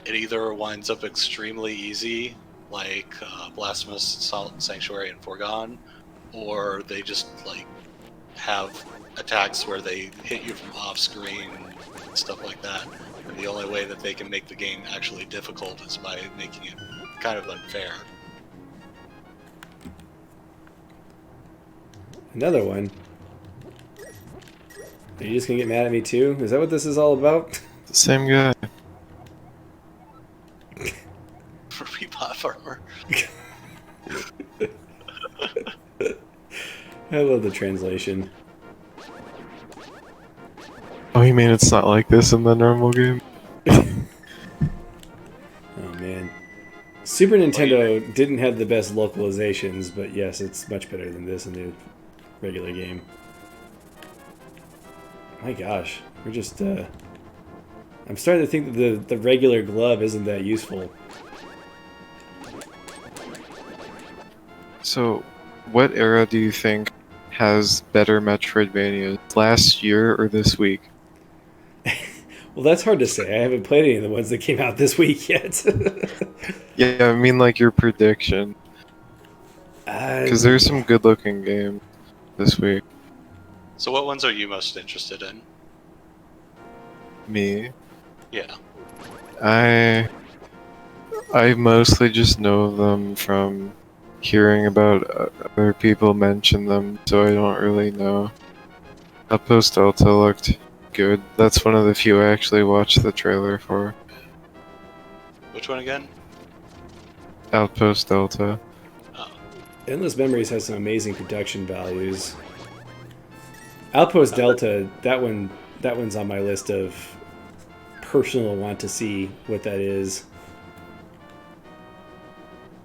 it either winds up extremely easy, like Blasphemous, Salt and Sanctuary, and Foregone, or they just like have attacks where they hit you from off screen and stuff like that. And the only way that they can make the game actually difficult is by making it kind of unfair. Another one. Are you just gonna get mad at me too? Is that what this is all about? The same guy. For replatformer. I love the translation. Oh, you mean it's not like this in the normal game? Oh man. Super Nintendo didn't have the best localizations, but yes, it's much better than this in the regular game. My gosh, we're just I'm starting to think that the regular glove isn't that useful. So, what era do you think has better Metroidvania? Last year or this week? Well, that's hard to say. I haven't played any of the ones that came out this week yet. Yeah, I mean like your prediction. Because there's some good-looking games this week. So what ones are you most interested in? Me? Yeah. I mostly just know them from hearing about other people mention them, so I don't really know. Outpost Delta looked good. That's one of the few I actually watched the trailer for. Which one again? Outpost Delta. Oh. Endless Memories has some amazing production values. Outpost Delta, that one's on my list of personal want to see what that is.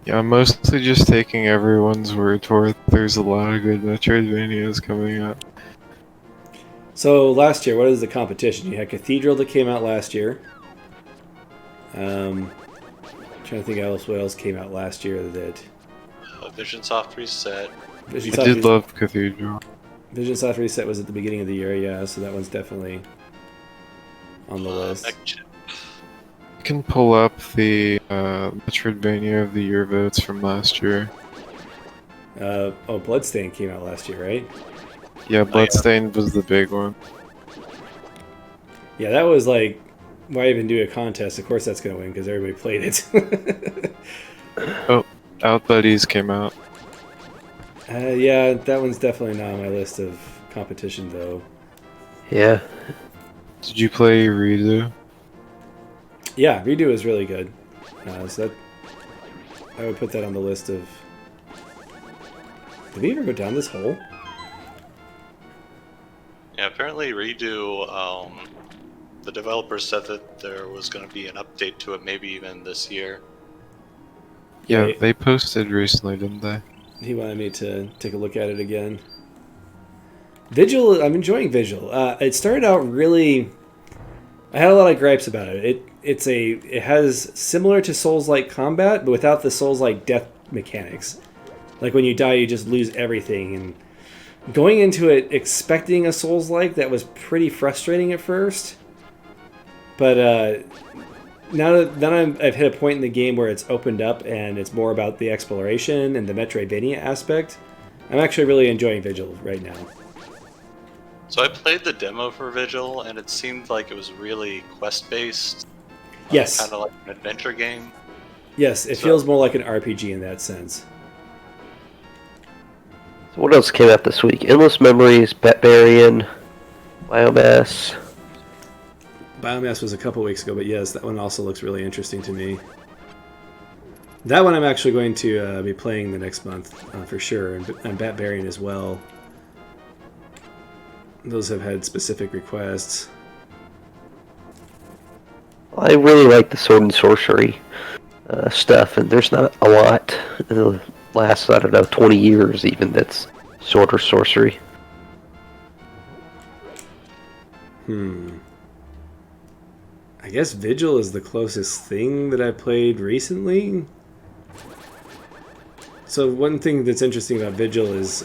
Yeah, I'm mostly just taking everyone's word for it. There's a lot of good Metroidvanias coming up. So last year, what is the competition? You had Cathedral that came out last year. Trying to think what else came out last year that... Vision Soft Reset. I did love Cathedral. Vision Soft Reset was at the beginning of the year, yeah, so that one's definitely on the list. You can pull up the Metroidvania of the Year votes from last year. Bloodstained came out last year, right? Yeah, Bloodstained was the big one. Yeah, that was like, why even do a contest? Of course that's going to win because everybody played it. Oh, Outbuddies came out. Yeah, that one's definitely not on my list of competition, though. Yeah. Did you play Redo? Yeah, Redo is really good. So that I would put that on the list of... Did we ever go down this hole? Yeah, apparently Redo, the developers said that there was going to be an update to it maybe even this year. Yeah, they posted recently, didn't they? He wanted me to take a look at it again. Vigil, I'm enjoying Vigil. It started out really... I had a lot of gripes about it. It has similar to Souls-like combat, but without the Souls-like death mechanics. Like when you die, you just lose everything. And going into it expecting a Souls-like, that was pretty frustrating at first. But now that I've hit a point in the game where it's opened up and it's more about the exploration and the Metroidvania aspect, I'm actually really enjoying Vigil right now. So I played the demo for Vigil, and it seemed like it was really quest-based. Yes. Kind of like an adventure game. Yes, it feels more like an RPG in that sense. So what else came out this week? Endless Memories, Barbarian, Biomass. Biomass was a couple weeks ago, but yes, that one also looks really interesting to me. That one I'm actually going to be playing the next month for sure, and Barbarian as well. Those have had specific requests. I really like the sword and sorcery stuff, and there's not a lot in the last, 20 years even that's sword or sorcery. I guess Vigil is the closest thing that I played recently. So one thing that's interesting about Vigil is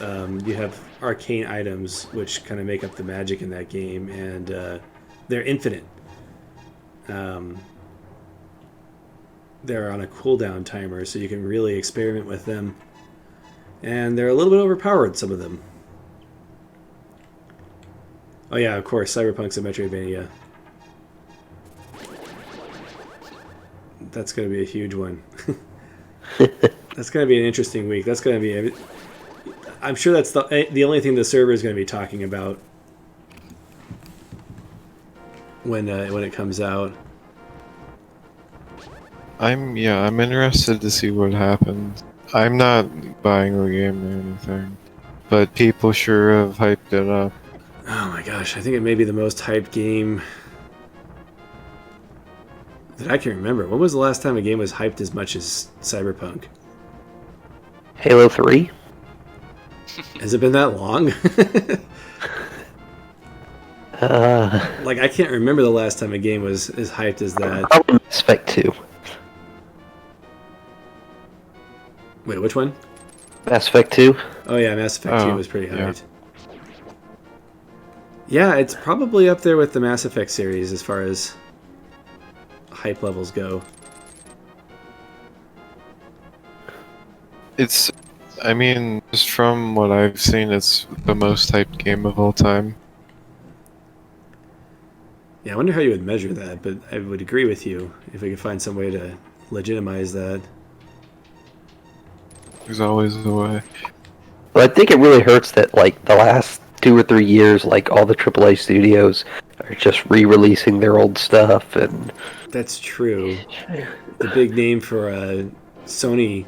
you have arcane items which kind of make up the magic in that game, and they're infinite. They're on a cooldown timer, so you can really experiment with them. And they're a little bit overpowered, some of them. Oh yeah, of course, Cyberpunk's a Metroidvania. That's going to be a huge one. That's going to be an interesting week. That's going to be... I'm sure that's the only thing the server is going to be talking about when it comes out. I'm interested to see what happens. I'm not buying the game or anything, but people sure have hyped it up. Oh my gosh, I think it may be the most hyped game that I can remember. When was the last time a game was hyped as much as Cyberpunk? Halo 3? Has it been that long? Like, I can't remember the last time a game was as hyped as that. Probably Mass Effect 2. Wait, which one? Mass Effect 2? Oh yeah, Mass Effect 2 was pretty hyped. Yeah, it's probably up there with the Mass Effect series as far as hype levels go. Just from what I've seen, it's the most hyped game of all time. Yeah, I wonder how you would measure that, but I would agree with you if we could find some way to legitimize that. There's always a way. But I think it really hurts that, like, the last 2 or 3 years, like, all the AAA studios are just re-releasing their old stuff, and... That's true. The big name for Sony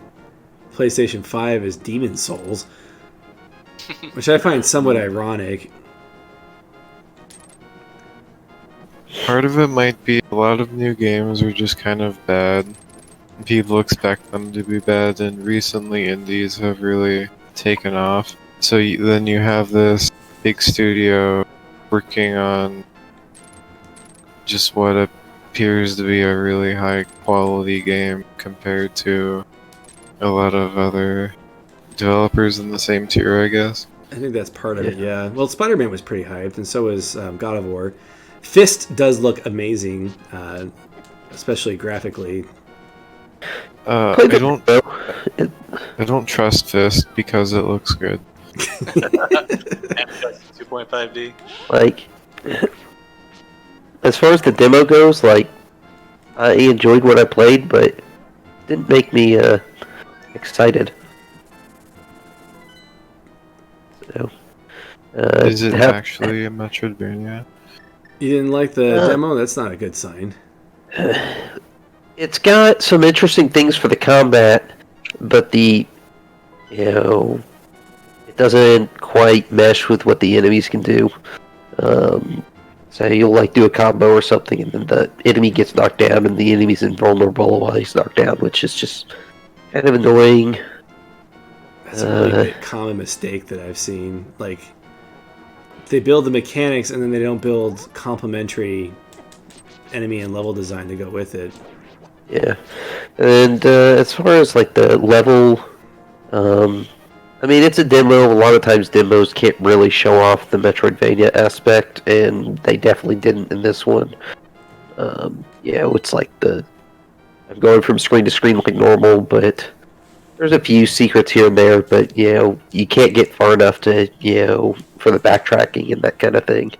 PlayStation 5 is Demon's Souls, which I find somewhat ironic. Part of it might be a lot of new games are just kind of bad. People expect them to be bad, and recently indies have really taken off. So then you have this big studio working on just what appears to be a really high quality game compared to a lot of other developers in the same tier, I guess. I think that's part of it, yeah. Well, Spider-Man was pretty hyped, and so was God of War. Fist does look amazing, especially graphically. I don't trust Fist because it looks good. And 2.5D. Like, as far as the demo goes, like, I enjoyed what I played, but it didn't make me excited. So, Is it actually a Metroidvania? You didn't like the demo? That's not a good sign. It's got some interesting things for the combat, but it doesn't quite mesh with what the enemies can do. So you'll like do a combo or something, and then the enemy gets knocked down, and the enemy's invulnerable while he's knocked down, which is just kind of annoying. That's a really common mistake that I've seen. Like, they build the mechanics, and then they don't build complementary enemy and level design to go with it. Yeah, and as far as like the level, it's a demo. A lot of times demos can't really show off the Metroidvania aspect, and they definitely didn't in this one. it's like I'm going from screen to screen like normal, but there's a few secrets here and there, but you can't get far enough to for the backtracking and that kind of thing.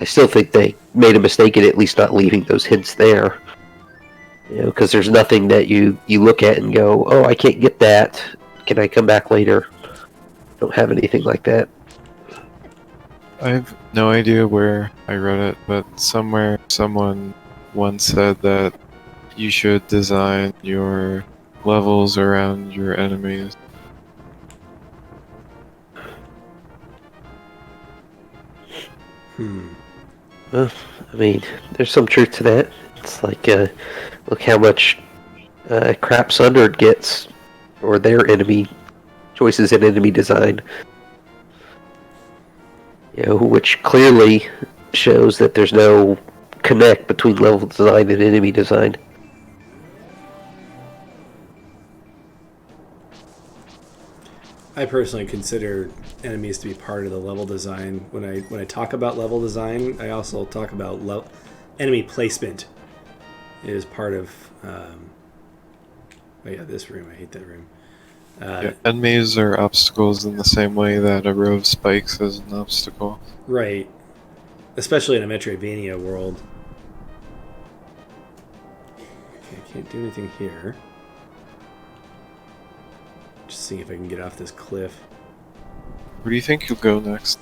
I still think they made a mistake in at least not leaving those hints there. Because there's nothing that you look at and go, oh, I can't get that. Can I come back later? Don't have anything like that. I have no idea where I read it, but somewhere someone once said that you should design your levels around your enemies. Well, I mean, there's some truth to that. It's like, look how much crap Sundered gets, or their enemy choices in enemy design. Which clearly shows that there's no connect between level design and enemy design. I personally consider enemies to be part of the level design. When I talk about level design, I also talk about enemy placement is part of. Oh yeah, this room. I hate that room. Yeah, enemies are obstacles in the same way that a row of spikes is an obstacle. Right. Especially in a Metroidvania world. Okay, I can't do anything here. Just seeing if I can get off this cliff. Where do you think you'll go next?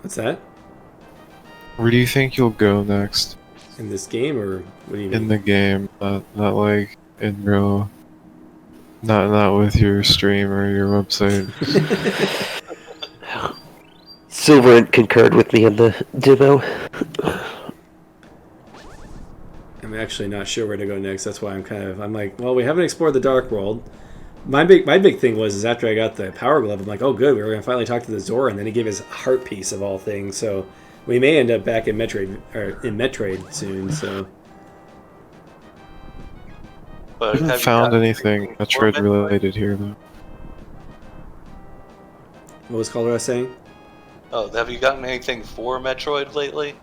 What's that? Where do you think you'll go next? In this game, or what do you mean? In the game, not like in real. Not with your stream or your website. Silverant concurred with me in the demo. I'm actually not sure where to go next. That's why I'm like, well, we haven't explored the Dark World. My big thing was after I got the Power Glove, I'm like, oh good, we were gonna finally talk to the Zora, and then he gave his heart piece of all things. So we may end up back in Metroid soon. So. I haven't found anything Metroid related here though. What was Calderas saying? Oh, have you gotten anything for Metroid lately?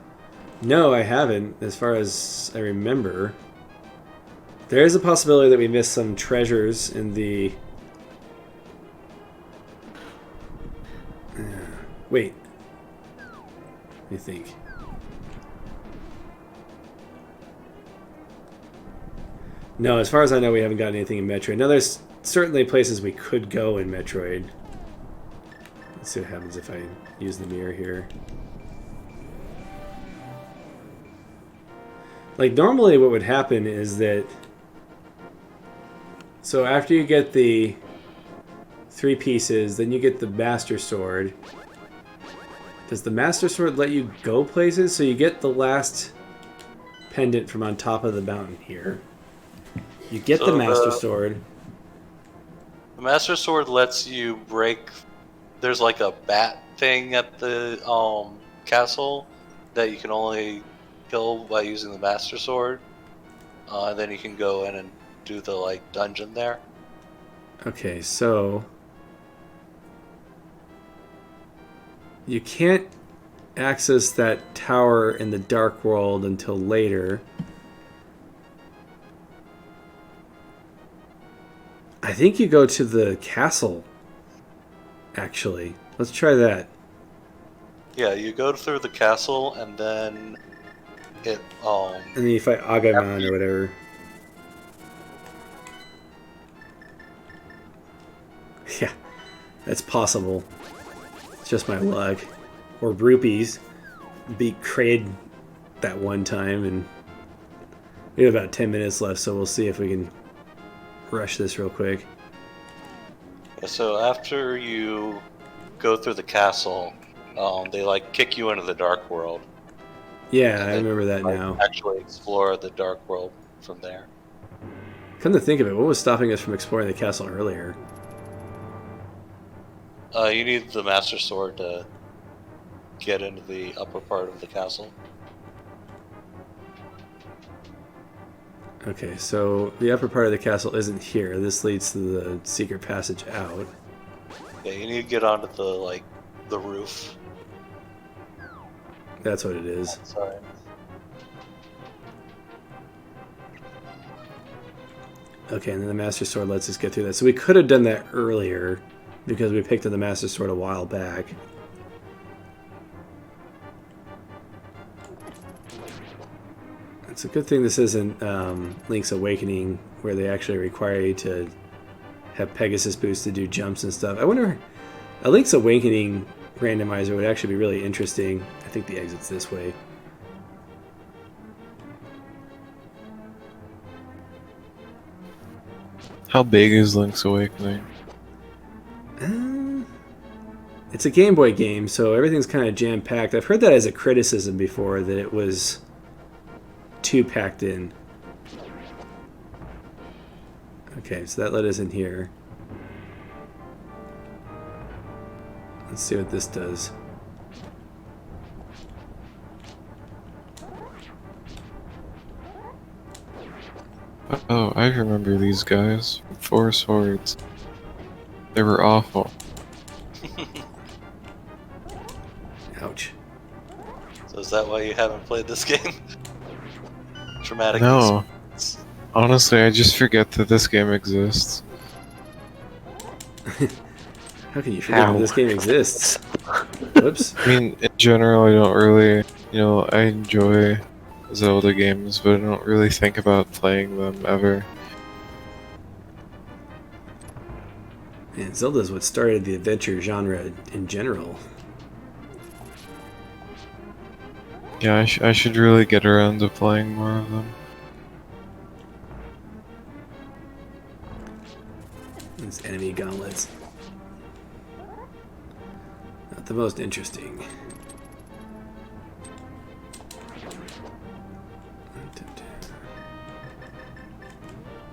No, I haven't, as far as I remember. There is a possibility that we missed some treasures in the... Wait. Let me think. No, as far as I know, we haven't got anything in Metroid. Now, there's certainly places we could go in Metroid. Let's see what happens if I use the mirror here. Like, normally what would happen is that... So after you get the 3 pieces, then you get the Master Sword. Does the Master Sword let you go places? So you get the last pendant from on top of the mountain here. You get the Master Sword. The Master Sword lets you break... There's like a bat thing at the castle that you can only kill by using the Master Sword. And then you can go in and do the dungeon there. Okay, so you can't access that tower in the Dark World until later. I think you go to the castle, actually. Let's try that. Yeah, you go through the castle and then it And then you fight Agumon or whatever. Yeah, that's possible. It's just my luck. Or Rupees beat Kraid that one time, and we have about 10 minutes left, so we'll see if we can rush this real quick. So after you go through the castle, they kick you into the Dark World. Yeah, I remember that now. Actually explore the Dark World from there. Come to think of it, what was stopping us from exploring the castle earlier? You need the Master Sword to get into the upper part of the castle. Okay, so the upper part of the castle isn't here. This leads to the secret passage out. Yeah, you need to get onto the roof That's what it is. Sorry. Okay, and then the Master Sword lets us get through that. So we could have done that earlier because we picked up the Master Sword a while back. It's a good thing this isn't Link's Awakening, where they actually require you to have Pegasus boots to do jumps and stuff. I wonder, a Link's Awakening randomizer would actually be really interesting. I think the exit's this way. How big is Link's Awakening? It's a Game Boy game, so everything's kind of jam-packed. I've heard that as a criticism before, that it was too packed in. Okay, so that let us in here. Let's see what this does. Oh, I remember these guys. 4 swords. They were awful. Ouch. So is that why you haven't played this game? Traumatic. No. experience. Honestly, I just forget that this game exists. How can you forget How? that this game exists? Whoops. I mean, in general, I don't really, I enjoy Zelda games, but I don't really think about playing them ever. Man, Zelda's what started the adventure genre in general. Yeah, I should really get around to playing more of them. These enemy gauntlets. Not the most interesting.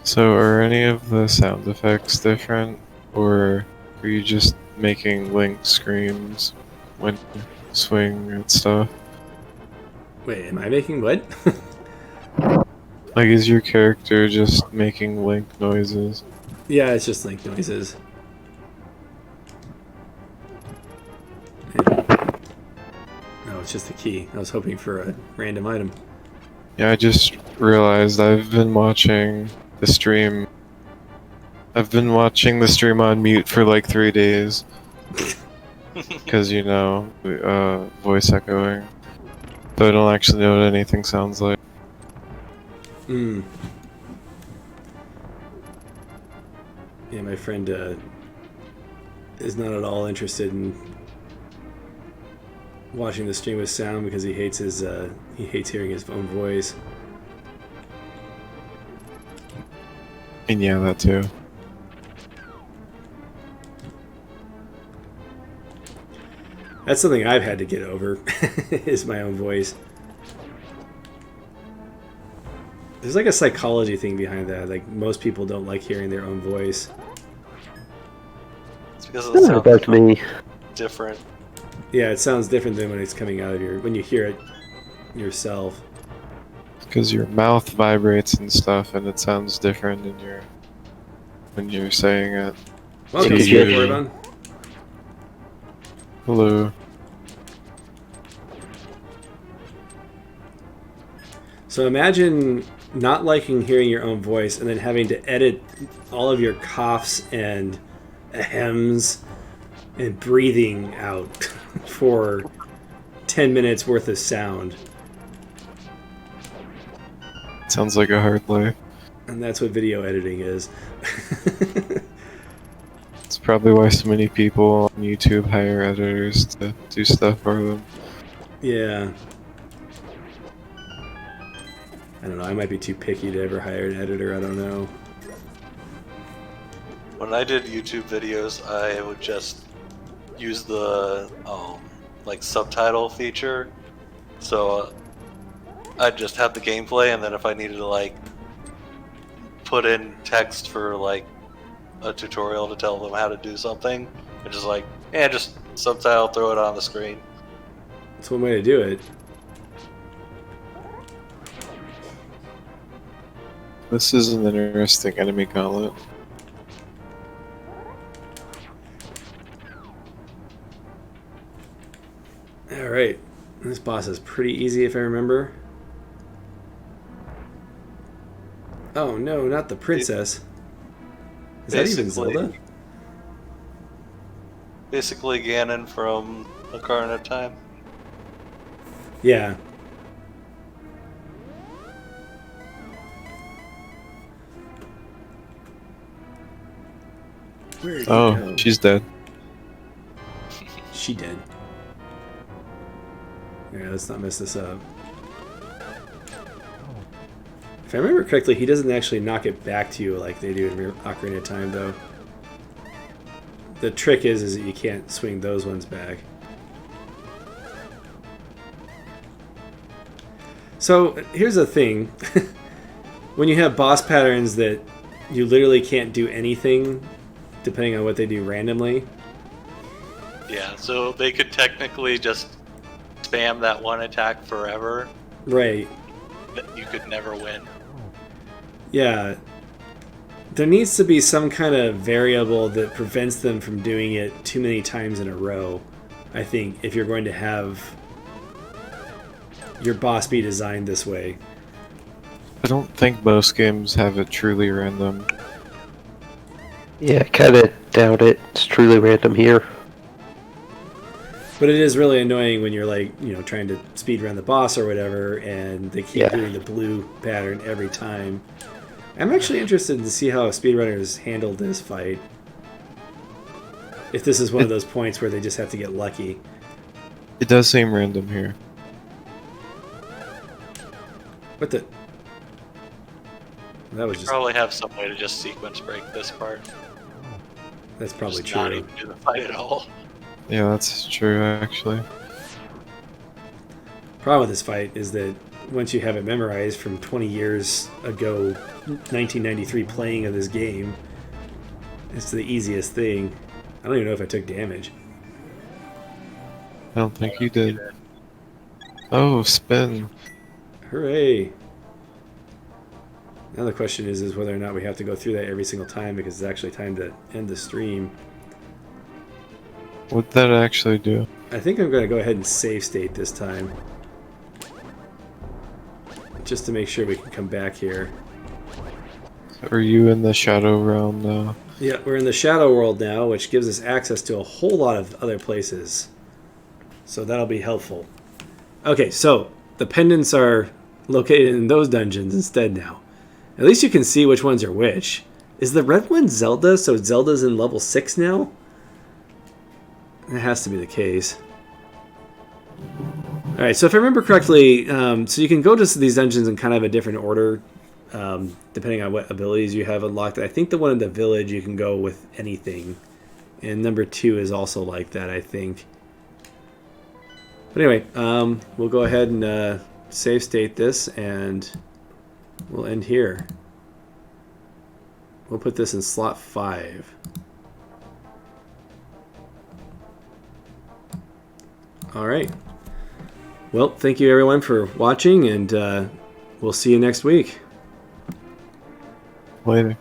So, are any of the sound effects different, or are you just making Link screams when you swing and stuff? Wait, am I making what? Like, is your character just making Link noises? Yeah, it's just Link noises. No, it's just the key. I was hoping for a random item. Yeah, I just realized I've been watching the stream. I've been watching the stream on mute for like 3 days. Because, voice echoing. So I don't actually know what anything sounds like. Hmm. Yeah, my friend is not at all interested in watching the stream with sound because he hates he hates hearing his own voice. And yeah, that too. That's something I've had to get over, is my own voice. There's like a psychology thing behind that. Like, most people don't like hearing their own voice. It's because it Doesn't bug sounds me. different. Yeah, it sounds different than when it's coming out of when you hear it yourself. Because your mouth vibrates and stuff, and it sounds different when you're saying it. Welcome, Yeah, Steve yeah. Orban. Hello. So imagine not liking hearing your own voice and then having to edit all of your coughs and ahems and breathing out for 10 minutes worth of sound. Sounds like a hard life. And that's what video editing is. It's probably why so many people on YouTube hire editors to do stuff for them. Yeah. I don't know, I might be too picky to ever hire an editor, I don't know. When I did YouTube videos, I would just use the subtitle feature. So I'd just have the gameplay, and then if I needed to put in text for a tutorial to tell them how to do something, and just subtitle, throw it on the screen. That's one way to do it. This is an interesting enemy gauntlet. Alright. This boss is pretty easy if I remember. Oh no, not the princess. Is that even Zelda? Basically Ganon from Ocarina of Time. Yeah. Where did he go? She's dead. She did. Yeah, let's not mess this up. If I remember correctly, he doesn't actually knock it back to you like they do in Ocarina of Time, though. The trick is that you can't swing those ones back. So, here's the thing. When you have boss patterns that you literally can't do anything, depending on what they do randomly. Yeah, so they could technically just spam that one attack forever. Right. But you could never win. Yeah. There needs to be some kind of variable that prevents them from doing it too many times in a row, I think, if you're going to have your boss be designed this way. I don't think most games have it truly random. Yeah, I kind of doubt it. It's truly random here. But it is really annoying when you're like, you know, trying to speed run the boss or whatever, and they keep doing the blue pattern every time. I'm actually interested to see how speedrunners handle this fight. If this is one of those points where they just have to get lucky. It does seem random here. What the? That was just. Probably have some way to just sequence break this part. That's probably Just not true. even do the fight at all. Yeah, that's true, actually. Problem with this fight is that once you have it memorized from 20 years ago, 1993 playing of this game, it's the easiest thing. I don't even know if I took damage. I don't think you did. Oh, spin. Hooray! Now the question is whether or not we have to go through that every single time, because it's actually time to end the stream. What'd that actually do? I think I'm going to go ahead and save state this time. Just to make sure we can come back here. Are you in the Shadow Realm now? Yeah, we're in the Shadow World now, which gives us access to a whole lot of other places. So that'll be helpful. Okay, so the pendants are located in those dungeons instead now. At least you can see which ones are which. Is the red one Zelda, so Zelda's in level 6 now? That has to be the case. Alright, so if I remember correctly, so you can go to these dungeons in kind of a different order, depending on what abilities you have unlocked. I think the one in the village you can go with anything. And number 2 is also like that, I think. But anyway, we'll go ahead and save state this, and we'll end here. We'll put this in slot 5. Alright. Well, thank you everyone for watching, and we'll see you next week. Later.